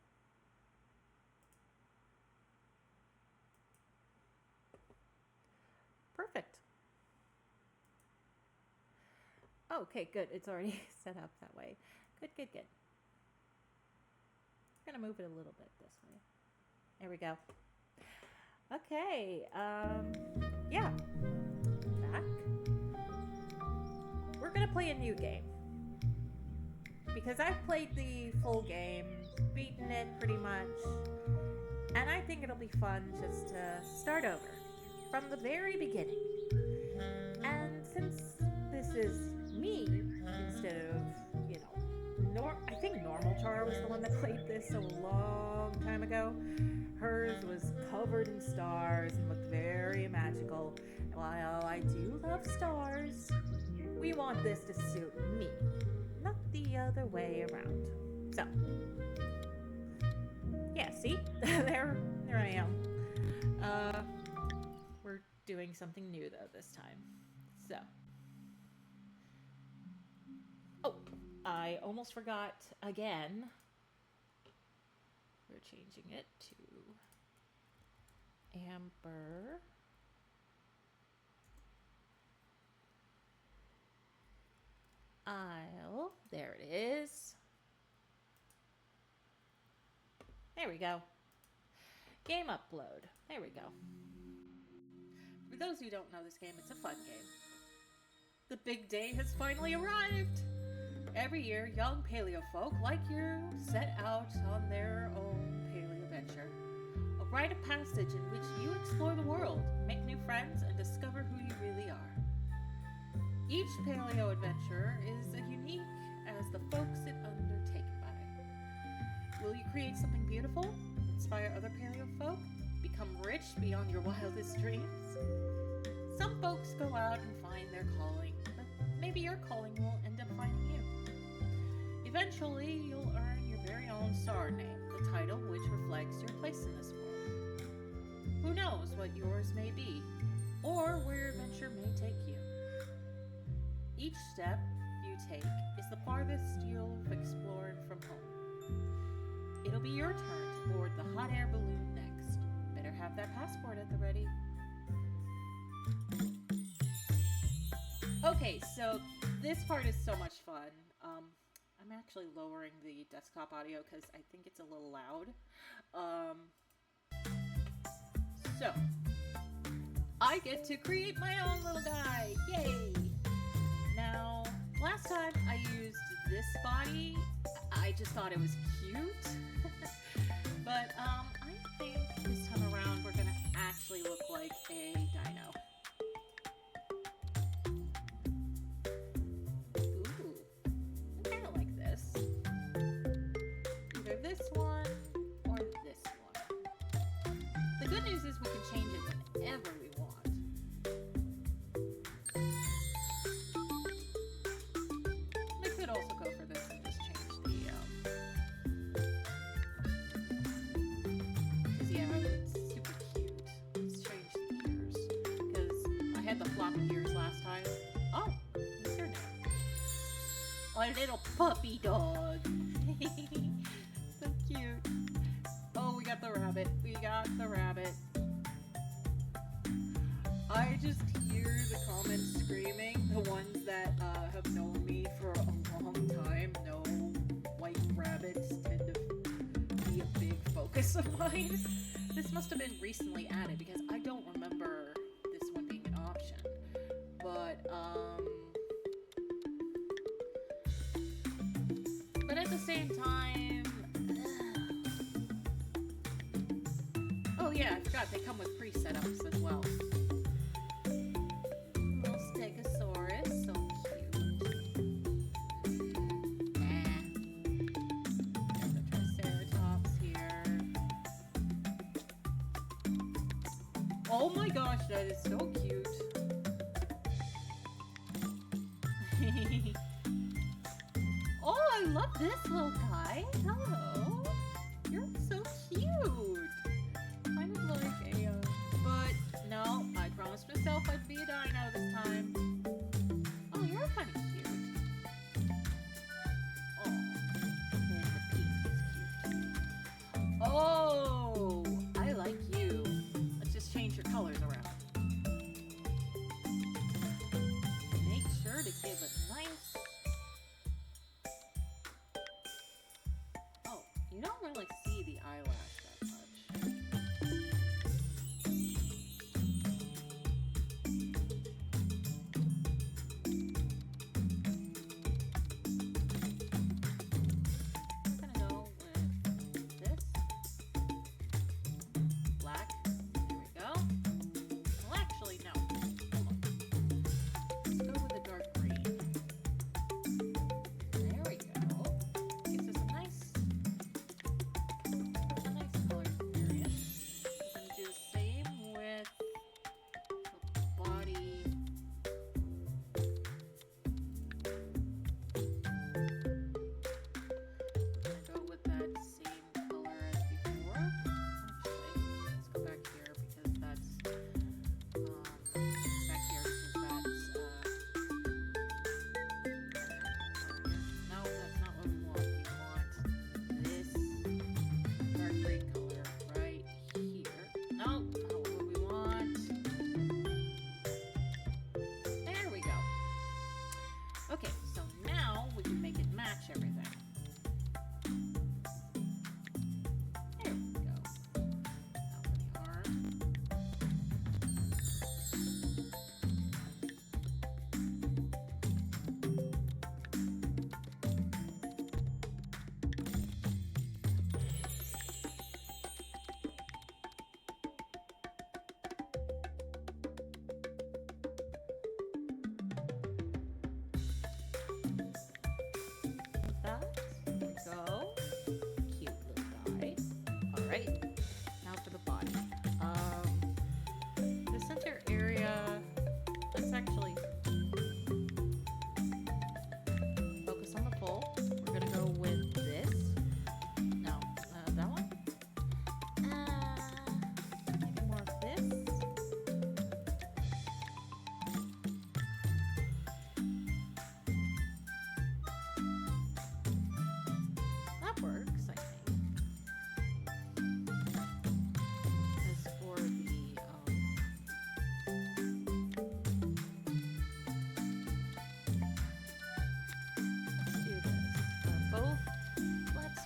Perfect. Okay, good. It's already set up that way. Good, good, good. I'm gonna move it a little bit this way. There we go. Okay, yeah. Back. We're gonna play a new game. Because I've played the full game, beaten it pretty much, and I think it'll be fun just to start over from the very beginning. And since this is me instead of, I think normal Chara was the one that played this a long time ago. Hers was covered in stars and looked very magical. While I do love stars, we want this to suit me, not the other way around. So, yeah, see? there I am. We're doing something new though this time. So, oh, I almost forgot again. We're changing it to amber. Isle. There it is. There we go. Game upload. There we go. For those who don't know this game, it's a fun game. The big day has finally arrived! Every year, young paleo folk like you set out on their own paleo venture. A rite of passage in which you explore the world, make new friends, and discover who you really are. Each paleo adventure is as unique as the folks it undertaken by. Will you create something beautiful? Inspire other paleo folk? Become rich beyond your wildest dreams? Some folks go out and find their calling, but maybe your calling will end up finding you. Eventually, you'll earn your very own star name, the title which reflects your place in this world. Who knows what yours may be, or where your adventure may take you. Each step you take is the farthest you'll have explored from home. It'll be your turn to board the hot air balloon next. Better have that passport at the ready. Okay, so this part is so much fun. I'm actually lowering the desktop audio because I think it's a little loud. So, I get to create my own little guy. Yay! Now, last time I used this body, I just thought it was cute. But I think this time around we're gonna actually look like a dino. Ooh, I kinda like this. Either this one or this one. The good news is we can change it whenever we want. Also go for this and just change the because yeah, it's super cute. Let's change the ears because I had the floppy ears last time. Oh, what's your name? A little puppy dog. So cute. Oh, we got the rabbit. We got the rabbit. I just hear the comments screaming, the ones that have known me for a long time know white rabbits tend to be a big focus of mine. This must have been recently added because I don't remember this one being an option. But at the same time, oh yeah, I forgot they come with pre-setups as well. Oh my gosh, that is so cute. Oh, I love this little guy. Hello. You're so cute. Kind of like a, but no, I promised myself I'd be a dino this time. Oh, you're kind of cute. Oh, and the pink is cute. Oh, I like you. Change your colors around. Make sure to give a nice... Oh, you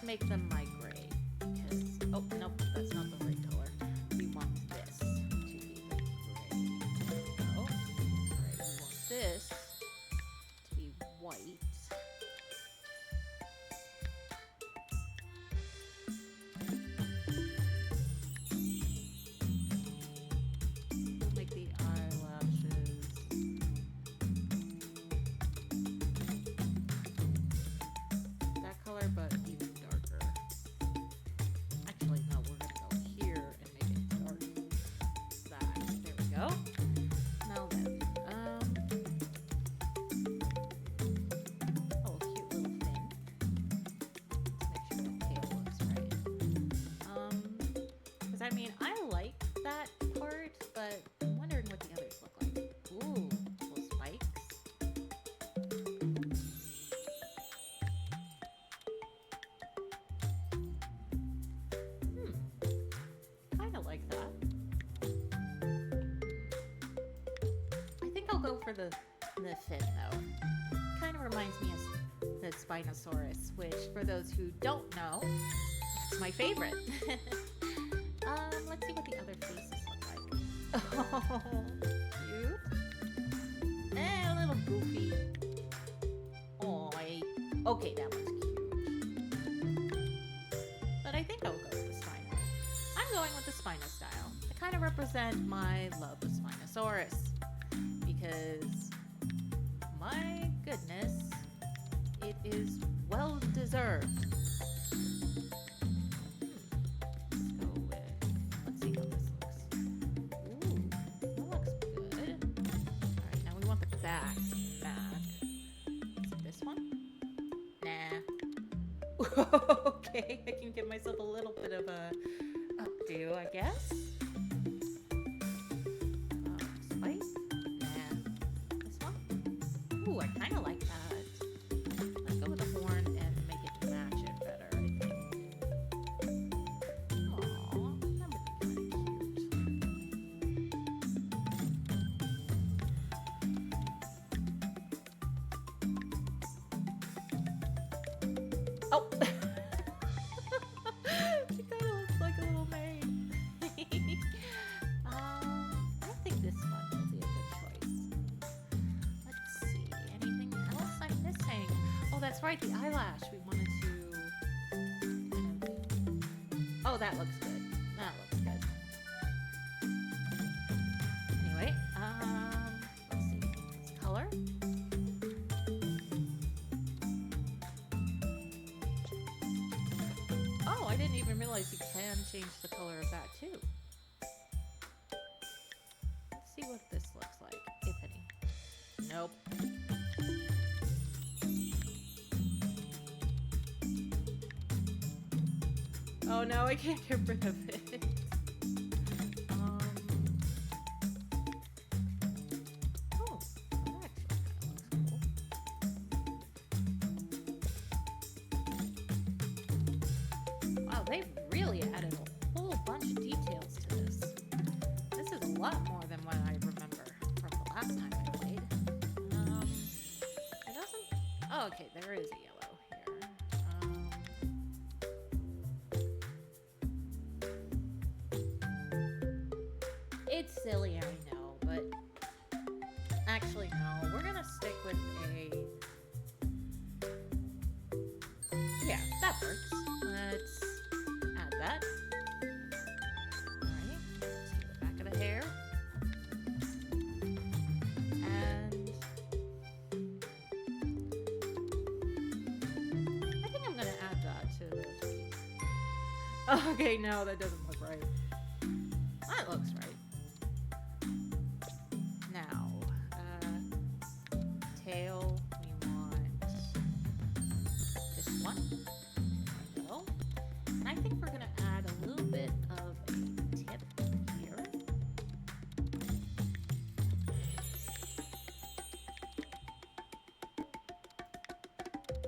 make them migrate. Because, oh, nope, that's not the right color. We want this to be the gray. There we go. Alright, we want this to be white. Make the eyelashes that color, but even darker. Actually, no, we're gonna go here and make it dark. That. There we go. Now then, oh, cute little thing. Let's make sure the tail looks right. Because I mean, I like that part, but I'm wondering what the others look like. Ooh, little spikes. Kind of like that. I think I'll go for the fin though. Kind of reminds me of the Spinosaurus, which for those who don't know, it's my favorite. Let's see what the other faces look like. Oh, cute. Eh, a little goofy. Oh, okay, that one's cute. But I think I'll go with the Spino. I'm going with the Spino style to kind of represent my love of Spinosaurus. Because, my goodness, it is well deserved. Let's see how this looks. Ooh, that looks good. Alright, now we want the back. Is it this one? Nah. Okay, I can give myself a little bit of a updo, I guess. Spice? Nah. This one? Ooh, I kind of like that. Let's go with the horn and make it match it better, I think. Aww, that would be kind of cute. Oh! She kind of looks like a little maid. I think this one will be a good choice. Let's see, anything else I'm missing? Oh, that's right, the eyelash. We wanted to kind of... Oh, that looks good. That looks good. Anyway, let's see. This color. Oh, I didn't even realize you can change the color of that too. Let's see what this looks like, if any. Nope. Oh no, I can't get rid of it. Oh, that actually kind of looks cool. Wow, they've really added a whole bunch of details to this. This is a lot more than what I remember from the last time I played. It doesn't... Oh, okay, there is a yellow here. It's silly, I know, but actually, no. We're gonna stick with a... Yeah, that works. Let's add that. Alright, let's do the back of the hair. And... I think I'm gonna add that to the... Okay, no, that doesn't look right. That looks right. Now, tail, we want this one. There we go. And I think we're gonna add a little bit of a tip here.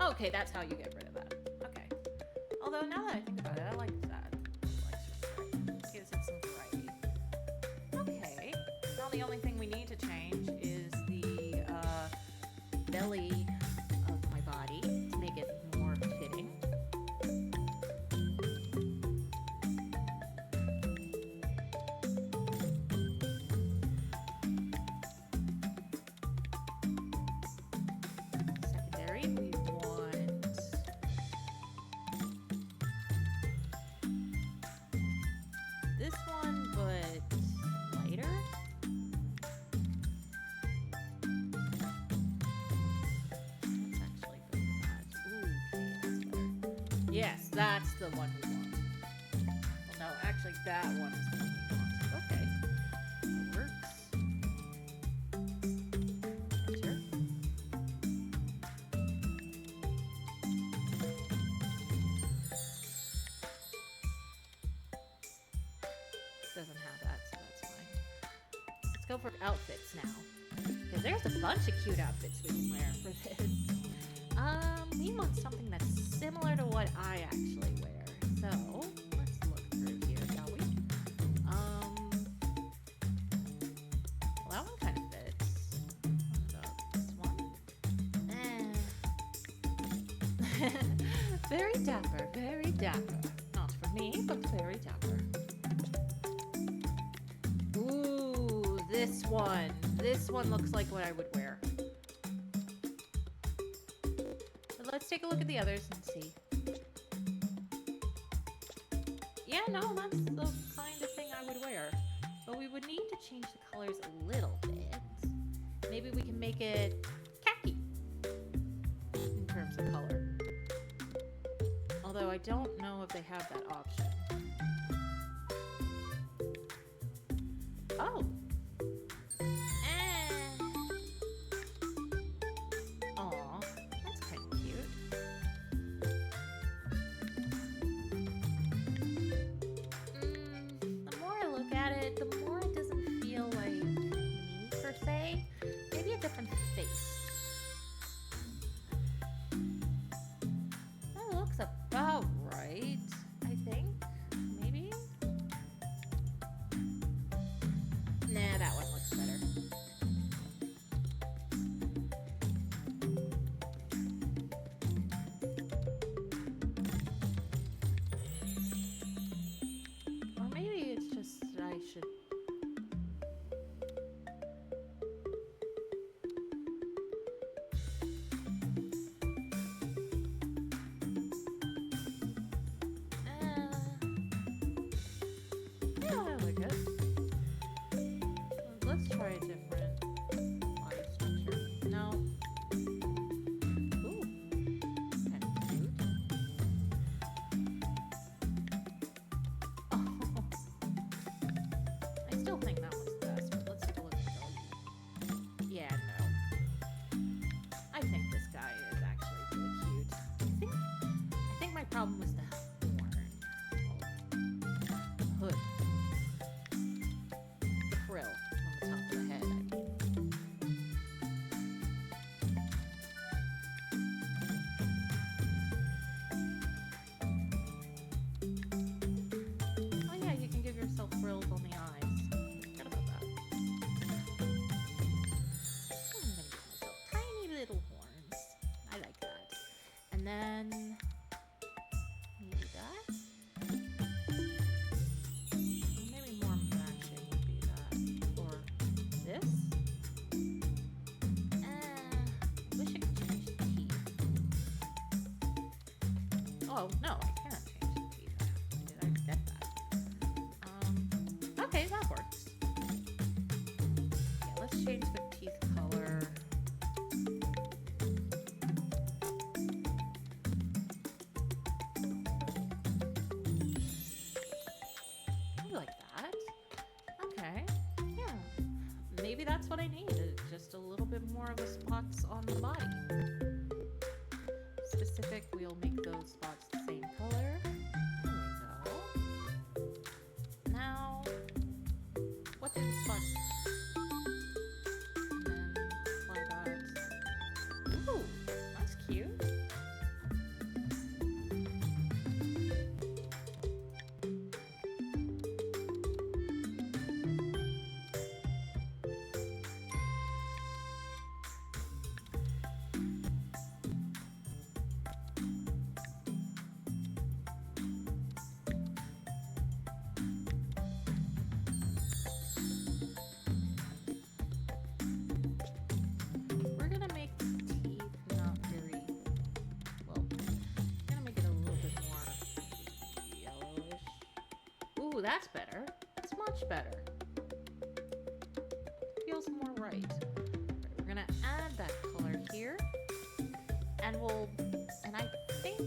Okay, that's how you get rid of that. Okay. Although now that I think about it, I like that. Gives it some variety. Okay. Now the only thing we need to change is the belly of my body to make it more fitting. Yes, that's the one we want. Well, no, actually, that one is the one we want. Okay. That works. Enter. Doesn't have that, so that's fine. Let's go for outfits now. Because there's a bunch of cute outfits we can wear for this. We want something that's similar to what I actually wear. So, let's look through here, shall we? Well, that one kind of fits. What about this one? Very dapper, very dapper. Not for me, but very dapper. Ooh, this one. This one looks like what I would wear. But let's take a look at the others and see. Yeah, no, that's the kind of thing I would wear. But we would need to change the colors a little bit. Maybe we can make it khaki in terms of color. Although I don't know if they have that option. Oh. Aw, that's kind of cute. The more I look at it, the more it doesn't feel like me per se. Maybe a different face. That looks about right, I think. Maybe? Nah, that one looks better. Or maybe it's just I should... yeah, that look good. Let's try a different body structure. No. Ooh, kind of cute. Oh. I still think that one's the best, but let's take a look at the dog. Yeah, no. I think this guy is actually really cute. I think my problem was the horn. Well, hood. The frill on the top of the head, I mean. Oh yeah, you can give yourself frills on the eyes. Forgot about that. I'm gonna give myself tiny little horns. I like that. And then maybe that. Maybe more matching would be that. Or this. Wish I could change the teeth. Oh, no, I can't change the teeth. Did I forget that? Okay, that works. Yeah, let's change the teeth color. I like that. Okay, yeah. Maybe that's what I need. Just a little bit more of the spots on the body. Specific, we'll make those spots the same color. There we go. Now, what do the spots? And then apply that. Ooh, that's cute. We're gonna make the teeth not very well. We're gonna make it a little bit more yellowish. Ooh, that's better. That's much better. Feels more right. Alright, we're gonna add that color here, and I think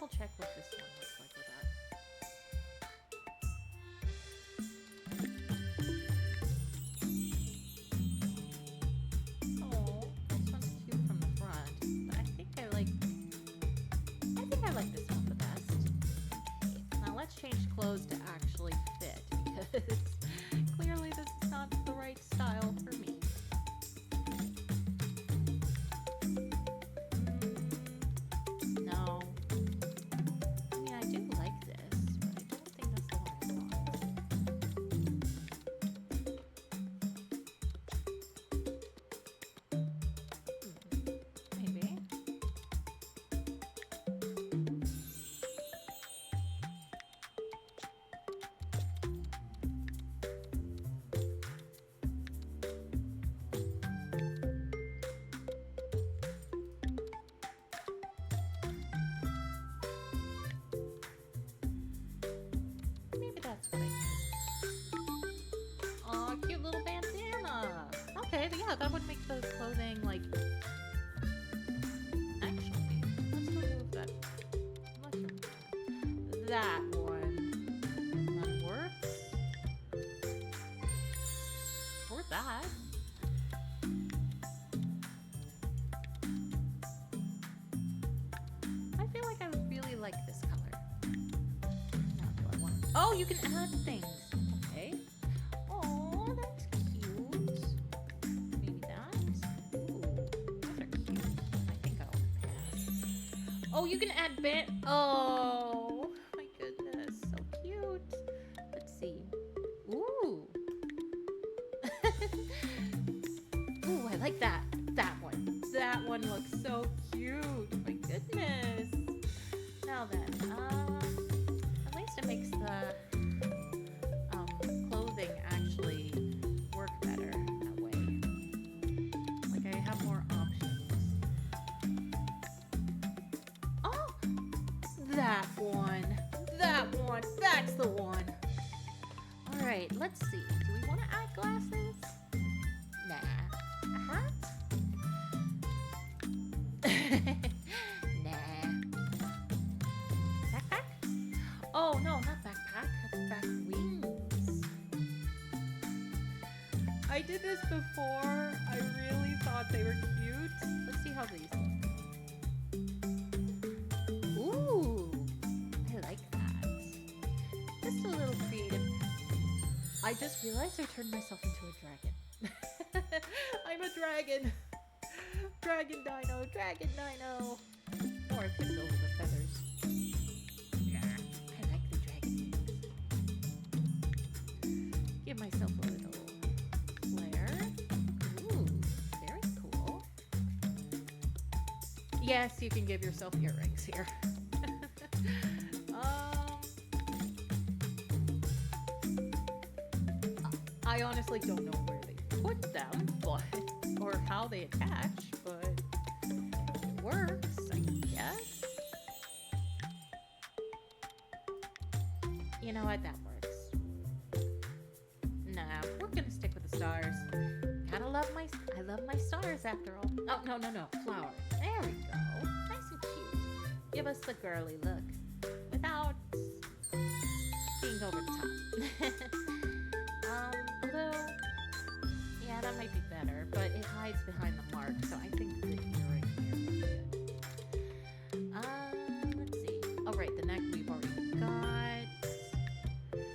double check what this one looks like with that. Oh, this one's cute from the front, but I think I like this one the best. Now let's change clothes to actually fit because clearly this is not the right style for me. No. I mean, I do like this, but I don't think that's the one I want. Maybe. Maybe that's what I need. Aw, cute little bandana. Okay, yeah, that would make the clothing, like... Actually, let's remove that. Let's remove that one. That works. Or that. I feel like I would really like this color. Now, do I want... Oh, you can add things. Okay. Oh, that's cute. Maybe that. Ooh, those are cute. I think I'll pass. Oh, you can add Oh, my goodness, so cute. Let's see. Ooh. Ooh, I like that. That one. That one looks so cute. My goodness. Now then, at least it makes the clothing actually work better that way. Like I have more options. Oh, that one. That one. That's the one. All right, let's see. Do we want to add glasses? Nah. A hat? Nah. Backpack? Oh, no, not backpack. That's back wings. I did this before. I really thought they were cute. Let's see how these look. Ooh, I like that. Just a little creative. I just realized I turned myself into a dragon. I'm a dragon. Dragon dino, dragon dino. Or I could go with the feathers. Nah, I like the dragon wings. Give myself a little flare. Ooh, very cool. Yes, you can give yourself earrings here. I honestly don't know where they put them, but or how they attach, but it works, I guess. You know what? That works. Nah, we're gonna stick with the stars. Gotta love I love my stars after all. Oh, no, flower. There we go. Nice and cute. Give us the girly look without being over the top. Although, yeah, that might be better, but it hides behind the mark, so I think the earring here would be good. Let's see. Oh, right, the neck we've already got.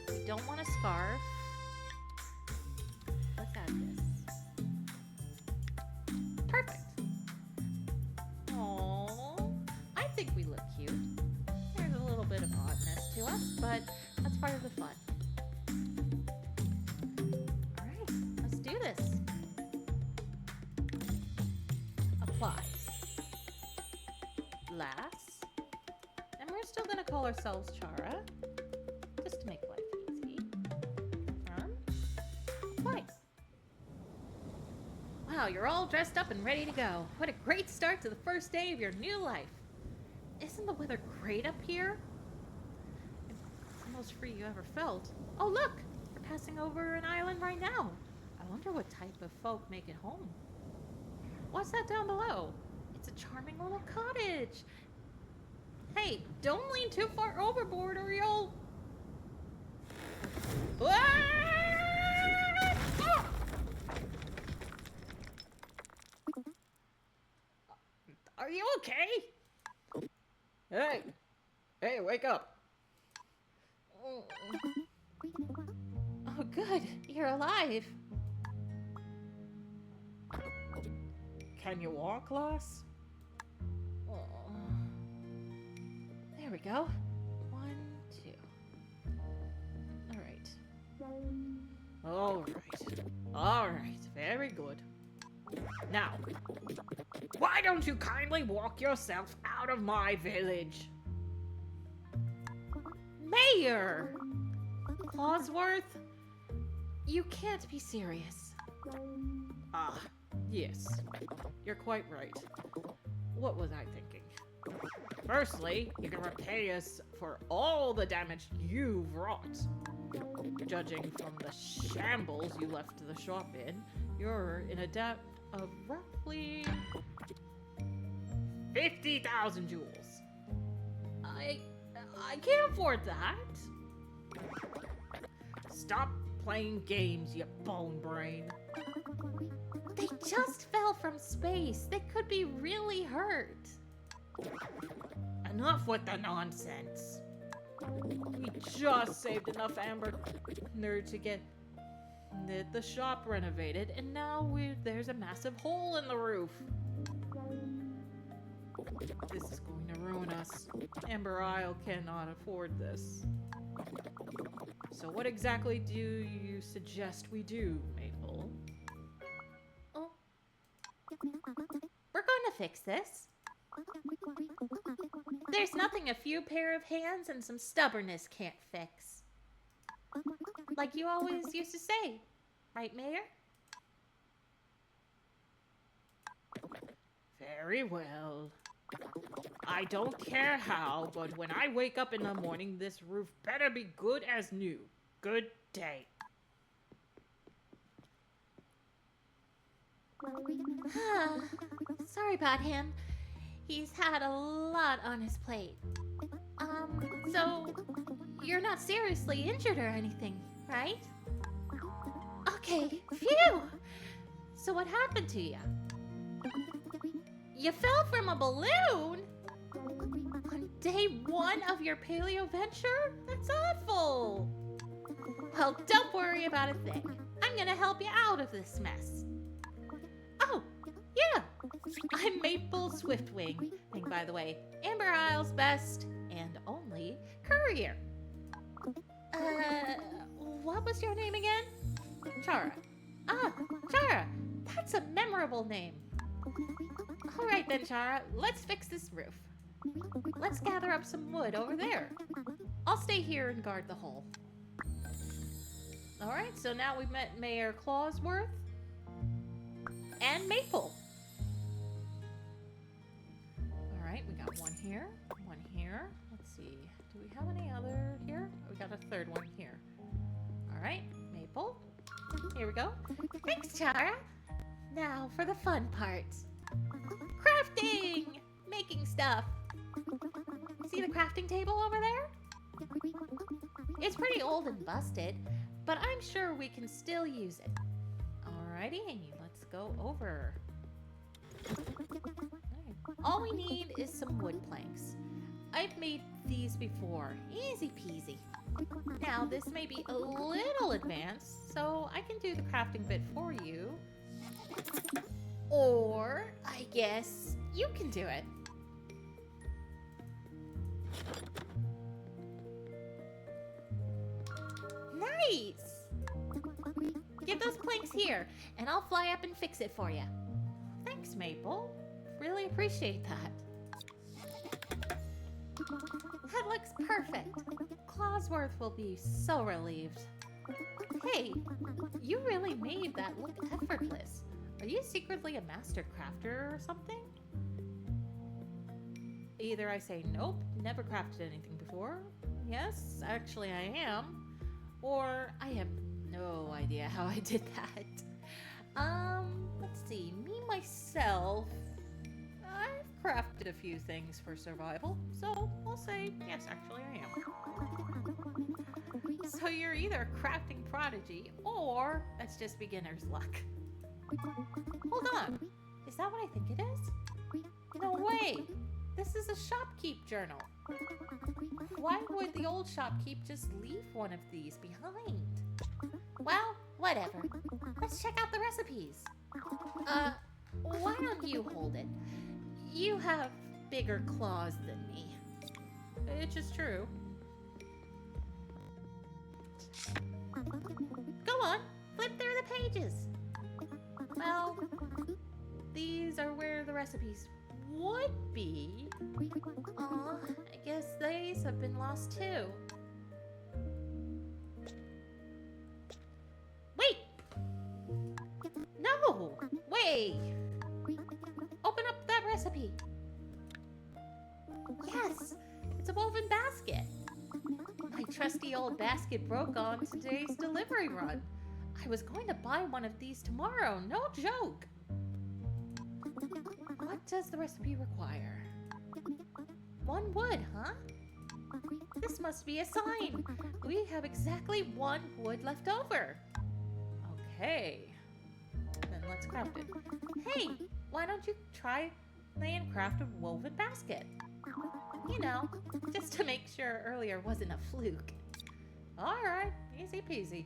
We don't want a scarf. Let's add this. Perfect. Aww. I think we look cute. There's a little bit of oddness to us, but that's part of the fun. Alright, let's do this. Apply. Lass. And we're still going to call ourselves Chara, just to make life easy. Apply. Wow, you're all dressed up and ready to go. What a great start to the first day of your new life. Isn't the weather great up here? It's the most free you ever felt. Oh, look! We're passing over an island right now. I wonder what type of folk make it home. What's that down below? It's a charming little cottage. Hey, don't lean too far overboard or you'll... Ah! Ah! Are you okay? Hey, wake up. Oh, good. You're alive. Can you walk, lass? Oh. There we go. 1, 2. All right. Very good. Now, why don't you kindly walk yourself out of my village? Mayor! Clawsworth? You can't be serious. Ah, yes. You're quite right. What was I thinking? Firstly, you can repay us for all the damage you've wrought. Judging from the shambles you left the shop in, you're in a debt of roughly 50,000 jewels. I can't afford that. Stop playing games, you bone brain. They just fell from space. They could be really hurt. Enough with the nonsense. We just saved enough amber to get the shop renovated, and now there's a massive hole in the roof. This is going to ruin us. Amber Isle cannot afford this. So what exactly do you suggest we do, Maple? Oh. We're going to fix this. There's nothing a few pair of hands and some stubbornness can't fix. Like you always used to say. Right, Mayor? Very well. I don't care how, but when I wake up in the morning, this roof better be good as new. Good day. Sorry about him. He's had a lot on his plate. So you're not seriously injured or anything, right? Okay, phew! So what happened to you? You fell from a balloon? On day 1 of your paleo venture? That's awful! Well, don't worry about a thing. I'm gonna help you out of this mess. Oh, yeah! I'm Maple Swiftwing, and by the way, Amber Isle's best and only courier. What was your name again? Chara. Ah, Chara! That's a memorable name. Alright then, Chara, let's fix this roof. Let's gather up some wood over there. I'll stay here and guard the hole. Alright, so now we've met Mayor Clawsworth and Maple. Alright, we got one here, one here. Let's see, do we have any other here? We got a third one here. Alright, Maple. Here we go. Thanks, Chara. Now for the fun part. Crafting! Making stuff. See the crafting table over there? It's pretty old and busted, but I'm sure we can still use it. Alrighty, let's go over. All we need is some wood planks. I've made these before. Easy peasy. Now, this may be a little advanced, so I can do the crafting bit for you. Or, I guess, you can do it. Nice! Get those planks here, and I'll fly up and fix it for you. Thanks, Maple. Really appreciate that. That looks perfect. Clawsworth will be so relieved. Hey, you really made that look effortless. Are you secretly a master crafter or something? Either I say, nope, never crafted anything before. Yes, actually I am. Or I have no idea how I did that. Let's see, me myself, I've crafted a few things for survival, so I'll say yes, actually I am. So you're either a crafting prodigy, or that's just beginner's luck. Hold on, is that what I think it is? No way! This is a shopkeep journal. Why would the old shopkeep just leave one of these behind? Well, whatever. Let's check out the recipes. Why don't you hold it? You have bigger claws than me. Which is true. Go on, flip through the pages. Well, these are where the recipes would be. Aw, I guess these have been lost too. Wait! No! Wait! Open up that recipe. Yes! It's a woven basket. My trusty old basket broke on today's delivery run. I was going to buy one of these tomorrow, no joke. What does the recipe require? 1 wood, huh? This must be a sign. We have exactly 1 wood left over. Okay. Then let's craft it. Hey, why don't you try and craft a woven basket? You know, just to make sure earlier wasn't a fluke. Alright, easy peasy.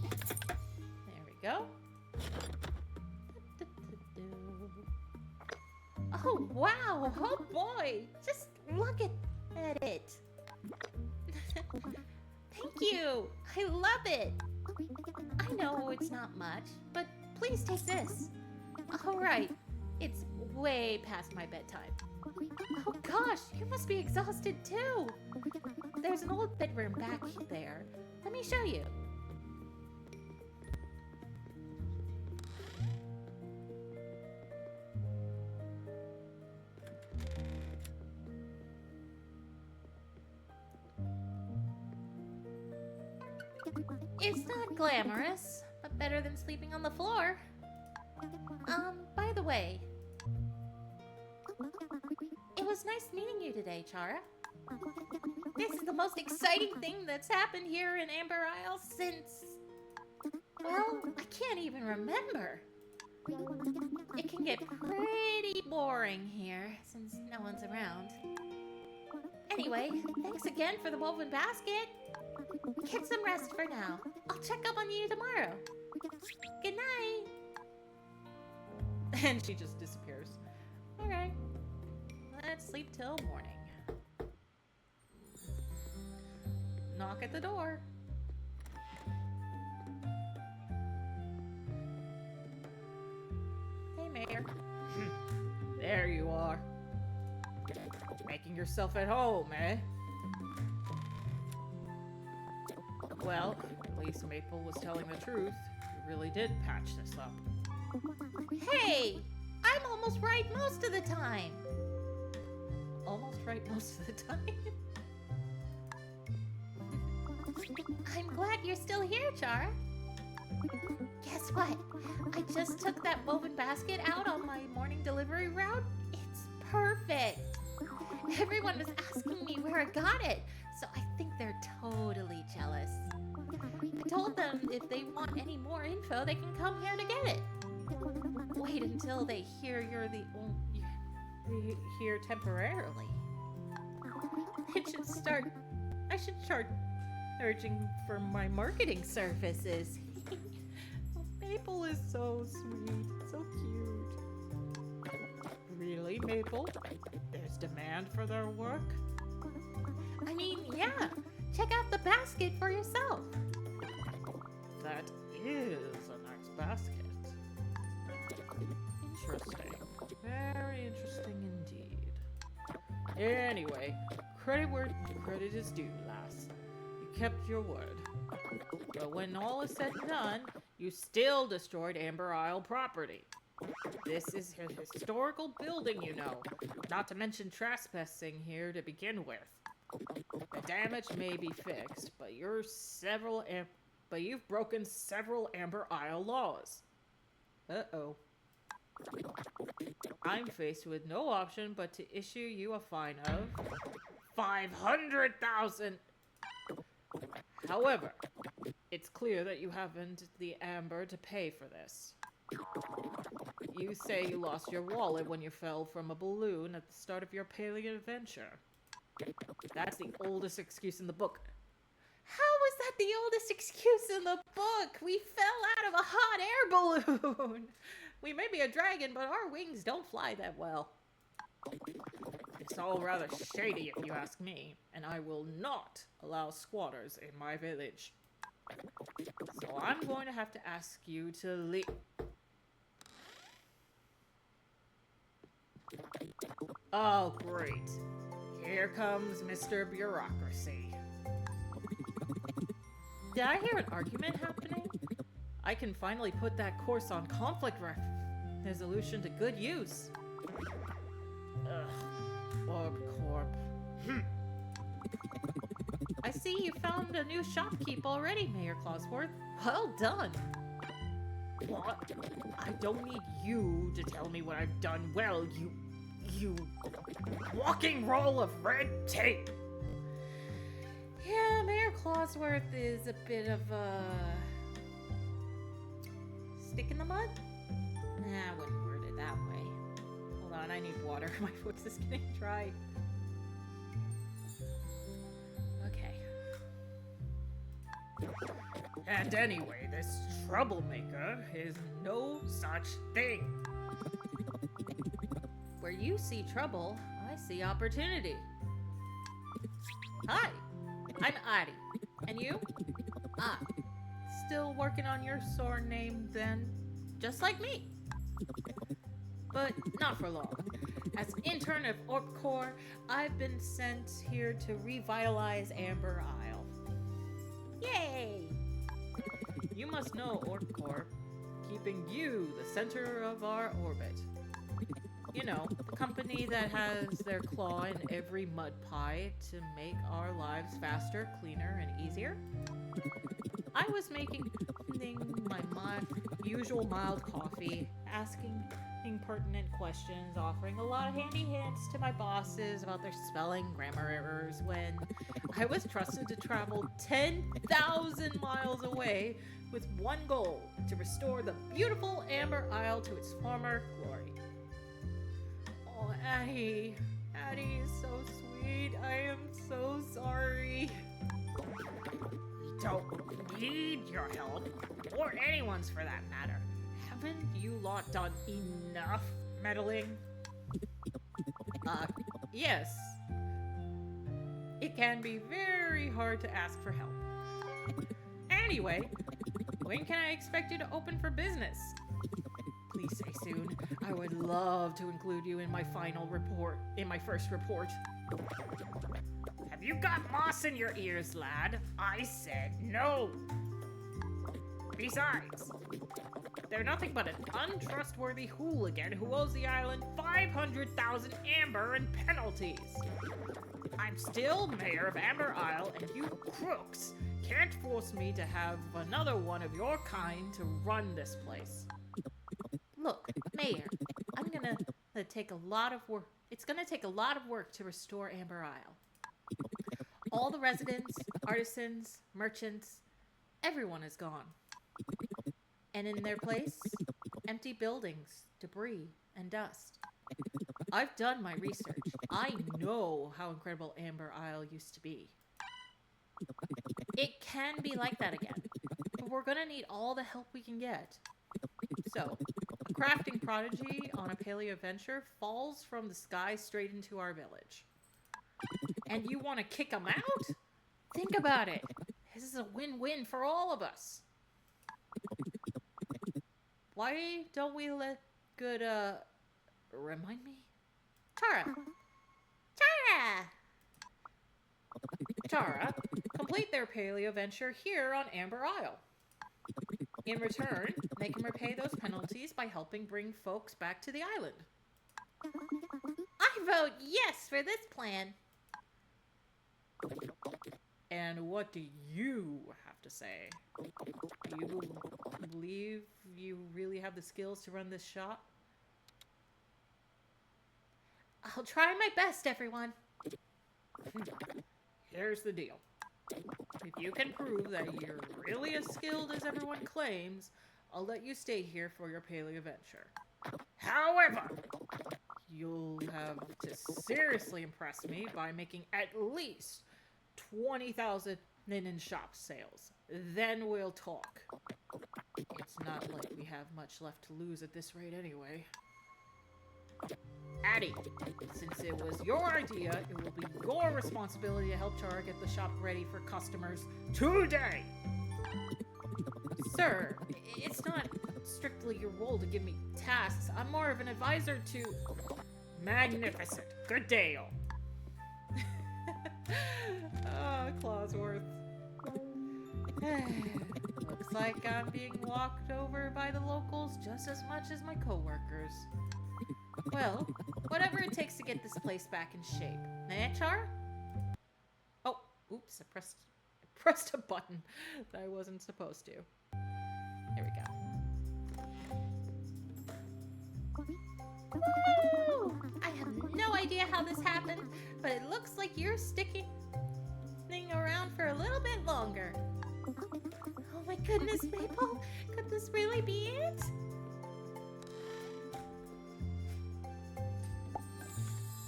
There we go. Oh, wow! Oh boy! Just look at it! Thank you! I love it! I know it's not much, but please take this. Alright, it's way past my bedtime. Oh gosh, you must be exhausted too! There's an old bedroom back there. Let me show you. It's not glamorous, but better than sleeping on the floor. By the way, it was nice meeting you today, Chara. This is the most exciting thing that's happened here in Amber Isle since... well, I can't even remember. It can get pretty boring here since no one's around. Anyway, thanks again for the woven basket. Get some rest for now. I'll check up on you tomorrow. Good night. And she just disappears. Alright. Let's sleep till morning. Knock at the door. Hey, Mayor. There you are. Making yourself at home, eh? Well, at least Maple was telling the truth. You really did patch this up. Hey! I'm almost right most of the time! Almost right most of the time? I'm glad you're still here, Chara. Guess what? I just took that woven basket out on my morning delivery route. It's perfect! Everyone was asking me where I got it, so I think they're totally jealous. I told them if they want any more info, they can come here to get it. Wait until they hear you're here temporarily. I should start searching for my marketing services. Maple is so sweet, so cute. Really, Maple? There's demand for their work? I mean, yeah. Check out the basket for yourself. That is a nice basket. Interesting. Very interesting indeed. Anyway, credit where credit is due, lass. You kept your word. But when all is said and done, you still destroyed Amber Isle property. This is a historical building, you know. Not to mention trespassing here to begin with. The damage may be fixed, but you've broken several Amber Isle laws. Uh-oh. I'm faced with no option but to issue you a fine of 500,000. However, it's clear that you haven't the amber to pay for this. You say you lost your wallet when you fell from a balloon at the start of your paleo adventure. That's the oldest excuse in the book. How was that the oldest excuse in the book? We fell out of a hot air balloon. We may be a dragon, but our wings don't fly that well. It's all rather shady if you ask me, and I will not allow squatters in my village. So I'm going to have to ask you to leave. Oh, great. Here comes Mr. Bureaucracy. Did I hear an argument happening? I can finally put that course on conflict resolution to good use. Ugh. Orb Corp. I see you found a new shopkeep already, Mayor Clausworth. Well done. What? I don't need you to tell me what I've done well, you walking roll of red tape. Yeah, Mayor Clausworth is a bit of a stick in the mud? Nah, I wouldn't word it that way. Hold on, I need water. My voice is getting dry. Okay. And anyway, this troublemaker is no such thing. Where you see trouble, I see opportunity. Hi, I'm Addie. And you? Ah, still working on your sore name then? Just like me. But not for long. As intern of Orc Corps, I've been sent here to revitalize Amber Isle. Yay! You must know Orc Corps, keeping you the center of our orbit. You know, the company that has their claw in every mud pie to make our lives faster, cleaner, and easier. I was making my usual mild coffee, asking pertinent questions, offering a lot of handy hints to my bosses about their spelling, grammar errors, when I was trusted to travel 10,000 miles away with one goal, to restore the beautiful Amber Isle to its former glory. Oh, Addie is so sweet. I am so sorry. We don't need your help, or anyone's for that matter. Haven't you lot done enough meddling? Yes. It can be very hard to ask for help. Anyway, when can I expect you to open for business? Please say soon. I would love to include you in my first report. Have you got moss in your ears, lad? I said no. Besides, they're nothing but an untrustworthy hooligan who owes the island 500,000 amber in penalties. I'm still mayor of Amber Isle, and you crooks can't force me to have another one of your kind to run this place. Look, Mayor, I'm gonna take a lot of work. It's gonna take a lot of work to restore Amber Isle. All the residents, artisans, merchants, everyone is gone. And in their place, empty buildings, debris, and dust. I've done my research. I know how incredible Amber Isle used to be. It can be like that again, but we're gonna need all the help we can get. So, a crafting prodigy on a paleo adventure falls from the sky straight into our village. And you want to kick him out? Think about it. This is a win-win for all of us. Why don't we let good, remind me? Chara, complete their paleo venture here on Amber Isle. In return, they can repay those penalties by helping bring folks back to the island. I vote yes for this plan. And what do you have to say? Do you believe you really have the skills to run this shop? I'll try my best, everyone. Here's the deal. If you can prove that you're really as skilled as everyone claims, I'll let you stay here for your paleo venture. However, you'll have to seriously impress me by making at least 20,000 in shop sales. Then we'll talk. It's not like we have much left to lose at this rate anyway. Addie, since it was your idea, it will be your responsibility to help Chara get the shop ready for customers today! Sir, it's not strictly your role to give me tasks. I'm more of an advisor to... Magnificent. Good deal. Clawsworth. Looks like I'm being walked over by the locals just as much as my coworkers. Well, whatever it takes to get this place back in shape. Eh, Chara? Oh, oops, I pressed a button that I wasn't supposed to. There we go. Woo! I have no idea how this happened, but it looks like you're sticking around for a little bit longer. Oh my goodness, Maple! Could this really be it?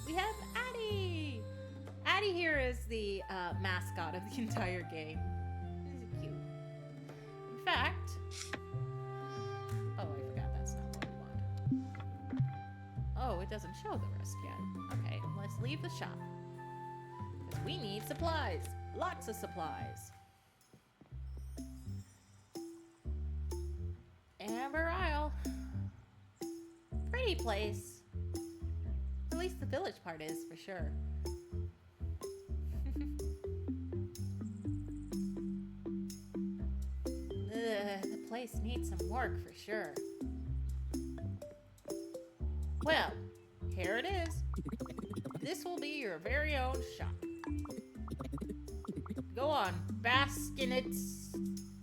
We have Addie! Addie here is the mascot of the entire game. She's cute. In fact... Oh, I forgot that's not what we want. Oh, it doesn't show the rest yet. Okay, let's leave the shop. Because we need supplies. Lots of supplies. Amber Isle. Pretty place. At least the village part is, for sure. The place needs some work, for sure. Well, here it is. This will be your very own shop. Go on, bask in its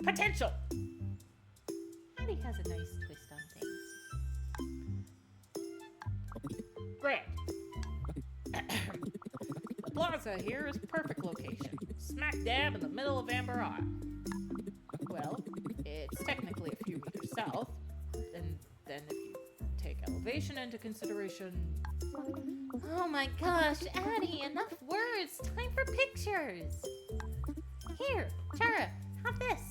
potential. Addie has a nice twist on things. Great. The plaza here is perfect location. Smack dab in the middle of Amber Isle. Well, it's technically a few meters south. And then if you take elevation into consideration... Oh my gosh, Addie, enough words. Time for pictures. Here, Chara, have this.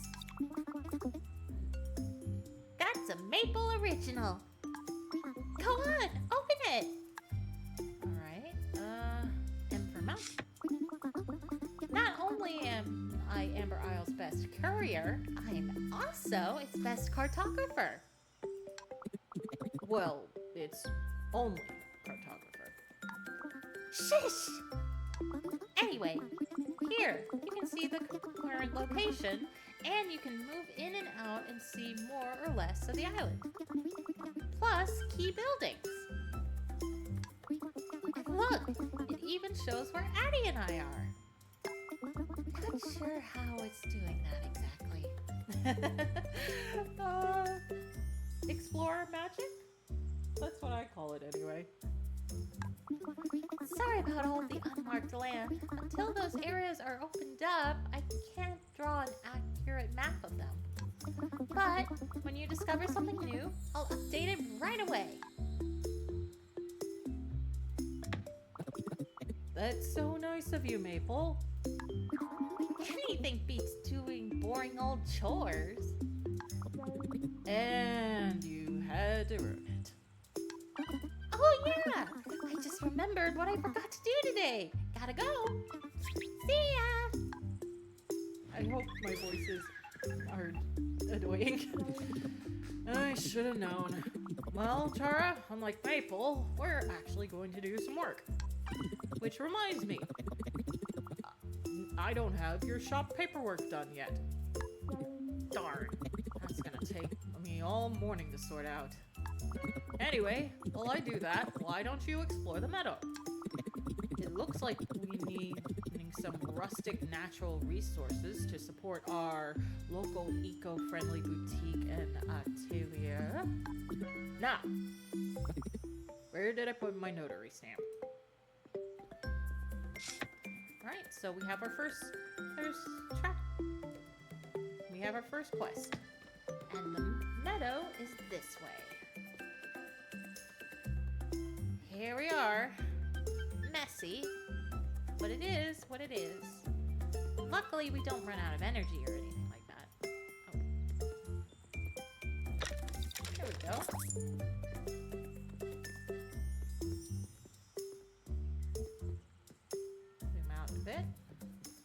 That's a maple original. Go on, open it. Alright, M for mouse. Not only am I Amber Isle's best courier, I am also its best cartographer. Well, it's only cartographer. Shush! Anyway, here, you can see the current location, and you can move in and out and see more or less of the island. Plus, key buildings. And look, it even shows where Addie and I are. Not sure how it's doing that exactly. Explorer magic? That's what I call it anyway. Sorry about all the unmarked land. Until those areas are opened up, I can't draw an accurate map of them. But when you discover something new, I'll update it right away. That's so nice of you, Maple. Anything beats doing boring old chores. And you had to ruin it. Oh yeah! I just remembered what I forgot to do today. Gotta go. See ya! I hope my voices are annoying. I should have known. Well, Chara, unlike Maple, we're actually going to do some work. Which reminds me, I don't have your shop paperwork done yet. Darn, that's gonna take me all morning to sort out. Anyway, while I do that, why don't you explore the meadow? It looks like we need some rustic natural resources to support our local eco-friendly boutique and atelier. Now, Where did I put my notary stamp? Alright, so we have our first track. We have our first quest. And the meadow is this way. Here we are. Messy, but it is what it is. Luckily, we don't run out of energy or anything like that. Oh. There we go. Zoom out a bit.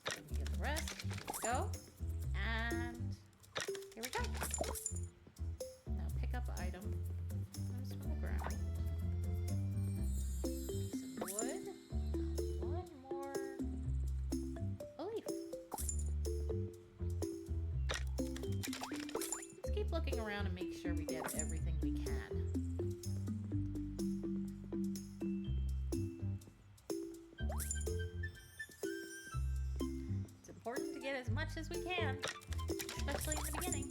Let me get the rest. Here we go. And here we go. Now pick up item. Comes from the ground. Some wood. One more. A leaf. Let's keep looking around and make sure we get everything we can. It's important to get as much as we can, especially in the beginning.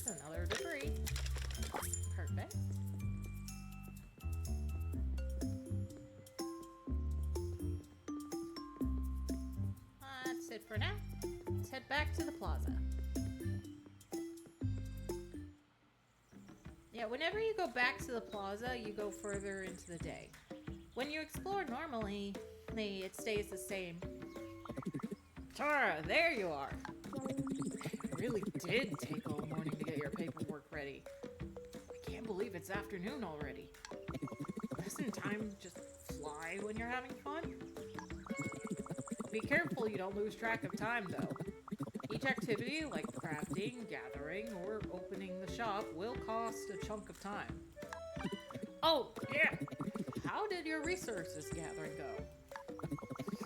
Another debris. Perfect. That's it for now. Let's head back to the plaza. Yeah, whenever you go back to the plaza, you go further into the day. When you explore normally, it stays the same. Chara, there you are. It really did take all morning to get your paperwork ready. I can't believe it's afternoon already. Doesn't time just fly when you're having fun? Be careful you don't lose track of time, though. Each activity, like crafting, gathering, or opening the shop, will cost a chunk of time. Oh, yeah! How did your resources gathering go?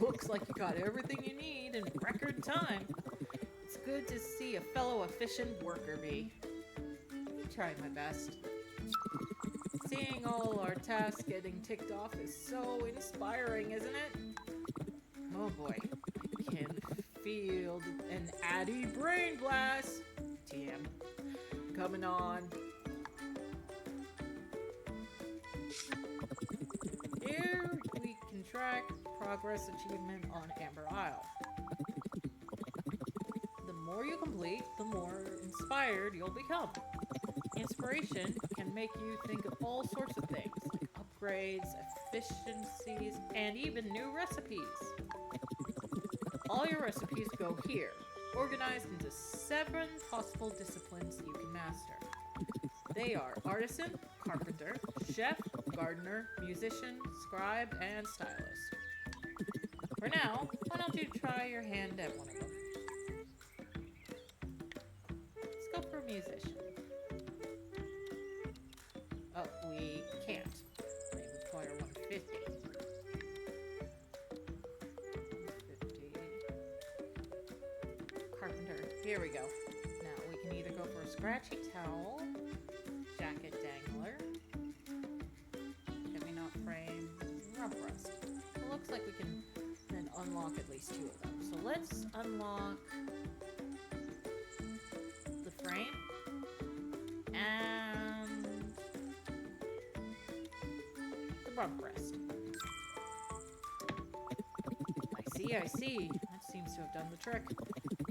Looks like you got everything you need in record time. It's good to see a fellow efficient worker bee. I tried my best. Seeing all our tasks getting ticked off is so inspiring, isn't it? Oh boy, I can feel an Addy brain blast. TM. Coming on. Here we can track progress achievement on Amber Isle. The more you complete, the more inspired you'll become. Inspiration can make you think of all sorts of things, like upgrades, efficiencies, and even new recipes. All your recipes go here, organized into 7 possible disciplines you can master. They are artisan, carpenter, chef, gardener, musician, scribe, and stylist. For now, why don't you try your hand at one of them? Let's go for musician. Oh, we can't. They require 150. 150. Carpenter. Here we go. Now we can either go for a scratchy towel, jacket dangler, heavy knot frame, rub rust. It looks like we can then unlock at least 2 of them. So let's unlock the frame and the rub rest. I see. That seems to have done the trick.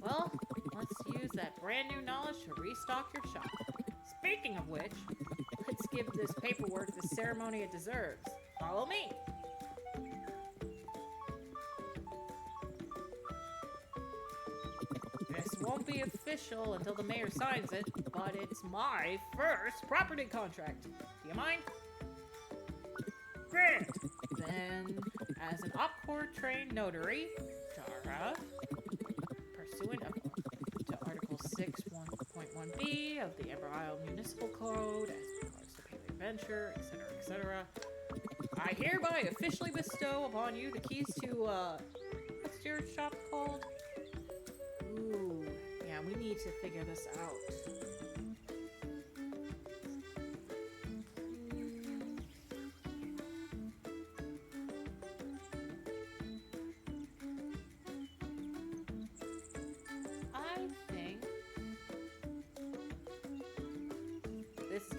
Well, let's use that brand new knowledge to restock your shop. Speaking of which, let's give this paperwork the ceremony it deserves. Follow me. This won't be official until the mayor signs it, but it's my first property contract. Do you mind? Great! Then, as an OpCore-trained notary, Chara, pursuant to Article 6.1.1b of the Amber Isle Municipal Code, as regards to Paley Adventure, etc., I hereby officially bestow upon you the keys to, what's your shop called? Ooh, yeah, we need to figure this out.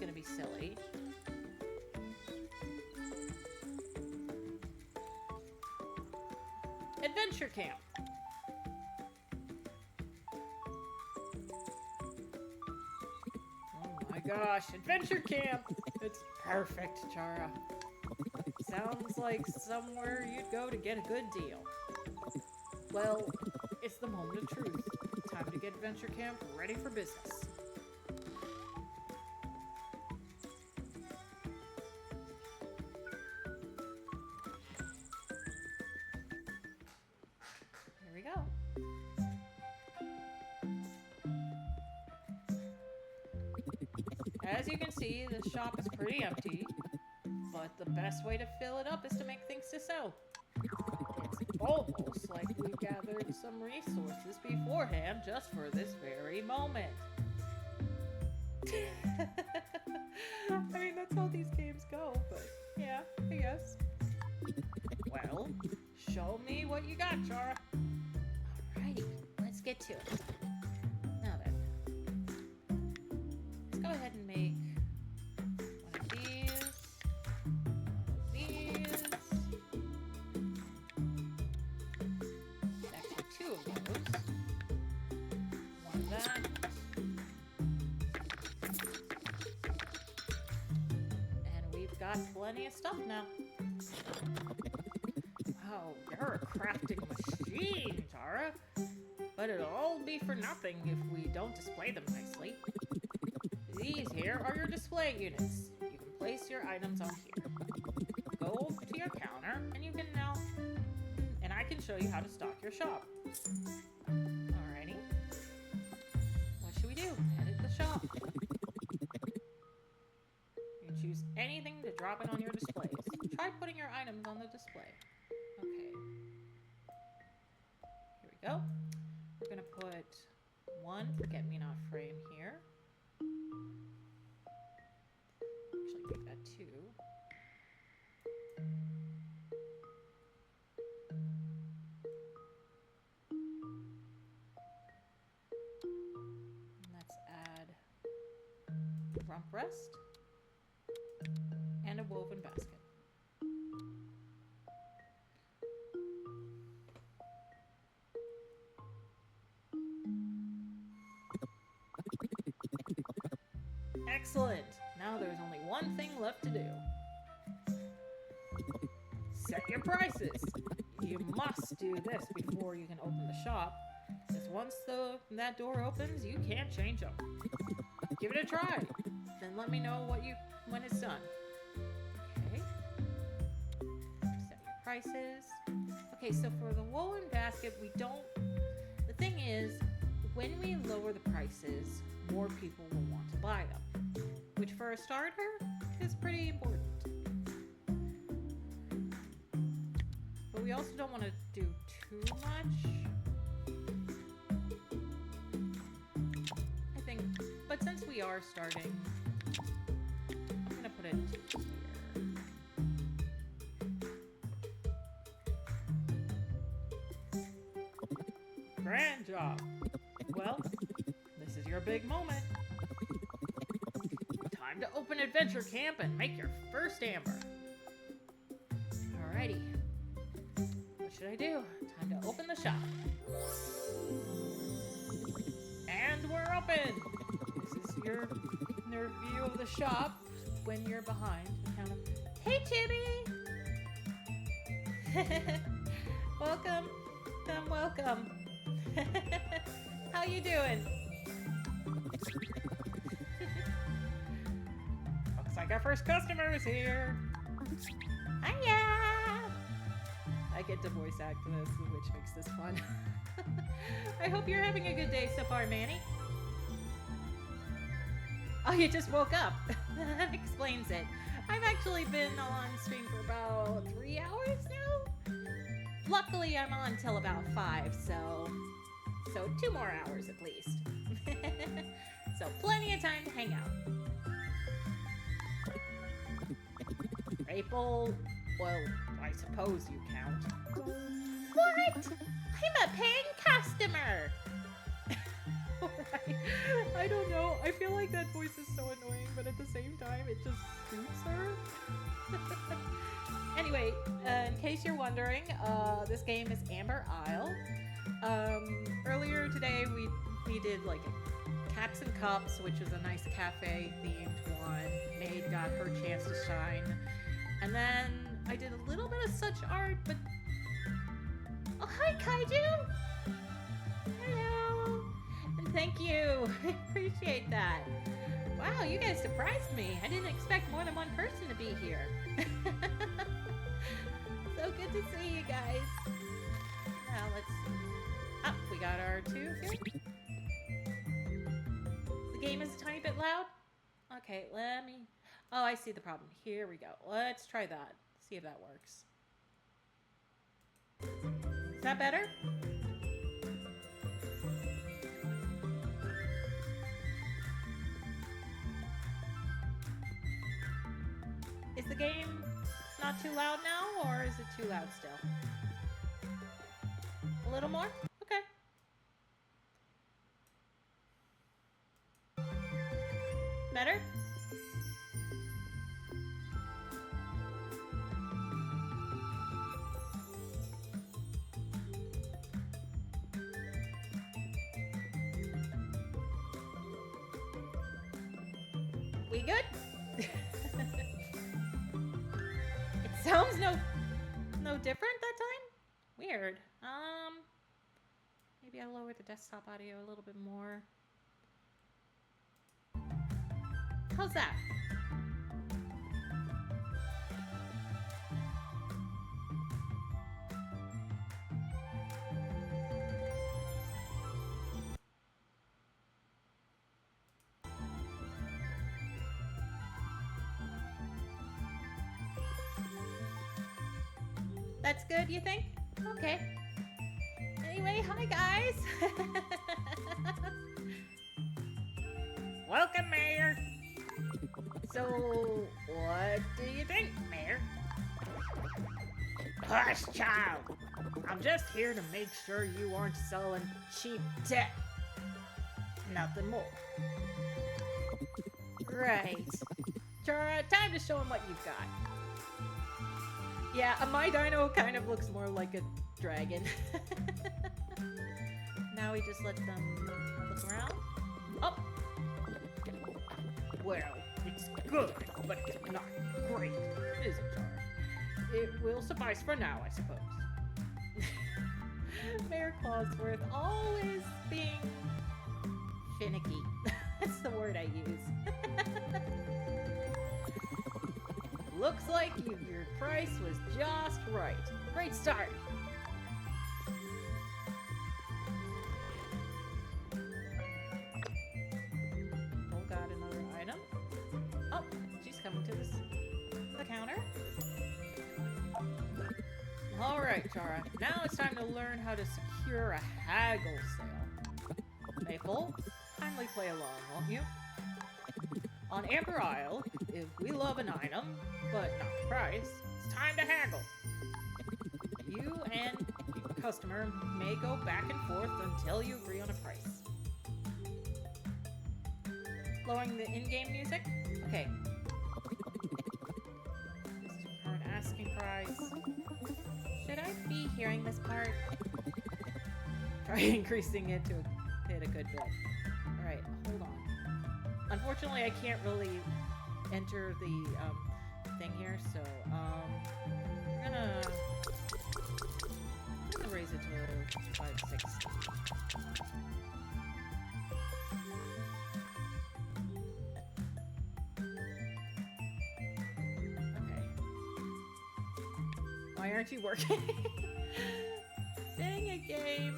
gonna be silly. Adventure camp. Oh my gosh, adventure camp! It's perfect, Chara. Sounds like somewhere you'd go to get a good deal. Well, it's the moment of truth. Time to get adventure camp ready for business. Here we go. As you can see, the shop is pretty empty, but the best way to fill it up is to make things to sell. It's almost like we gathered some resources beforehand just for this very moment. I mean, that's how these games go, but yeah, I guess. Well, show me what you got, Chara. Alrighty, let's get to it. Now then, let's go ahead and make one of these, actually two of those, one of that, and we've got plenty of stuff now. Wow, you're a crafting machine, Chara. But it'll all be for nothing if we don't display them nicely. These here are your display units. You can place your items on here. Go to your counter, and you can now... And I can show you how to stock your shop. Alrighty. What should we do? Edit the shop. You can choose anything to drop it on your displays. Try putting your items on the display. Okay. Here we go. We're gonna put one forget-me-not frame here. Actually, make that two. And let's add a rump rest and a woven basket. Excellent! Now there's only one thing left to do. Set your prices! You must do this before you can open the shop, because once that door opens, you can't change them. Give it a try, then let me know when it's done. Okay. Set your prices. Okay, so for the woolen basket, the thing is, when we lower the prices, more people will want to buy them, which for a starter is pretty important. But we also don't want to do too much. I think, but since we are starting, I'm gonna put it here. Grand job! Well, this is your big moment. Time to open Adventure Camp and make your first amber. Alrighty. What should I do? Time to open the shop. And we're open! This is your view of the shop when you're behind. Hey, Chibi! Welcome. Welcome. How you doing? Looks like our first customer is here. Hiya! I get to voice act this, which makes this fun. I hope you're having a good day so far, Manny. Oh, you just woke up. That explains it. I've actually been on stream for about 3 hours now. Luckily, I'm on till about 5, so 2 more hours at least. So plenty of time to hang out. Maple, well, I suppose you count. What? I'm a paying customer! Right. I don't know. I feel like that voice is so annoying, but at the same Anyway, in case you're wondering, this game is Amber Isle. Earlier today we did like Cats and Cups, which was a nice cafe themed one. Maid got her chance to shine. And then I did a little bit of such art, but... Oh, hi, Kaiju! Hello! And thank you! I appreciate that. Wow, you guys surprised me. I didn't expect more than one person to be here. So good to see you guys. Now let's see. Oh, we got our two here. The game is a tiny bit loud. Okay, let me... Oh, I see the problem. Here we go. Let's try that. See if that works. Is that better? Is the game not too loud now, or is it too loud still? A little more? Okay. Better? We good? It sounds no different that time? Weird. Maybe I'll lower the desktop audio a little bit more. How's that? That's good, you think? Okay. Anyway, hi guys! Welcome, Mayor. So, what do you think, Mayor? Hush, child. I'm just here to make sure you aren't selling cheap tech. Nothing more. Right. Chara, time to show them what you've got. Yeah, my dino kind of looks more like a dragon. Now we just let them look around. Oh! Well, it's good, but it's not great, is it, Chara? It will suffice for now, I suppose. Mayor Clawsworth always being finicky. That's the word I use. Looks like your price was just right. Great start. Oh, got another item. Oh, she's coming to the counter. All right, Chara. Now it's time to learn how to secure a haggle sale. Maple, kindly play along, won't you? On Amber Isle, if we love an item, but not the price, it's time to haggle. You and your customer may go back and forth until you agree on a price. Lowering the in-game music? Okay. This is current asking price. Should I be hearing this part? Try increasing it to hit a good bit. Alright, hold on. Unfortunately, I can't really enter the thing here, so I'm gonna raise it to 560. Okay. Why aren't you working? Dang it, game.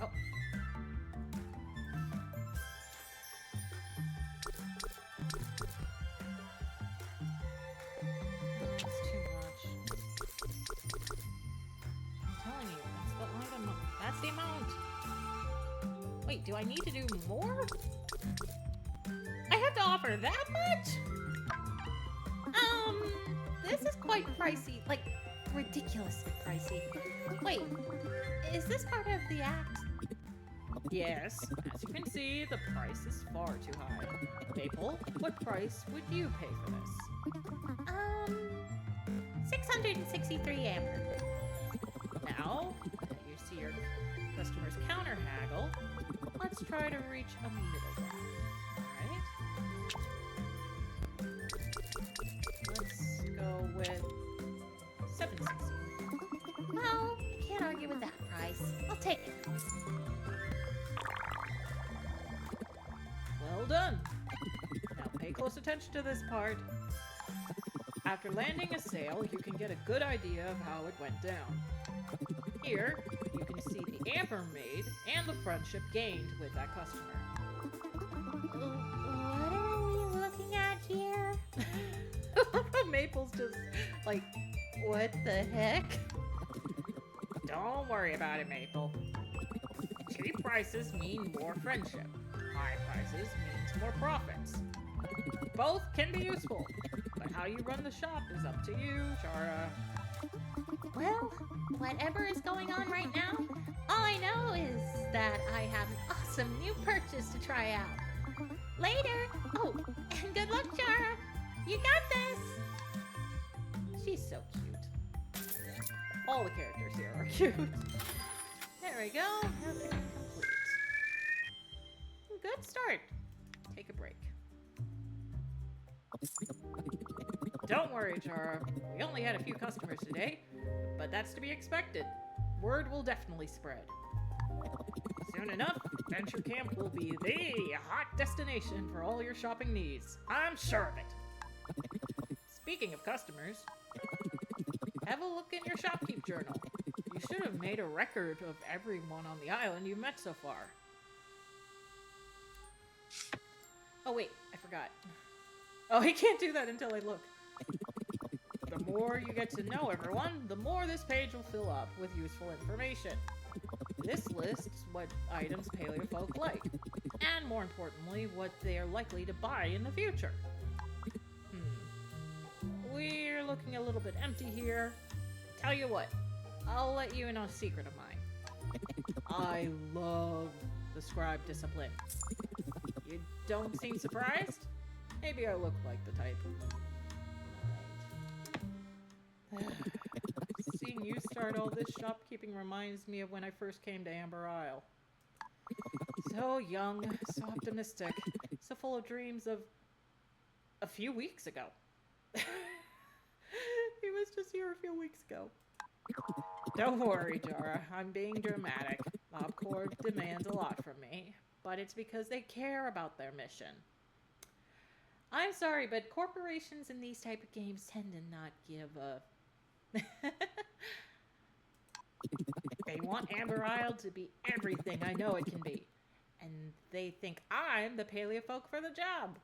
Oh. That's too much. I'm telling you, that's the item. That's the amount. Wait, do I need to do more? I have to offer that much? This is quite pricey. Like, ridiculously pricey. Wait, is this part of the act? Yes, as you can see, the price is far too high. Maple, what price would you pay for this? 663 amber. Now that you see your customers counter haggle, let's try to reach a middle ground. Alright? Let's go with 760. Well, can't argue with that price. I'll take it. Well done. Now pay close attention to this part. After landing a sale, you can get a good idea of how it went down. Here, you can see the amber made and the friendship gained with that customer. What are we looking at here? Maple's just like, What the heck? don't worry about it, Maple. Cheap prices mean more friendship. High prices means more profits. Both can be useful, but how you run the shop is up to you, Chara. Well, whatever is going on right now, all I know is that I have an awesome new purchase to try out. Later! Oh, and good luck, Chara! You got this! She's so cute. All the characters here are cute. There we go. Happy complete. Good start. Take a break. Don't worry, Chara. We only had a few customers today, but that's to be expected. Word will definitely spread. Soon enough, Venture Camp will be the hot destination for all your shopping needs. I'm sure of it. Speaking of customers, have a look in your shopkeep journal. You should have made a record of everyone on the island you've met so far. Oh wait, I forgot. Oh, I can't do that until I look. The more you get to know everyone, the more this page will fill up with useful information. This lists what items paleofolk like, and more importantly, what they are likely to buy in the future. We're looking a little bit empty here. Tell you what, I'll let you in on a secret of mine. I love the scribe discipline. You don't seem surprised? Maybe I look like the type. Alright. Seeing you start all this shopkeeping reminds me of when I first came to Amber Isle. So young, so optimistic, so full of dreams of a few weeks ago. He was just here a few weeks ago. Don't worry, Chara. I'm being dramatic. MobCorp demands a lot from me, but it's because they care about their mission. I'm sorry, but corporations in these type of games tend to not give a... They want Amber Isle to be everything I know it can be. And they think I'm the paleofolk for the job.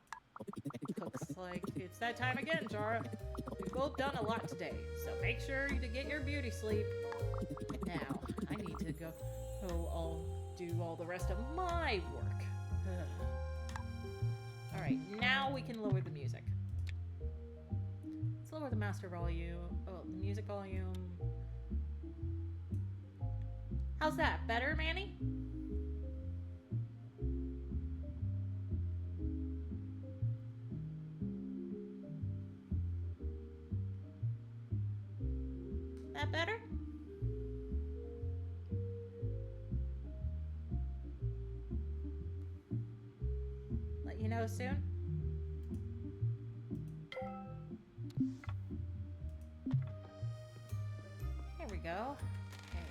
Looks like it's that time again, Chara. We've both done a lot today, so make sure to get your beauty sleep. Now, I need to go I'll do all the rest of my work. Alright, now we can lower the music. Let's lower the master volume. Oh, the music volume. How's that? Better, Manny? That better? Let you know soon. Here we go. Okay.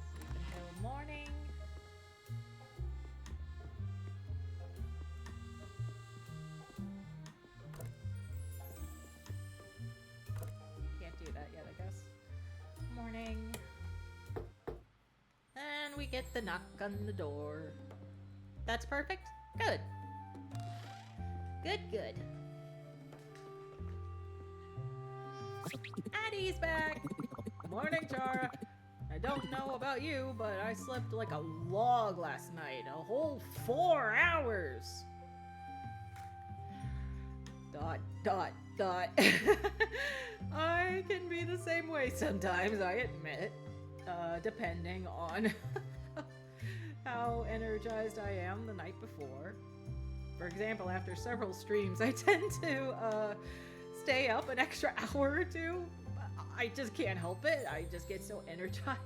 Sleep until morning. Can't do that yet, I guess. Morning. And we get the knock on the door. That's perfect? Good. Good, good. Addie's back! Morning, Chara. I don't know about you, but I slept like a log last night. A whole 4 hours! Dot, dot, dot. I can be the same way sometimes, I admit. depending on how energized I am the night before. For example, after several streams, I tend to stay up an extra hour or two. I just can't help it. I just get so energized.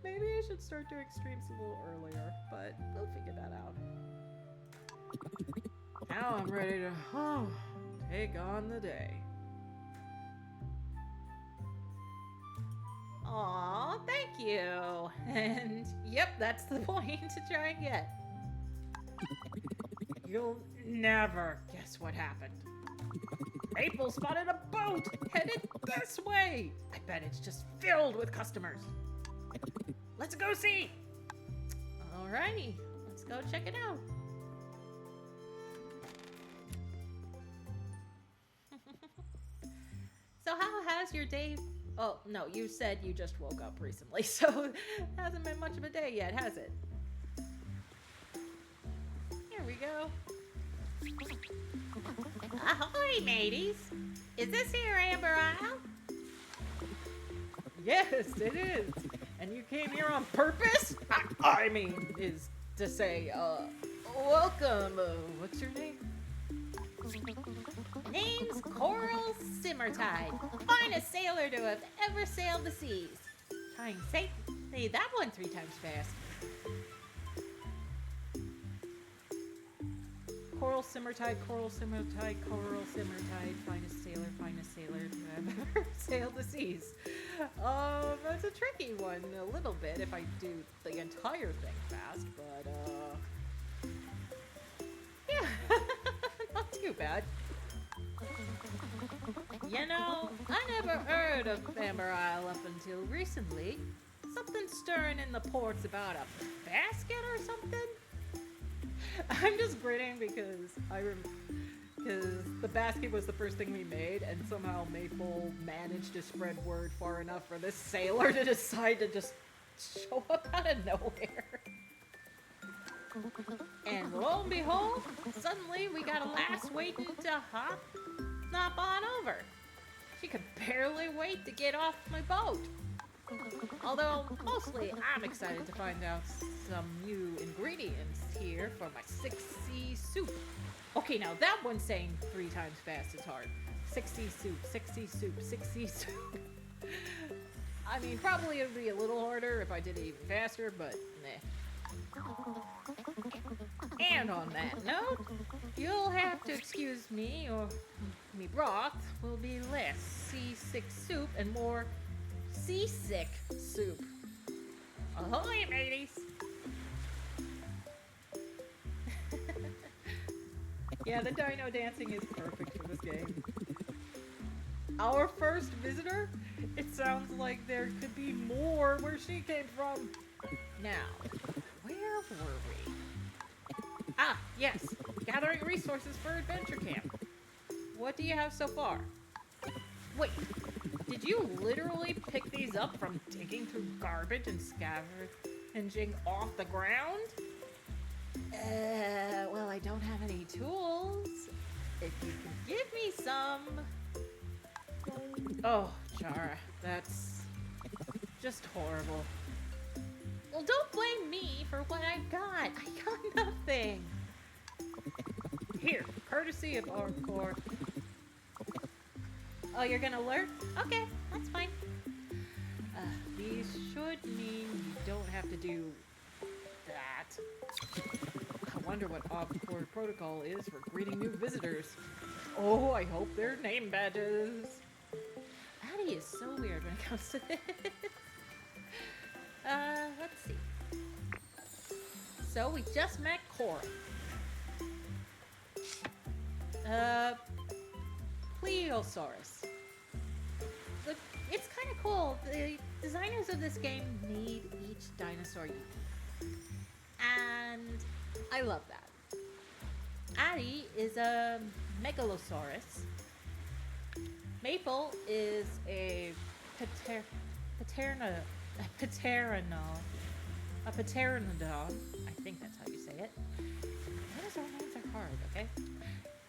Maybe I should start doing streams a little earlier, but we'll figure that out. Now I'm ready to take on the day. Aw, thank you. And yep, that's the point to try and get. You'll never guess what happened. Maple spotted a boat headed this way. I bet it's just filled with customers. Let's go see. Alrighty, let's go check it out. So how has your day... Oh, no, you said you just woke up recently, so it hasn't been much of a day yet, has it? Here we go. Ahoy, mateys! Is this here Amber Isle? Yes, it is. And you came here on purpose? I mean, is to say, welcome. What's your name? Name's Coral Simmertide. Finest sailor to have ever sailed the seas. Trying to say that one 3 times fast. Coral Simmertide, Coral Simmertide, Coral Simmertide, finest sailor to have ever sailed the seas. That's a tricky one, a little bit, if I do the entire thing fast, but, yeah, not too bad. You know, I never heard of Amber Isle up until recently. Something stirring in the ports about a basket or something? I'm just grinning because the basket was the first thing we made, and somehow Maple managed to spread word far enough for this sailor to decide to just show up out of nowhere. And lo and behold, suddenly we got a lass waiting to hop on over. She could barely wait to get off my boat. Although, mostly I'm excited to find out some new ingredients here for my 6C soup. Okay, now that one saying 3 times fast is hard. 6C soup, 6C soup, 6C soup. I mean, probably it would be a little harder if I did it even faster, but meh. And on that note, you'll have to excuse me, or me broth will be less seasick soup and more seasick soup. Ahoy, mateys! Yeah, the dino dancing is perfect for this game. Our first visitor? It sounds like there could be more where she came from. Now, where were we? Ah, yes. Gathering resources for adventure camp. What do you have so far? Wait, did you literally pick these up from digging through garbage and scavenging off the ground? Well, I don't have any tools. If you can give me some... Oh, Chara, that's just horrible. Well, don't blame me for what I got. I got nothing. Here, courtesy of our core. Oh, you're gonna alert? Okay, that's fine. These should mean you don't have to do that. I wonder what Obcore protocol is for greeting new visitors. Oh, I hope they're name badges. Addie is so weird when it comes to this. Let's see. So we just met Cora. Plesiosaurus. Look, it's kind of cool. The designers of this game made each dinosaur unique. And I love that. Addie is a Megalosaurus. Maple is a pteranodon. I think that's how you say it. Dinosaur names are hard, okay?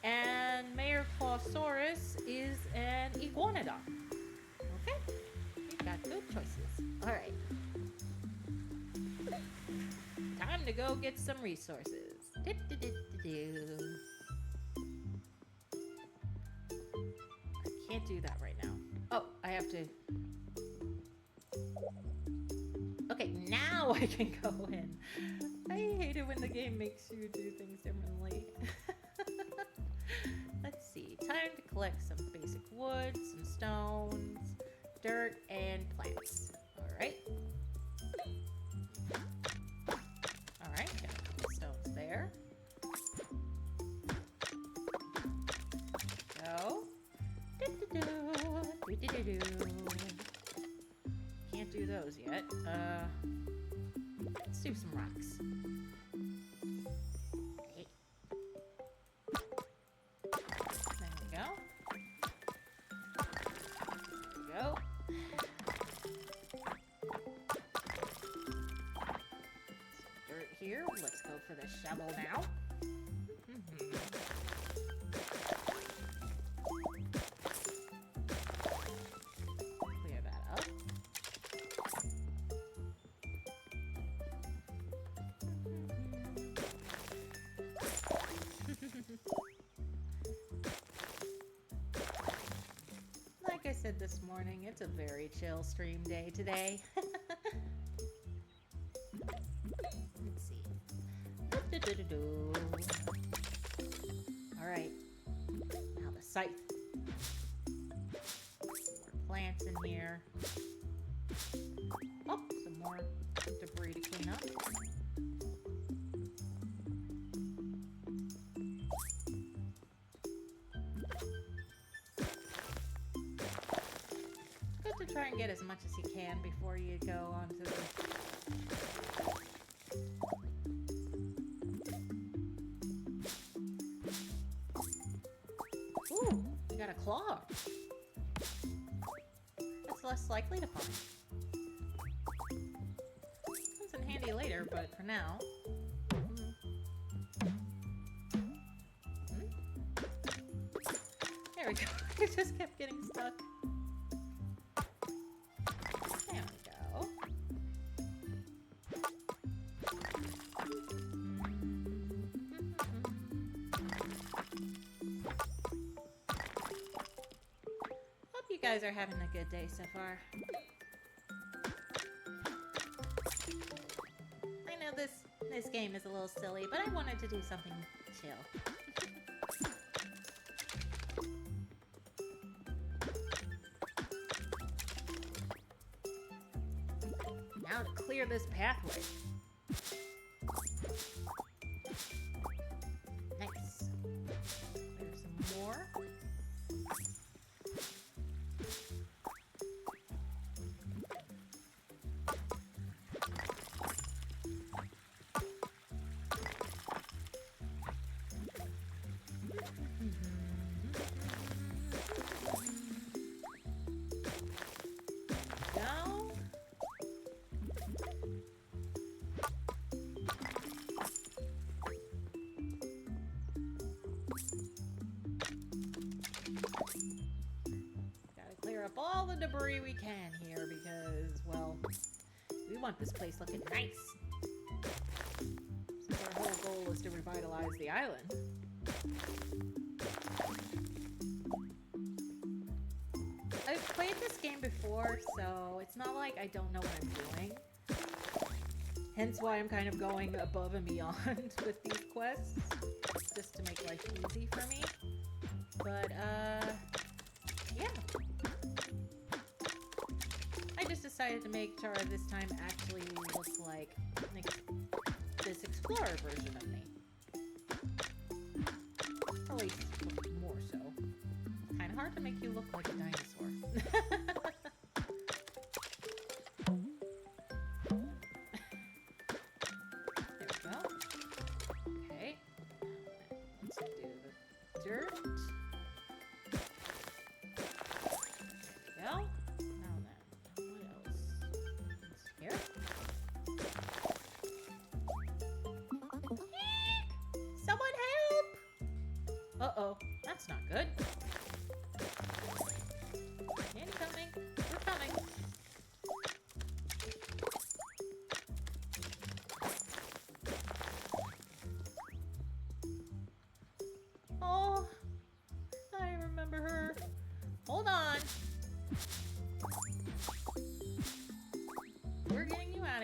And Mayor Clausaurus is an iguanodon. Okay, you've got good choices. Or Alright. Time to go get some resources. Do-do-do-do-do. I can't do that right now. Oh, I have to... Okay, now I can go in. I hate it when the game makes you do things differently. Let's see. Time to collect some basic wood, some stones, dirt, and plants. Alright. Alright, got a couple stones there. Go. Do-do-do. Can't do those yet. Let's do some rocks. Okay. There we go. There we go. Some dirt here. Let's go for the shovel now. Clear that up. Like I said this morning, it's a very chill stream day today. Let's see. Do-do-do-do-do. All right. Now the scythe. Some more plants in here. Oh, some more debris to clean up. Good to try and get as much as you can before you go onto the... Ooh, we got a claw. That's less likely to find. Comes in handy later, but for now... There we go. It just kept getting stuck. There we go. Hope you guys are having a good day so far. I know this game is a little silly, but I wanted to do something chill. Now to clear this pathway. Nice. There's some more. Go. Gotta clear up all the debris we can here because, well, we want this place looking nice. Since our whole goal is to revitalize the island. I've played this game before, so it's not like I don't know what I'm doing. Hence why I'm kind of going above and beyond with these quests, just to make life easy for me. But, yeah. I just decided to make Chara this time actually look like this explorer version of me. At least more so. Kind of hard to make you look like a dinosaur. There we go. Okay. Let's do the dirt. There we go. Now then, what else? What's here? Someone help! Uh-oh, that's not good. Incoming. We're coming.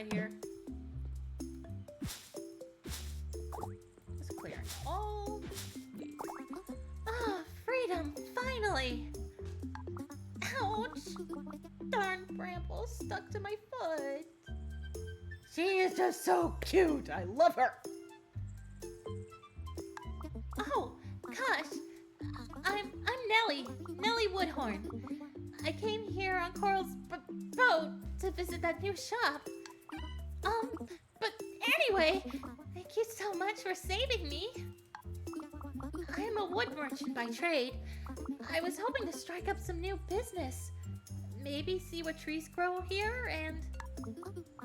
I hear. Just clearing all. Ah, freedom, finally! Ouch! Darn bramble stuck to my foot. She is just so cute. I love her. Oh, gosh. I'm Nellie Woodhorn. I came here on Coral's boat to visit that new shop. But anyway, thank you so much for saving me. I am a wood merchant by trade. I was hoping to strike up some new business. Maybe see what trees grow here and...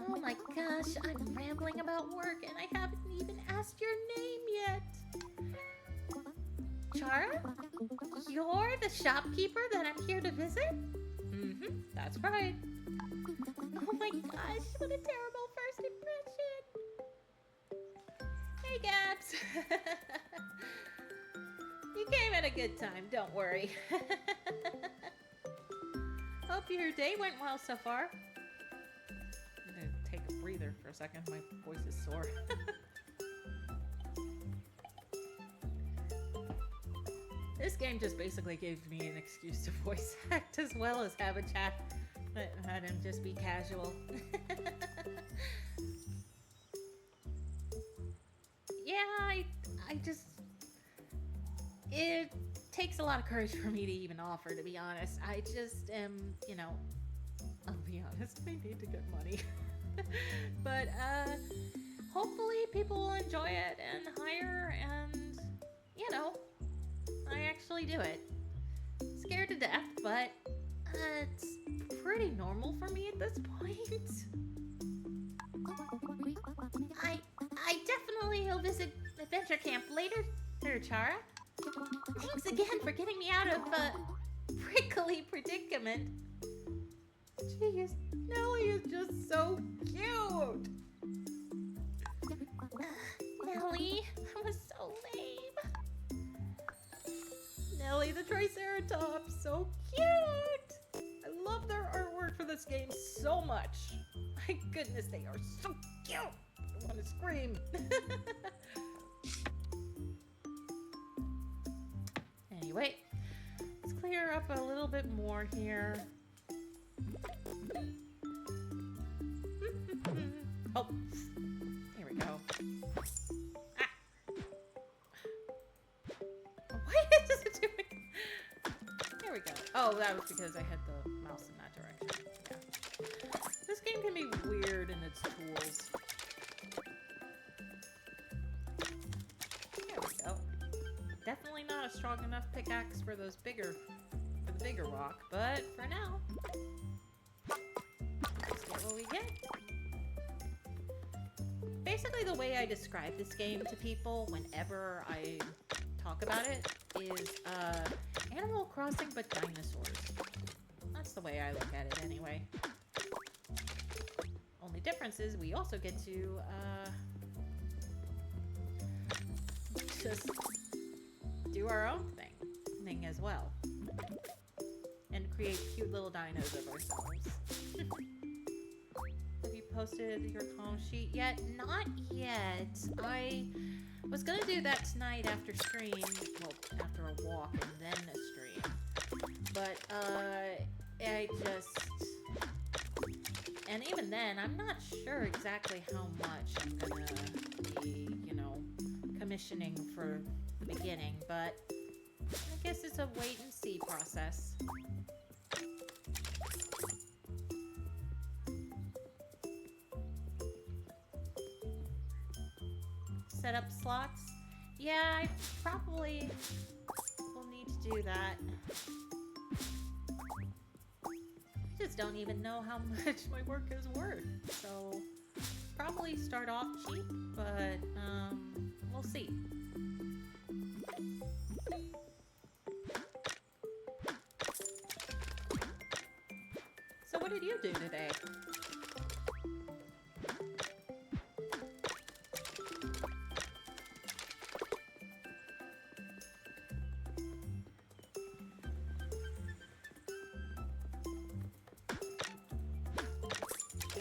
Oh my gosh, I'm rambling about work and I haven't even asked your name yet. Chara? You're the shopkeeper that I'm here to visit? Mm-hmm, that's right. Oh my gosh, what a terrible first impression. Hey, Gabs. You came at a good time, don't worry. Hope your day went well so far. I'm gonna take a breather for a second. My voice is sore. This game just basically gave me an excuse to voice act as well as have a chat. Let him just be casual. Yeah, I just... It takes a lot of courage for me to even offer, to be honest. I just am, I'll be honest, I need to get money. But, hopefully people will enjoy it and hire and, I actually do it. Scared to death, but it's pretty normal for me at this point. I definitely will visit adventure camp later, Chara. Thanks again for getting me out of a prickly predicament. Jeez, Nellie is just so cute. Nellie, that was so lame. Nellie the Triceratops, so cute. I love their artwork for this game so much. My goodness, they are so cute. I want to scream. Anyway, let's clear up a little bit more here. Oh, here we go. Ah. What is it doing? There we go. Oh, that was because I had the mouse in that direction. Yeah. This game can be weird in its tools. There we go. Definitely not a strong enough pickaxe for the bigger rock, but for now, let's get what we get. Basically, the way I describe this game to people whenever I talk about it is Animal Crossing but dinosaurs. That's the way I look at it anyway. Only difference is we also get to just do our own thing as well. And create cute little dinos of ourselves. Have you posted your home sheet yet? Not yet. I was gonna do that tonight after stream. Well, after a walk and then a stream. But, I just... And even then, I'm not sure exactly how much I'm gonna be, commissioning for the beginning, but I guess it's a wait and see process. Set up slots? Yeah, I probably will need to do that. I just don't even know how much my work is worth, so probably start off cheap, but we'll see. So what did you do today?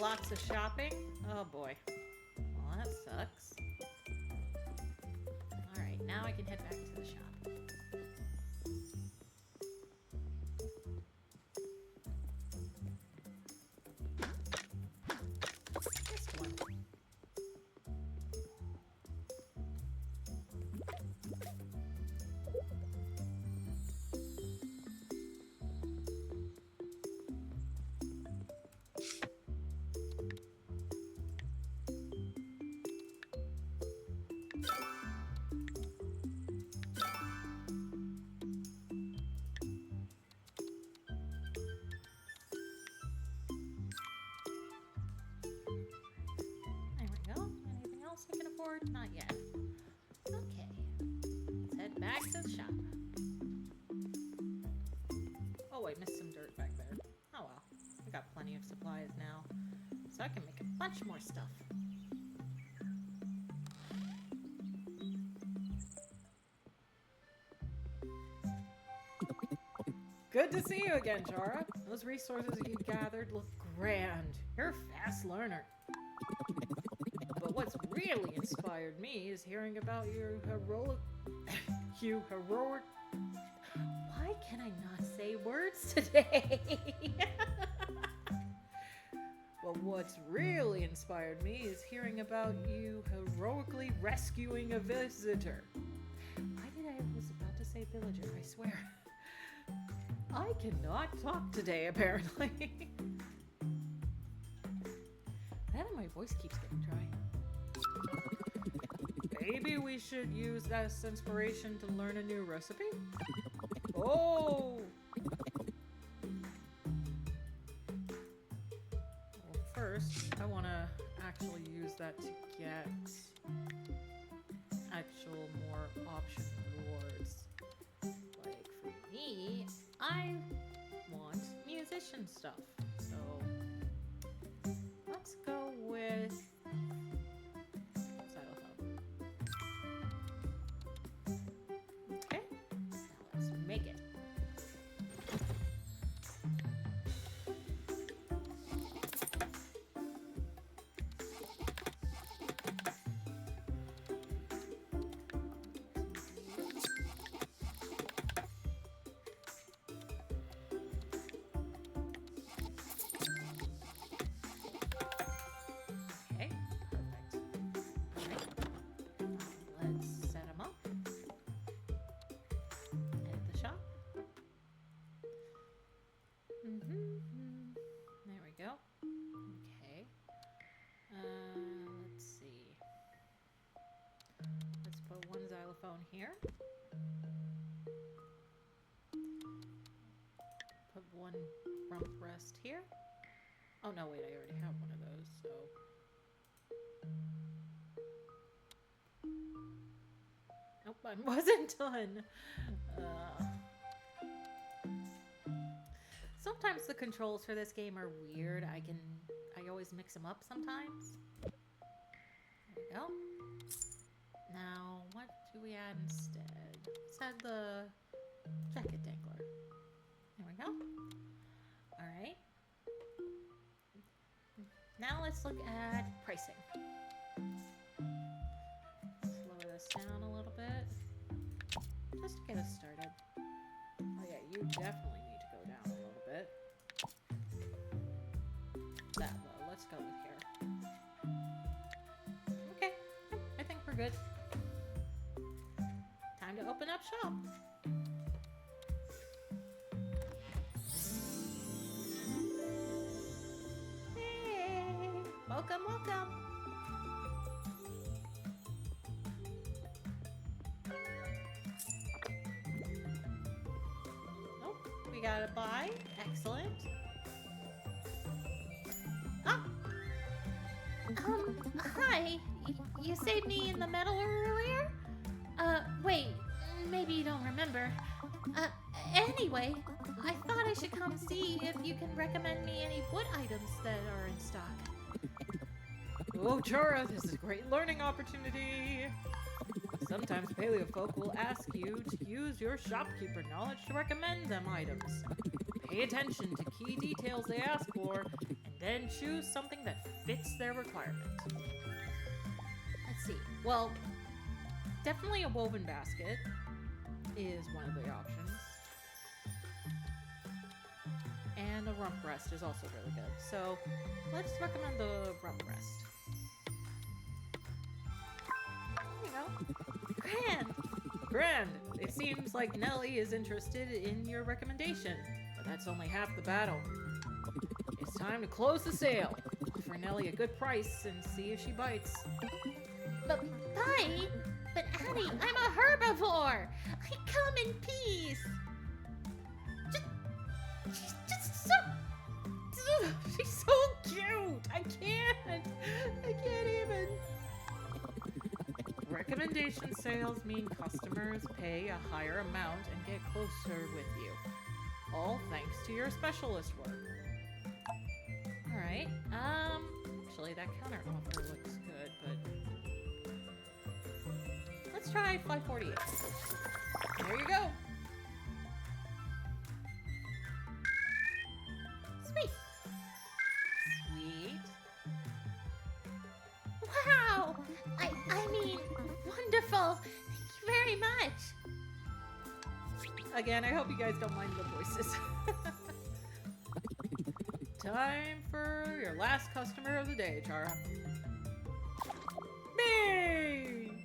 Lots of shopping? Oh boy. Well, that sucks. Alright, now I can head back to the shop. Just one. There we go. Anything else I can afford? Not yet. Okay. Let's head back to the shop. Oh, I missed some dirt back there. Oh well. I got plenty of supplies now. So I can make a bunch more stuff. Good to see you again, Chara. Those resources you gathered look grand. You're a fast learner. But what's really inspired me is hearing about your heroic... Why can I not say words today? Well, what's really inspired me is hearing about you heroically rescuing a visitor. Why did I was about to say villager, I swear. I cannot talk today, apparently. That and my voice keeps getting dry. Maybe we should use that as inspiration to learn a new recipe? Oh! Well, first, I want to actually use that to get actual more option rewards. Like, for me, I want musician stuff. So, let's go with xylophone. Okay, now let's make it. Okay, perfect. Let's set them up. At the shop. There we go. Okay. Let's see. Let's put one xylophone here. Put one rump rest here. Oh no, wait, I already have one of those, so. Nope, I wasn't done. Sometimes the controls for this game are weird. I always mix them up sometimes. There we go. Now, what do we add instead? Let's add the jacket dangler. There we go. Alright. Now let's look at pricing. Slow this down a little bit. Just to get us started. Oh yeah, you definitely need to go down a little bit. That low. Let's go with here. Okay. I think we're good. Time to open up shop. Hey! Welcome, welcome! Nope, we gotta buy. Excellent. Ah! Hi. You saved me in the metal earlier? Wait. Maybe you don't remember. Anyway, I thought I should come see if you can recommend me any wood items that are in stock. Oh, Chara, this is a great learning opportunity. Sometimes paleofolk will ask you to use your shopkeeper knowledge to recommend them items. Pay attention to key details they ask for, and Then choose something that fits their requirement. Let's see. Well, definitely a woven basket is one of the options. And a rump rest is also really good. So let's recommend the rump rest. There you go. Grand! Grand! It seems like Nellie is interested in your recommendation, but that's only half the battle. It's time to close the sale. Offer Nellie a good price and see if she bites. But bite? But Addie, I'm a herbivore! I come in peace! She's so cute! I can't even. Recommendation sales mean customers pay a higher amount and get closer with you. All thanks to your specialist work. Alright, actually that counter offer looks good, but let's try 548. There you go. Sweet. Sweet. Wow! I mean, wonderful! Thank you very much! Again, I hope you guys don't mind the voices. Time for your last customer of the day, Chara. Me!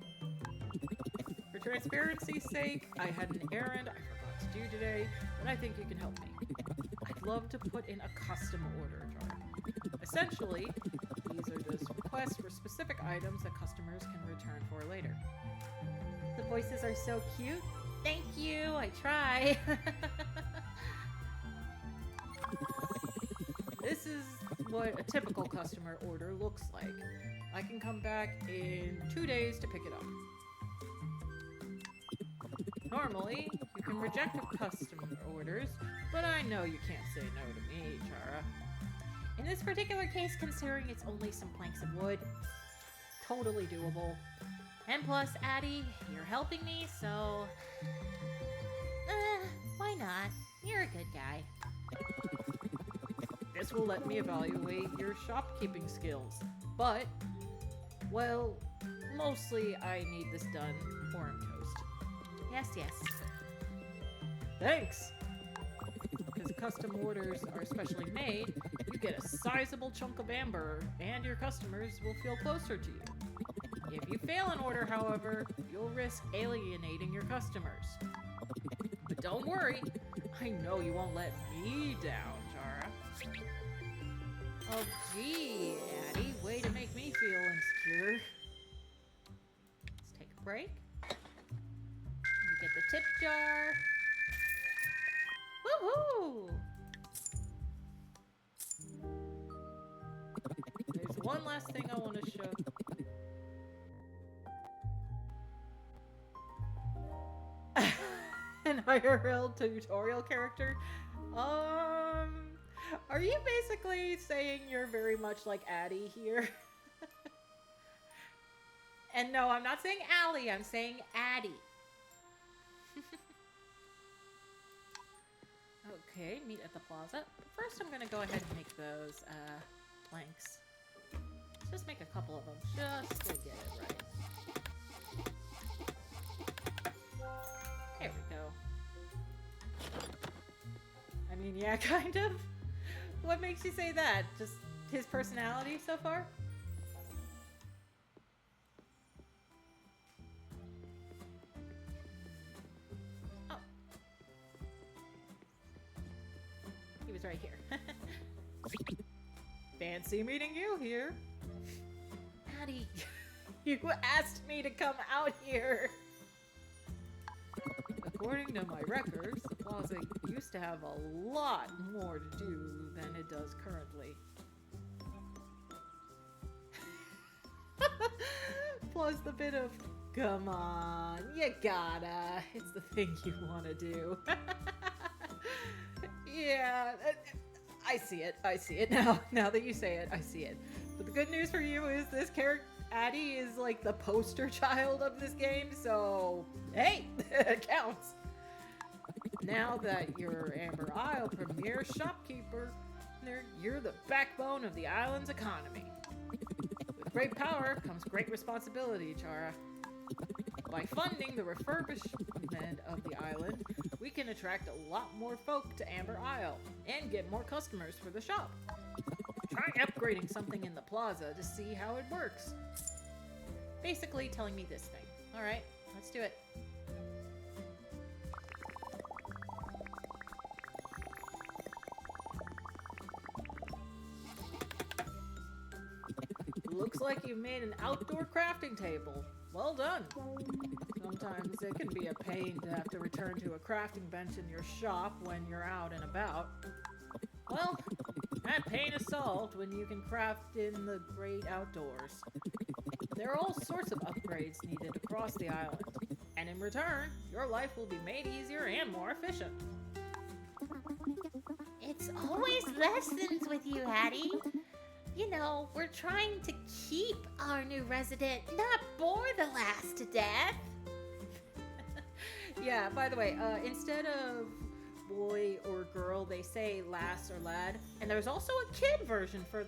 For transparency's sake, I had an errand I forgot to do today, but I think you can help me. I'd love to put in a custom order, Chara. Essentially, these are just requests for specific items that customers can return for later. The voices are so cute. Thank you, I try. This is what a typical customer order looks like. I can come back in 2 days to pick it up. Normally, you can reject customer orders, but I know you can't say no to me, Chara. In this particular case, considering it's only some planks of wood, totally doable. And plus, Addie, you're helping me, so... why not? You're a good guy. This will let me evaluate your shopkeeping skills, but, well, mostly I need this done or I'm toast. Yes, yes. Thanks! Because custom orders are specially made, you get a sizable chunk of amber, and your customers will feel closer to you. If you fail an order, however, you'll risk alienating your customers. But don't worry, I know you won't let me down, Chara. Oh, gee, Addie, way to make me feel insecure. Let's take a break. Get the tip jar. Woohoo! There's one last thing I want to show. An IRL tutorial character. Are you basically saying you're very much like Addie here? And no, I'm not saying Allie, I'm saying Addie. Okay, meet at the plaza. But first I'm gonna go ahead and make those planks. Let's just make a couple of them just to get it right. There we go. I mean, yeah, kind of. What makes you say that? Just his personality so far? Oh. He was right here. Fancy meeting you here. Addie. You asked me to come out here. According to my records, the plaza used to have a lot more to do than it does currently. Plus the bit of, come on, you gotta, it's the thing you want to do. Yeah, I see it now that you say it, I see it. But the good news for you is this character, Addie, is like the poster child of this game, so hey, it counts. Now that you're Amber Isle premier shopkeeper, You're the backbone of the island's economy. With great power comes great responsibility, Chara. By funding the refurbishment of the island, we can attract a lot more folk to Amber Isle and get more customers for the shop. Try upgrading something in the plaza to see how it works. Basically telling me this thing. All right, let's do it. Looks like you've made an outdoor crafting table. Well done. Sometimes it can be a pain to have to return to a crafting bench in your shop when you're out and about. Well, that pain is solved when you can craft in the great outdoors. There are all sorts of upgrades needed across the island, and in return, your life will be made easier and more efficient. It's always lessons with you, Hattie. You know, we're trying to keep our new resident, not bore the last to death. Yeah, by the way, instead of boy or girl, they say lass or lad. And there's also a kid version for,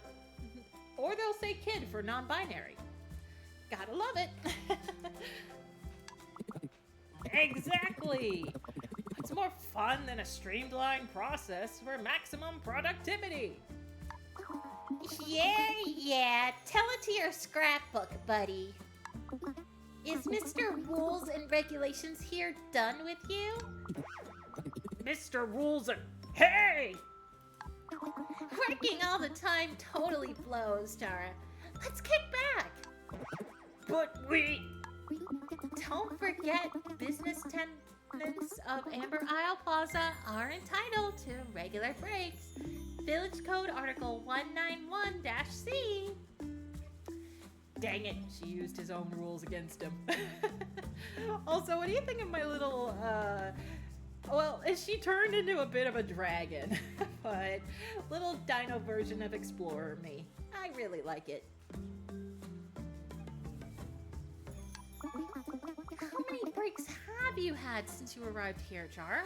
or they'll say kid for non-binary. Gotta love it. Exactly. What's more fun than a streamlined process for maximum productivity? Yeah. Tell it to your scrapbook, buddy. Is Mr. Rules and Regulations here done with you? Mr. Rules and... Hey! Working all the time totally blows, Chara. Let's kick back. But we... Don't forget, business tenants of Amber Isle Plaza are entitled to regular breaks. Village Code Article 191-C. Dang it, she used his own rules against him. Also, what do you think of my little, well, she turned into a bit of a dragon, but little dino version of Explorer me. I really like it. How many breaks have you had since you arrived here, Chara?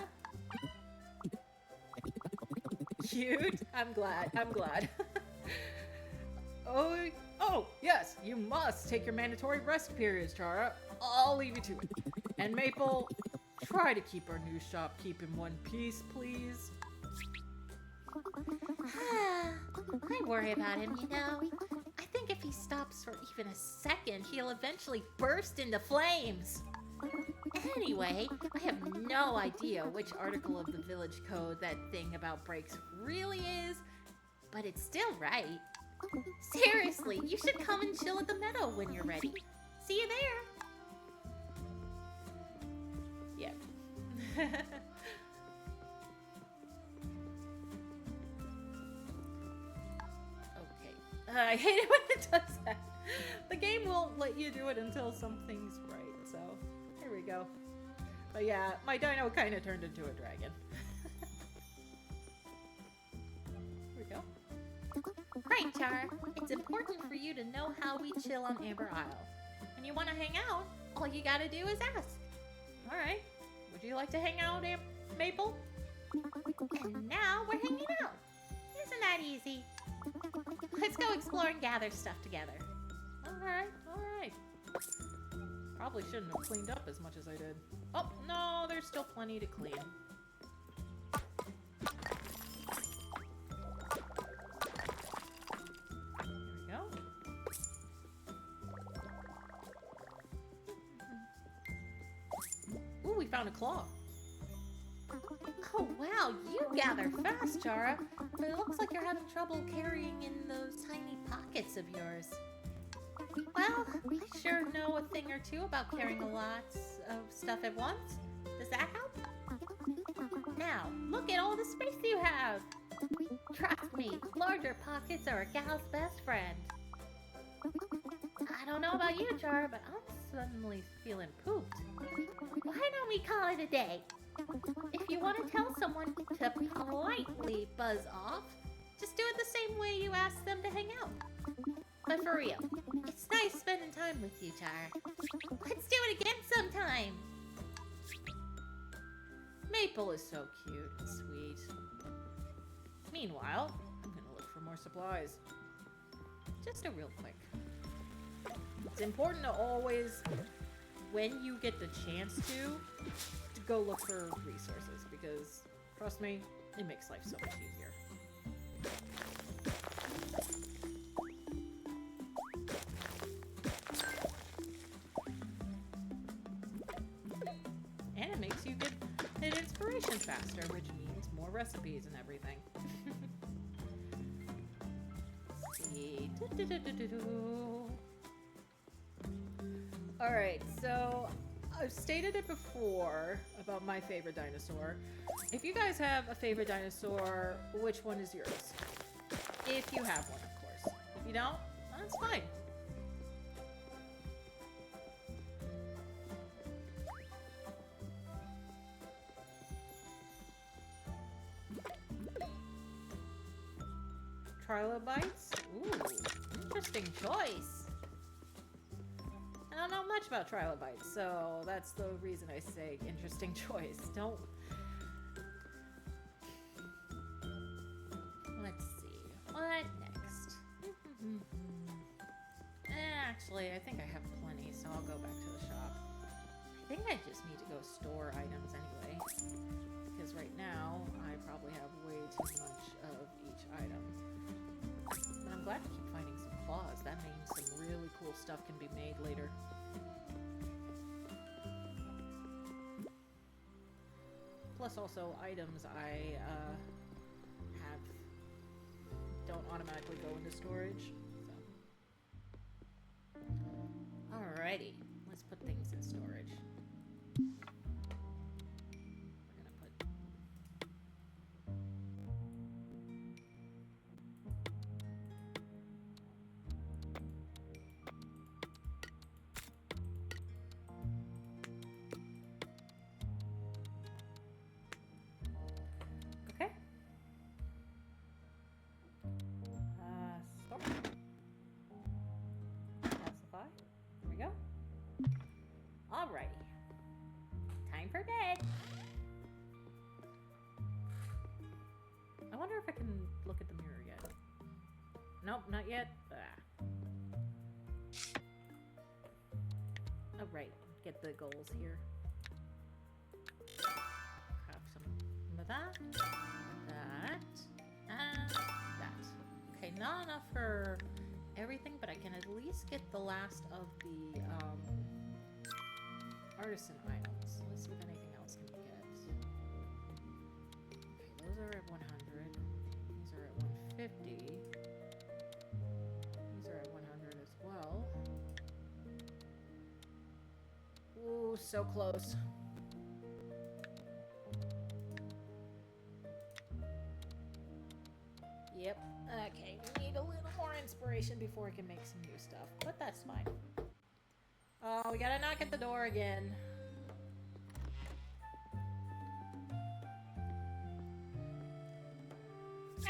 Cute. I'm glad. Oh, yes, you must take your mandatory rest periods, Chara. I'll leave you to it. And Maple, try to keep our new shopkeep in one piece, please. I worry about him, you know. I think if he stops for even a second, he'll eventually burst into flames. Anyway, I have no idea which article of the village code that thing about breaks really is, but it's still right. Seriously, you should come and chill at the meadow when you're ready. See you there. Yeah. Okay. I hate it when it does that. The game won't let you do it until something's right, so here we go. But yeah, my dino kind of turned into a dragon. Here we go. Right, Char. It's important for you to know how we chill on Amber Isle. When you want to hang out, all you gotta do is ask. Alright. Would you like to hang out, Maple? And now we're hanging out. Isn't that easy? Let's go explore and gather stuff together. Alright. Probably shouldn't have cleaned up as much as I did. Oh, no, there's still plenty to clean. Here we go. Ooh, we found a claw. Oh wow, you gather fast, Chara. But it looks like you're having trouble carrying in those tiny pockets of yours. Well, I sure know a thing or two about carrying a lot of stuff at once. Does that help? Now, look at all the space you have. Trust me, larger pockets are a gal's best friend. I don't know about you, Chara, but I'm suddenly feeling pooped. Why don't we call it a day? If you want to tell someone to politely buzz off, just do it the same way you ask them to hang out. But for real, it's nice spending time with you, Chara. Let's do it again sometime. Maple is so cute and sweet. Meanwhile, I'm gonna for more supplies. Just a real quick. It's important to always, when you get the chance to go look for resources, because trust me, it makes life so much easier. And it makes you get an inspiration faster, which means more recipes and everything. Let's see. Alright, so I've stated it before about my favorite dinosaur. If you guys have a favorite dinosaur, which one is yours? If you have one, of course. If you don't, that's fine. Trilobites? Ooh, interesting choice. I don't know much about trilobites, so that's the reason I say interesting choice. Don't... Let's see. What next? Actually, I think I have plenty, so I'll go back to the shop. I think I just need to go store items anyway. Because right now, I probably have way too much of each item. But I'm glad to keep finding some claws. That means some really cool stuff can be made later. Plus also items I have don't automatically go into storage. So. Alrighty, let's put things in storage. We're gonna put okay. Store. Classify. There we go. Alrighty. Time for bed. I wonder if I can look at the mirror yet. Nope, not yet. Oh, right. Get the goals here. Have some of that, that, and that. Okay, not enough for everything, but I can at least get the last of the artisan items. Let's see if anything else can be get. Okay, those are at 100. These are at 150. These are at 100 as well. Ooh, so close. Yep. Okay, we need a little more inspiration before I can make some new stuff, but that's fine. Oh, we gotta knock at the door again.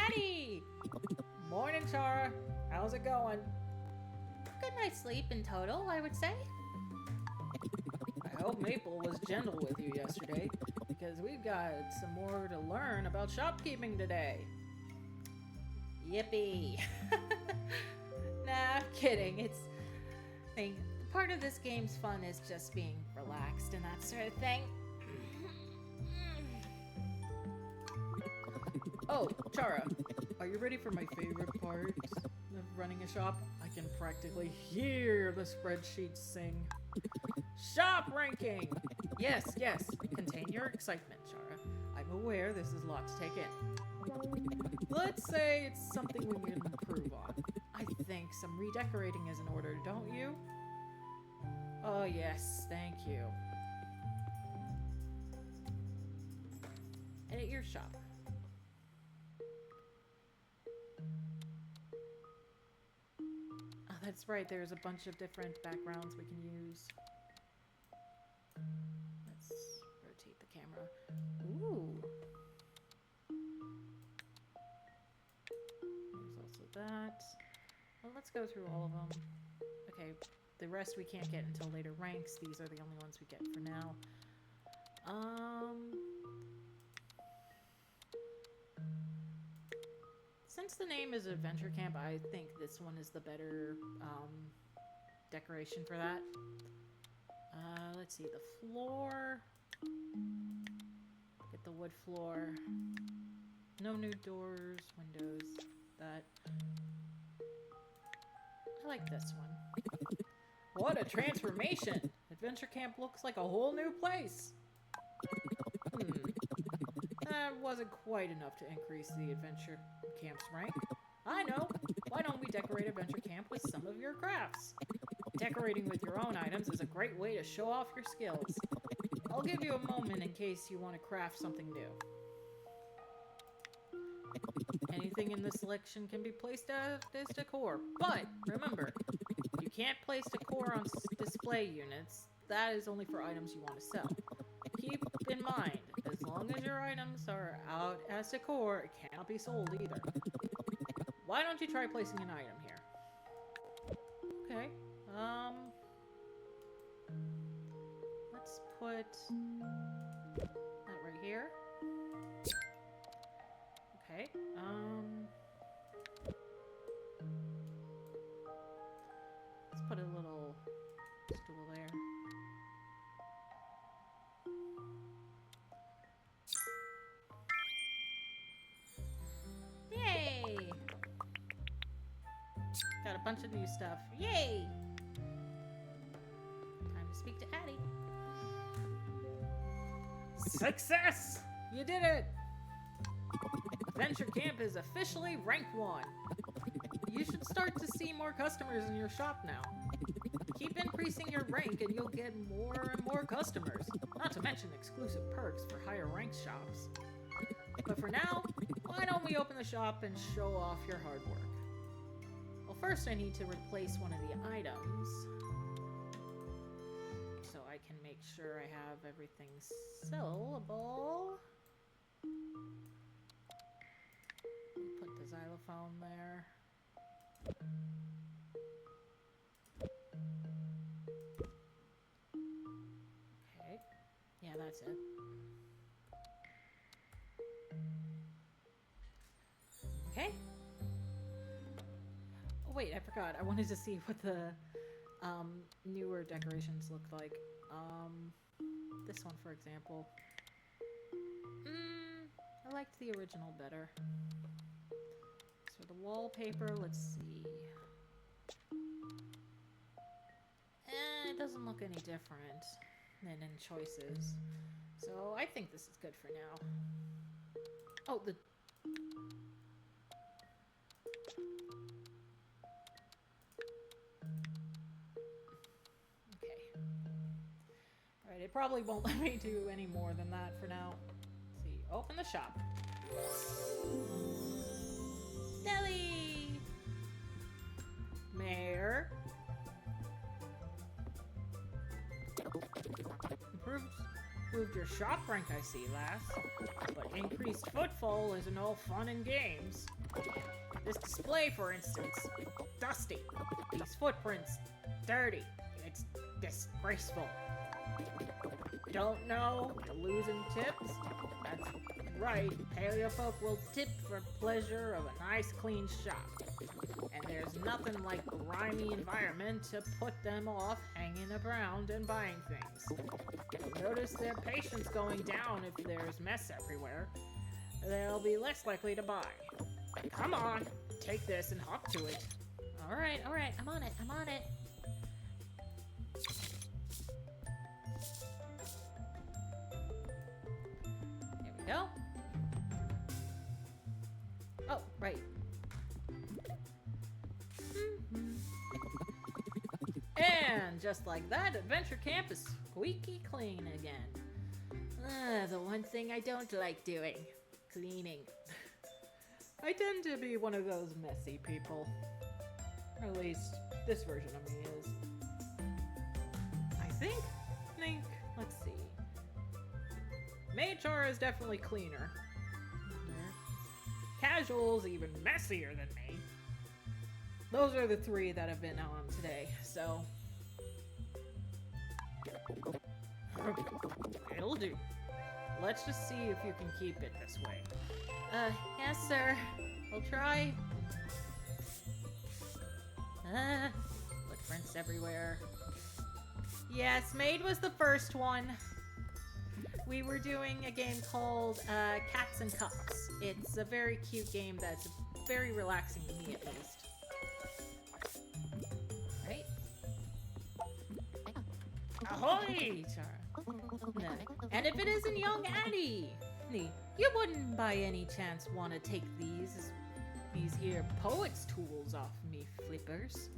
Eddie! Morning, Chara. How's it going? Good night's sleep in total, I would say. I hope Maple was gentle with you yesterday, because we've got some more to learn about shopkeeping today. Yippee. Nah, I'm kidding. It's... I mean, part of this game's fun is just being relaxed and that sort of thing. Oh, Chara, are you ready for my favorite part of running a shop? I can practically hear the spreadsheets sing. Shop ranking! Yes, yes, contain your excitement, Chara. I'm aware this is a lot to take in. Let's say it's something we can improve on. I think some redecorating is in order, don't you? Oh yes, thank you. Edit your shop. Oh, that's right, there's a bunch of different backgrounds we can use. Let's rotate the camera. Ooh. There's also that. Well, let's go through all of them. Okay, the rest we can't get until later ranks. These are the only ones we get for now. Since the name is Adventure Camp, I think this one is the better decoration for that. Let's see, the floor. Get the wood floor. No new doors, windows, that. I like this one. What a transformation! Adventure Camp looks like a whole new place. That wasn't quite enough to increase the Adventure Camp's rank. I know. Why don't we decorate Adventure Camp with some of your crafts? Decorating with your own items is a great way to show off your skills. I'll give you a moment in case you want to craft something new. Anything in the selection can be placed as decor, but remember, you can't place decor on display units. That is only for items you want to sell. Keep in mind, as long as your items are out as decor, it cannot be sold either. Why don't you try placing an item here? Okay, let's put that right here. Okay, let's put a little stool there. Yay! Got a bunch of new stuff. Yay! Time to speak to Addie. Success! You did it! Adventure Camp is officially rank 1. You should start to see more customers in your shop now. Keep increasing your rank and you'll get more and more customers. Not to mention exclusive perks for higher ranked shops. But for now, why don't we open the shop and show off your hard work? Well, first I need to replace one of the items. So I can make sure I have everything sellable. Put the xylophone there. Okay. Yeah, that's it. Okay. Oh, wait, I forgot. I wanted to see what the newer decorations look like. This one, for example. I liked the original better. So the wallpaper, let's see. It doesn't look any different than in choices. So I think this is good for now. Oh, the... Okay. Alright, it probably won't let me do any more than that for now. Let's see, open the shop. Deli! Mayor. Improved your shop rank, I see, lass. But increased footfall isn't all fun and games. This display, for instance, dusty. These footprints, dirty. It's disgraceful. Don't know? You're losing tips? That's right. Paleofolk will tip for pleasure of a nice, clean shop. And there's nothing like grimy environment to put them off hanging around and buying things. You'll notice their patience going down if there's mess everywhere. They'll be less likely to buy. Come on, take this and hop to it. Alright, I'm on it. Here we go. Oh, right. And just like that, Adventure Camp is squeaky clean again. The one thing I don't like doing. Cleaning. I tend to be one of those messy people. Or at least, this version of me is. I think, let's see. Maid Chara is definitely cleaner. Casual's even messier than me. Those are the three that have been on today, so... It'll do. Let's just see if you can keep it this way. Yes, sir. We'll try. Footprints everywhere. Yes, Maid was the first one. We were doing a game called Cats and Cups. It's a very cute game that's very relaxing to me, at least. Right? Ahoy, Chara! No. And if it isn't young Annie, you wouldn't by any chance want to take these here poet's tools off me, flippers.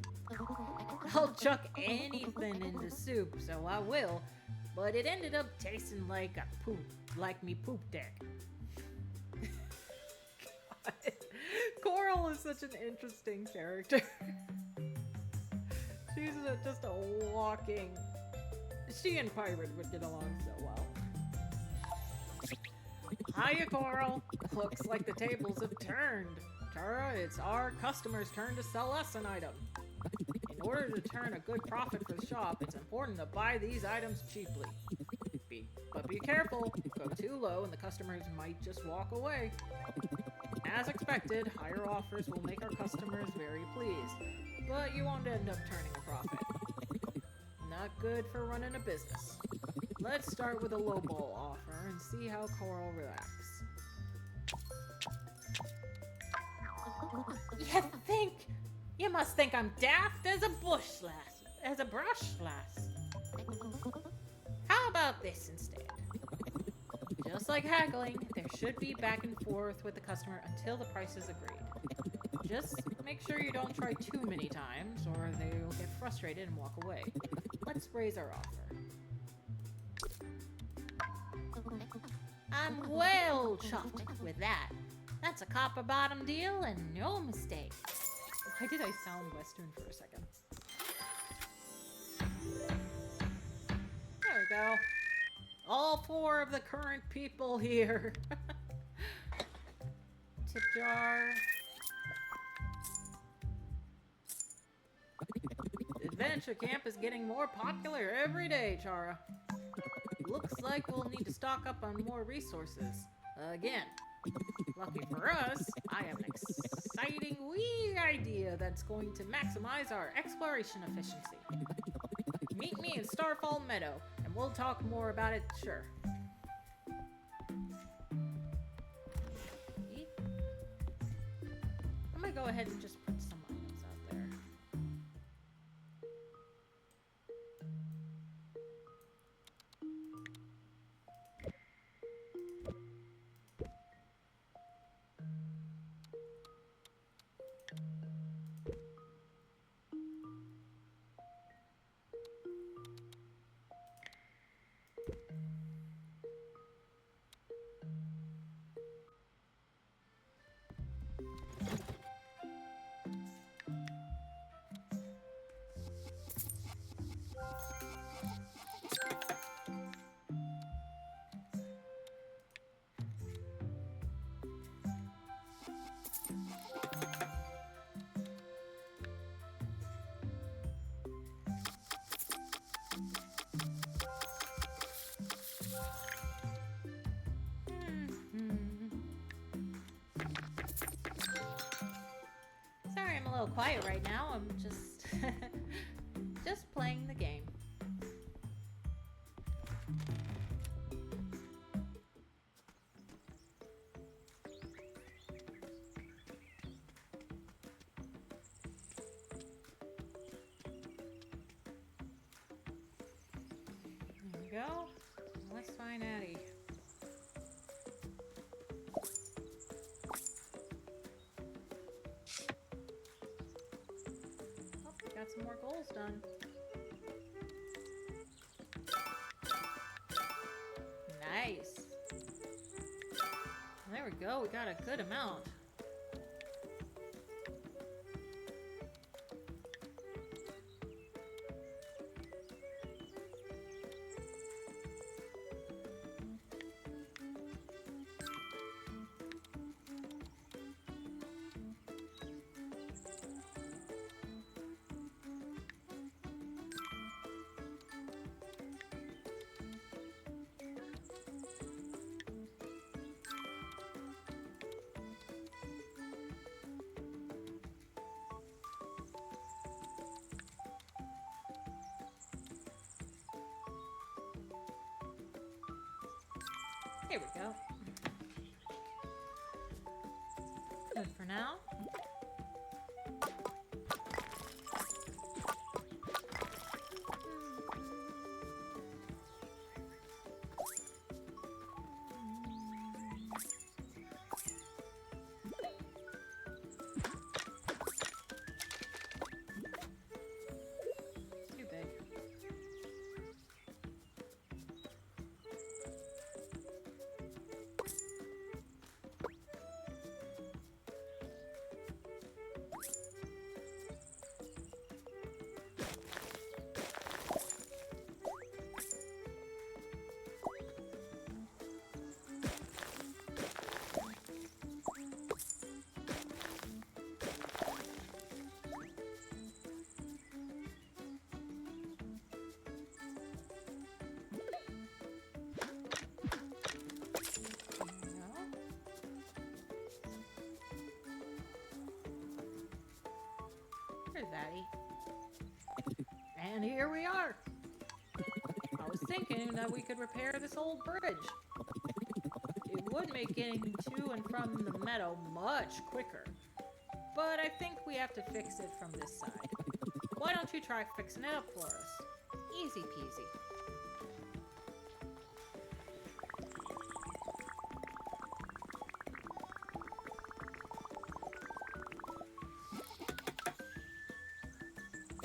I'll chuck anything in the soup, so I will. But it ended up tasting like me poop deck. Coral is such an interesting character. She's just a walking... She and Pirate would get along so well. Hiya, Coral. Looks like the tables have turned. Chara, it's our customer's turn to sell us an item. In order to turn a good profit for the shop, it's important to buy these items cheaply. But be careful, go too low and the customers might just walk away. As expected, higher offers will make our customers very pleased, but you won't end up turning a profit. Not good for running a business. Let's start with a lowball offer and see how Coral reacts. You must think I'm daft as a brush lass. How about this instead? Just like haggling, there should be back and forth with the customer until the price is agreed. Just make sure you don't try too many times, or they will get frustrated and walk away. Let's raise our offer. I'm well chuffed with that. That's a copper bottom deal and no mistake. Why did I sound Western for a second? There we go. All 4 of the current people here. Tip jar. Adventure Camp is getting more popular every day, Chara. Looks like we'll need to stock up on more resources. Again. Lucky for us, I have an exciting wee idea that's going to maximize our exploration efficiency. Meet me in Starfall Meadow, and we'll talk more about it, sure. I'm gonna go ahead and just put some items out there. Sorry, I'm a little quiet right now. I'm just just playing the game. There we go. Let's find Addie. Oh, got some more goals done. Nice. There we go. We got a good amount. Here we go. Good for now. Too big. There's Daddy. And here we are. I was thinking that we could repair this old bridge. It would make getting to and from the meadow much quicker. But I think we have to fix it from this side. Why don't you try fixing it up for us? Easy peasy.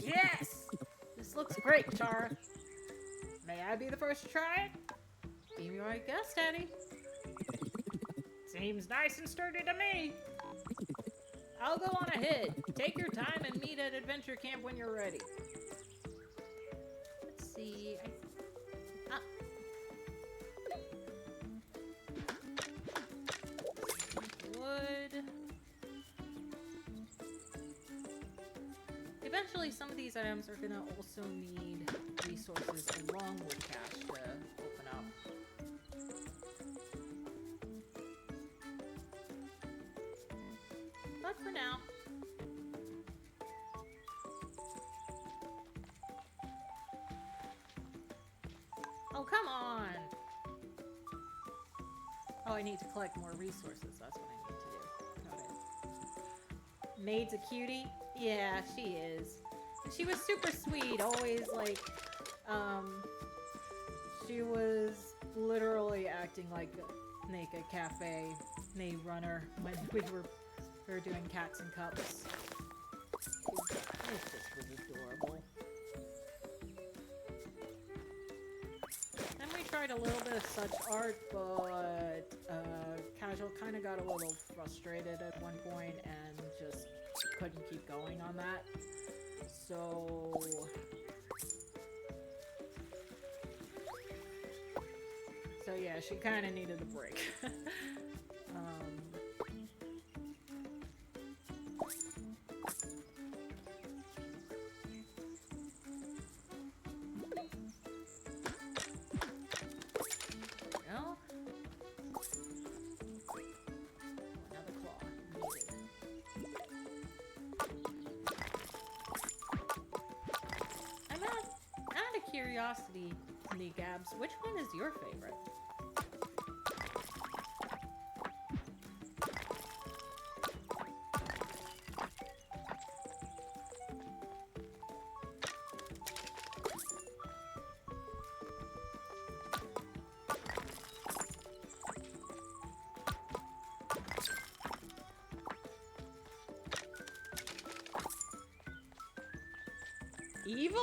Yes! This looks great, Chara. May I be the first to try it? Be my guest, Daddy. Seems nice and sturdy to me. I'll go on ahead. Take your time and meet at Adventure Camp when you're ready. Let's see. Wood. Eventually, some of these items are gonna also need resources along with cash to open up. But for now. Oh, come on! Oh, I need to collect more resources. That's what I need to do. Got it. Maid's a cutie? Yeah, she is. She was super sweet, always like, she was literally acting like a naked cafe maid runner when we were doing cats and cups. It just was adorable. Then we tried a little bit of such art, but Casual kind of got a little frustrated at one point and just couldn't keep going on that. So yeah, she kind of needed a break. Well, another claw needed. Out of curiosity, Gabs, which one is your favorite? Evil?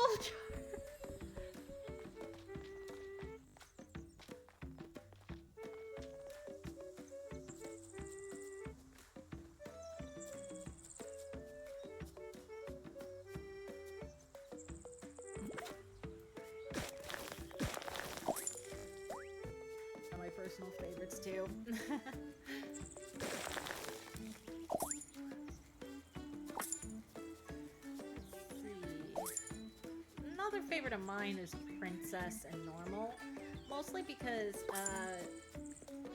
Are my personal favorites too. Another favorite of mine is Princess and Normal, mostly because,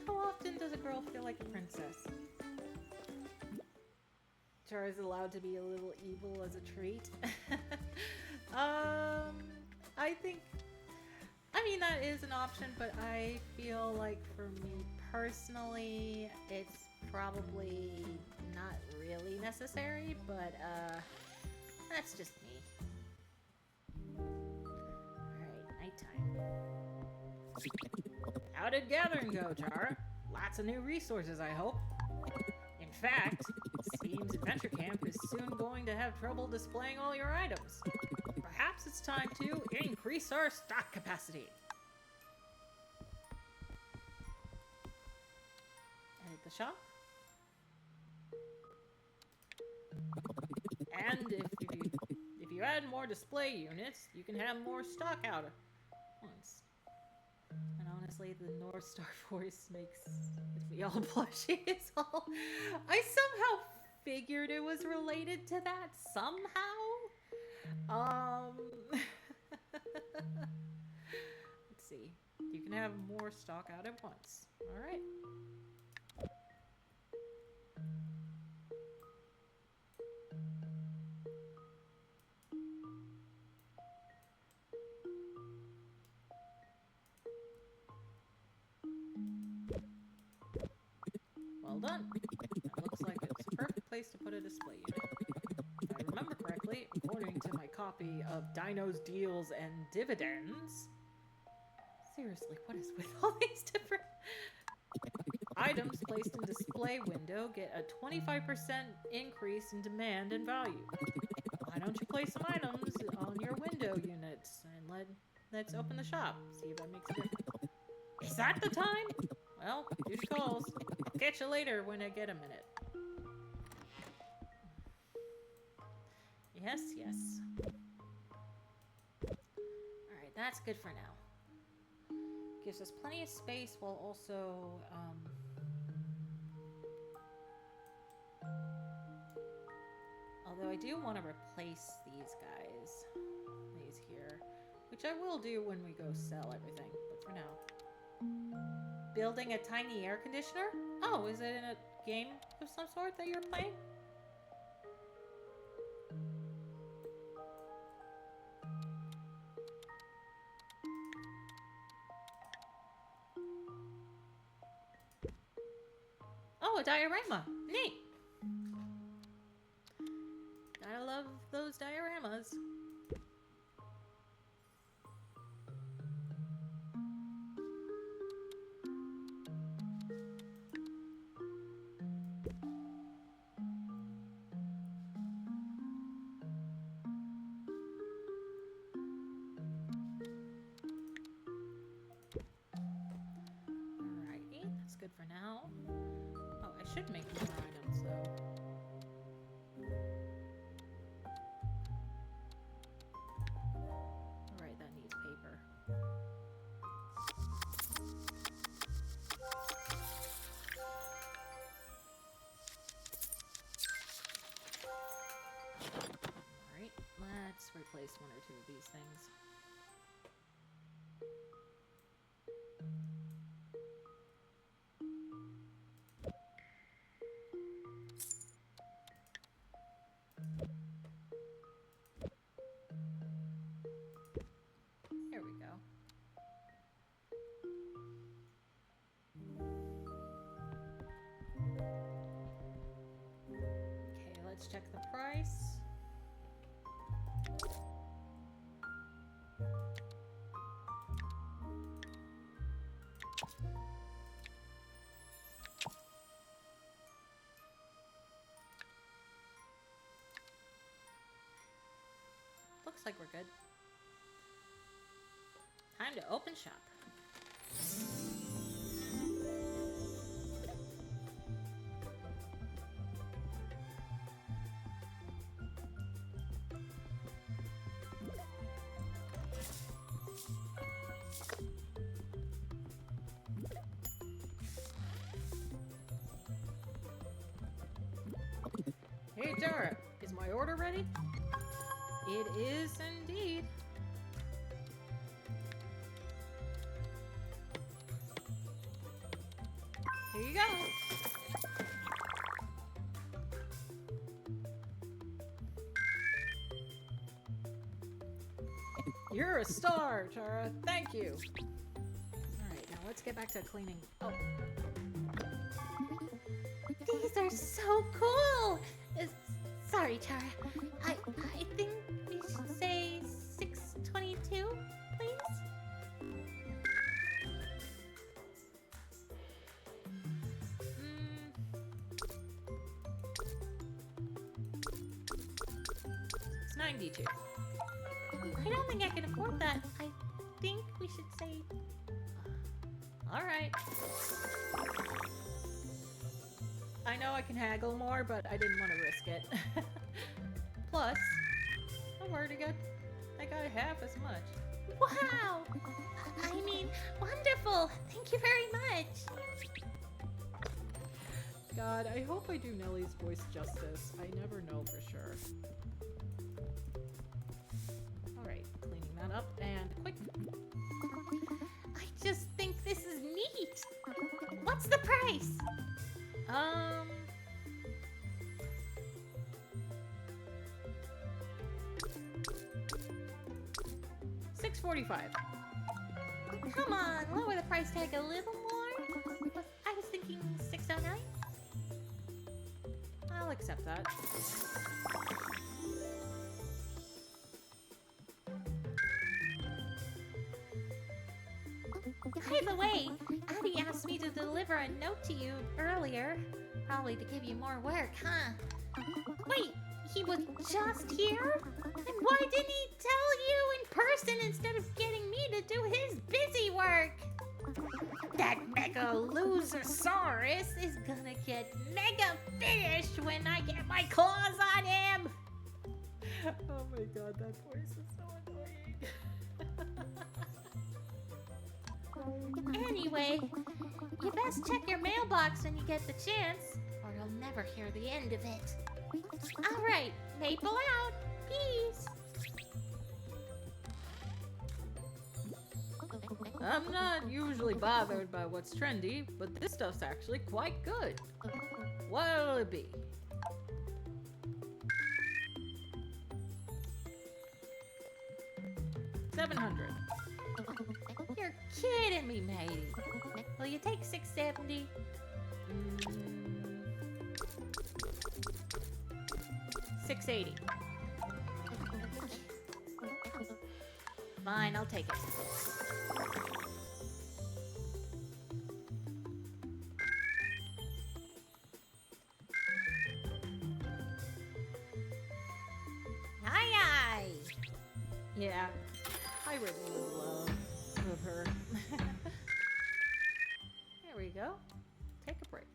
how often does a girl feel like a princess? Chara's allowed to be a little evil as a treat. I think, I mean, that is an option, but I feel like for me personally, it's probably not really necessary, but that's just me. Alright, nighttime. How did gathering go, Chara? Lots of new resources, I hope. In fact, it seems Adventure Camp is soon going to have trouble displaying all your items. Perhaps it's time to increase our stock capacity. Edit the shop. And if you add more display units, you can have more stock out at once. And honestly, the North Star voice makes me all blushy as all. I somehow figured it was related to that somehow. Let's see. You can have more stock out at once. All right. Well done. That looks like it's a perfect place to put a display unit. If I remember correctly, according to my copy of Dino's Deals and Dividends, Seriously, what is with all these different items placed in display window get a 25% increase in demand and value. Why don't you place some items on your window units and let's open the shop, see if that makes a difference. Is that the time? Well, duty calls. I'll catch you later when I get a minute. Yes, yes. Alright, that's good for now. Gives us plenty of space while also, although I do want to replace these guys. These here. Which I will do when we go sell everything, but for now. Building a tiny air conditioner? Oh, is it in a game of some sort that you're playing? Oh, a diorama. Neat. Gotta love those dioramas. Alrighty, that's good for now. Oh, I should make more items though. Alright, that needs paper. Alright, let's replace one or two of these things. There we go. Okay, let's check the price. Looks like we're good. Time to open shop. Hey, Chara, is my order ready? It is indeed. Here you go. You're a star, Chara. Thank you. let's get back to cleaning. Oh, These are so cool! Sorry, Chara. I think we should say 622, please? it's 92. I don't think I can afford that. I think we should say... All right. I know I can haggle more, but I didn't want to risk it. Plus, I got half as much. Wow! I mean, wonderful! Thank you very much! God, I hope I do Nellie's voice justice. I never know for sure. Alright, cleaning that up and quick. I just think this is neat! What's the price? $6.45. Come on, lower the price tag a little more. I was thinking 609. I'll accept that. By the way, Abby asked me to deliver a note to you earlier. Probably to give you more work, huh? Wait, he was just here? And why didn't he tell you in person instead of getting me to do his busy work? That mega losersaurus is gonna get mega finished when I get my claws on him! Oh my god, that voice is so annoying. Anyway, you best check your mailbox when you get the chance, or you'll never hear the end of it. Alright, Maple out! Peace! I'm not usually bothered by what's trendy, but this stuff's actually quite good. What'll it be? $700. You're kidding me, matey. Will you take 670? $680. Fine, I'll take it. Aye, aye. Yeah, I really love of her. There we go. Take a break.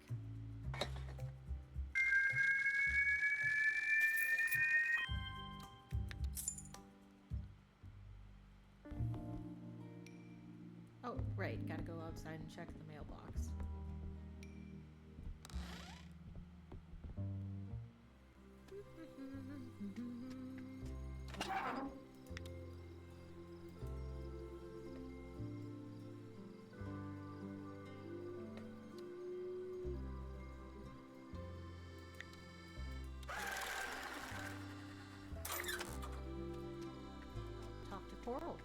Oh, right. Gotta go outside and check the mailbox. Talk to Coral.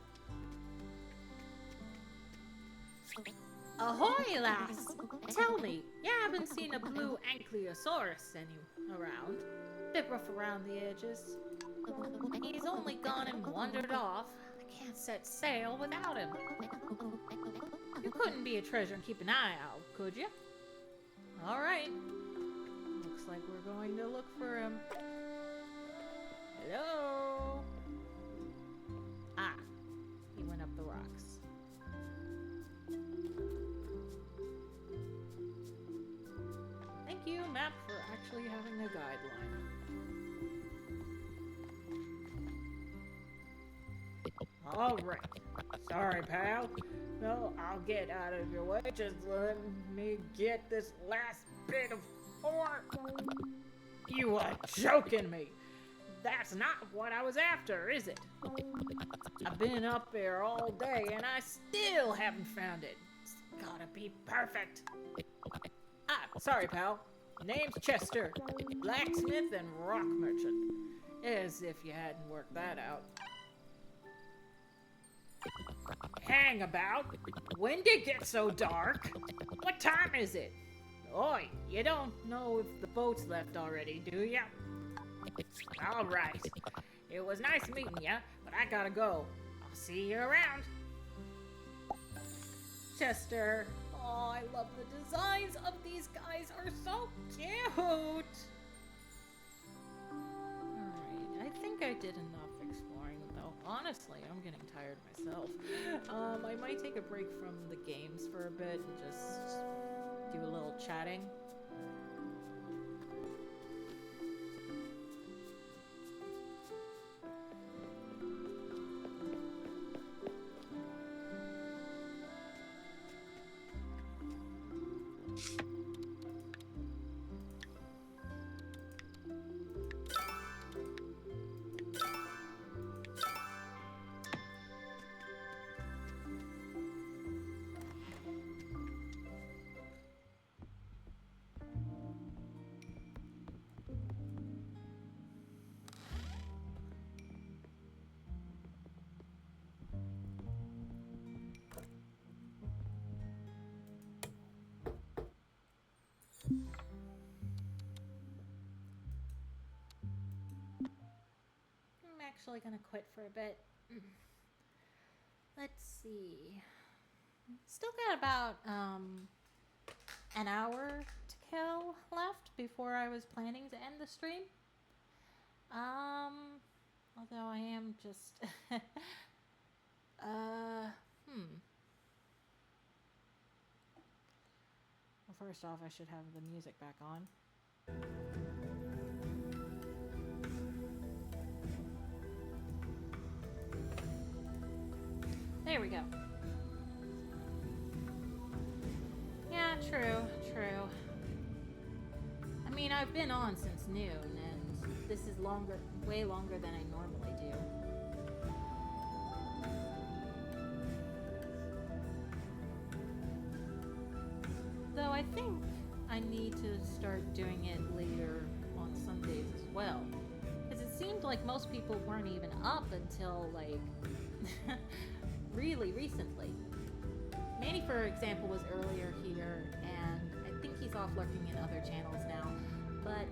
Ahoy, lass! Tell me, you haven't seen a blue ankylosaurus around? Bit rough around the edges. He's only gone and wandered off. I can't set sail without him. You couldn't be a treasure and keep an eye out, could you? All right. Looks like we're going to look for him. Hello? Ah, he went up the rocks. Thank you, map, for actually having a guideline. All right. Sorry, pal. No, I'll get out of your way. Just let me get this last bit of ore. You are joking me. That's not what I was after, is it? I've been up there all day and I still haven't found it. It's gotta be perfect. Ah, sorry, pal. Name's Chester, blacksmith and rock merchant. As if you hadn't worked that out. Hang about? When did it get so dark? What time is it? Oi, you don't know if the boat's left already, do ya? Alright. It was nice meeting ya, but I gotta go. I'll see you around. Chester. Oh, I love the designs of these guys are so cute. Alright, I think I did enough exploring, though. Honestly, I'm getting tired myself. I might take a break from the games for a bit and just do a little chatting. I'm actually gonna quit for a bit. Let's see. Still got about an hour to kill left before I was planning to end the stream. Although I am just Well, first off, I should have the music back on. There we go. Yeah, true. I mean, I've been on since noon, and this is way longer than I normally do. Though I think I need to start doing it later on Sundays as well. Because it seemed like most people weren't even up until, like, really recently. Manny, for example, was earlier here, and I think he's off lurking in other channels now. But,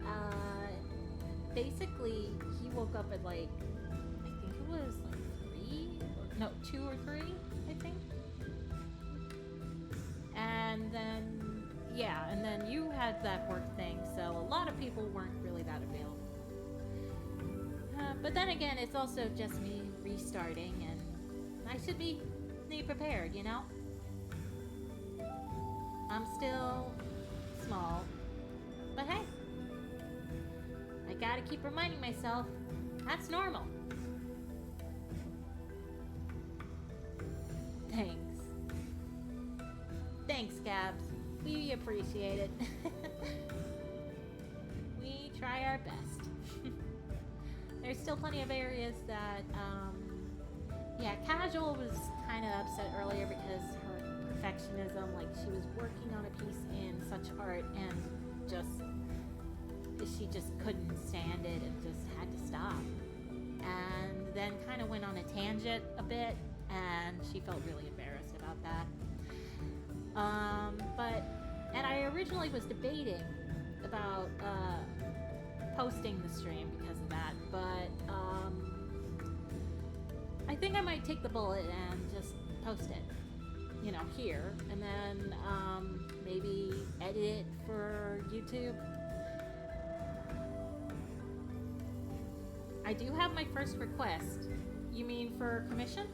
basically, he woke up at, like, I think it was, like, 2 or 3, I think. And then, yeah, and then you had that work thing, so a lot of people weren't really that available. But then again, it's also just me restarting, and I should be prepared, you know? I'm still small, but hey, I gotta keep reminding myself that's normal. Thanks, Gabs. We appreciate it. We try our best. There's still plenty of areas that, yeah, Casual was kind of upset earlier because her perfectionism, like she was working on a piece in such art and she just couldn't stand it and just had to stop. And then kind of went on a tangent a bit, and she felt really embarrassed about that. And I originally was debating about posting the stream because of that, but I think I might take the bullet and just post it, you know, here, and then maybe edit it for YouTube. I do have my first request. You mean for commission?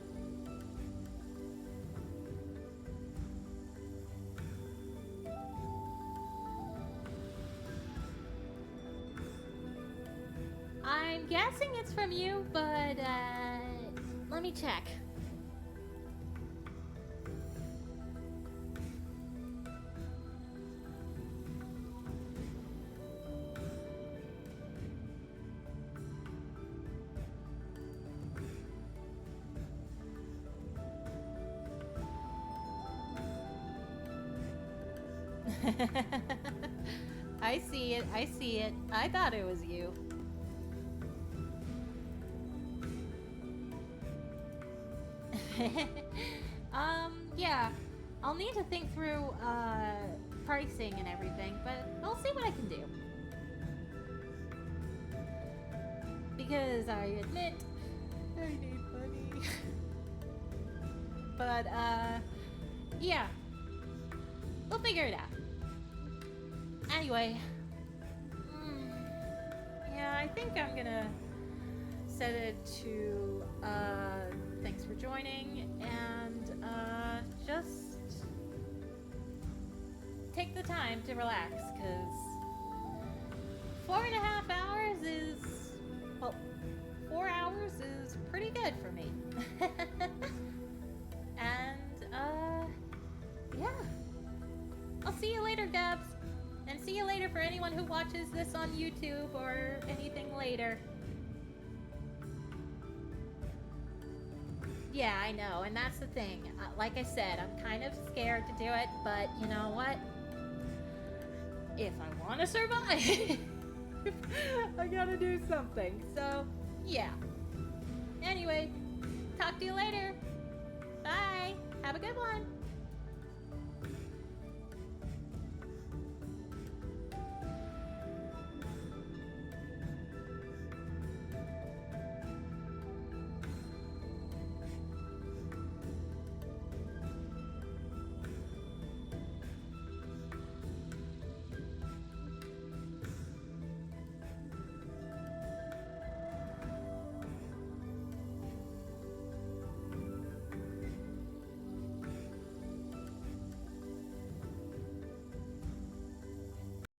I'm guessing it's from you, but let me check. I see it. I thought it was you. Yeah. I'll need to think through pricing and everything, but I'll see what I can do. Because I admit I need money. But yeah. We'll figure it out. Anyway, yeah, I think I'm gonna set it to thanks for joining, and just take the time to relax, because 4.5 hours is, well, 4 hours is pretty good for me. And yeah, I'll see you later, Gabs. And see you later for anyone who watches this on YouTube or anything later. Yeah, I know, and that's the thing. Like I said, I'm kind of scared to do it, but you know what? If I want to survive, I gotta do something. So, yeah. Anyway, talk to you later. Bye. Have a good one.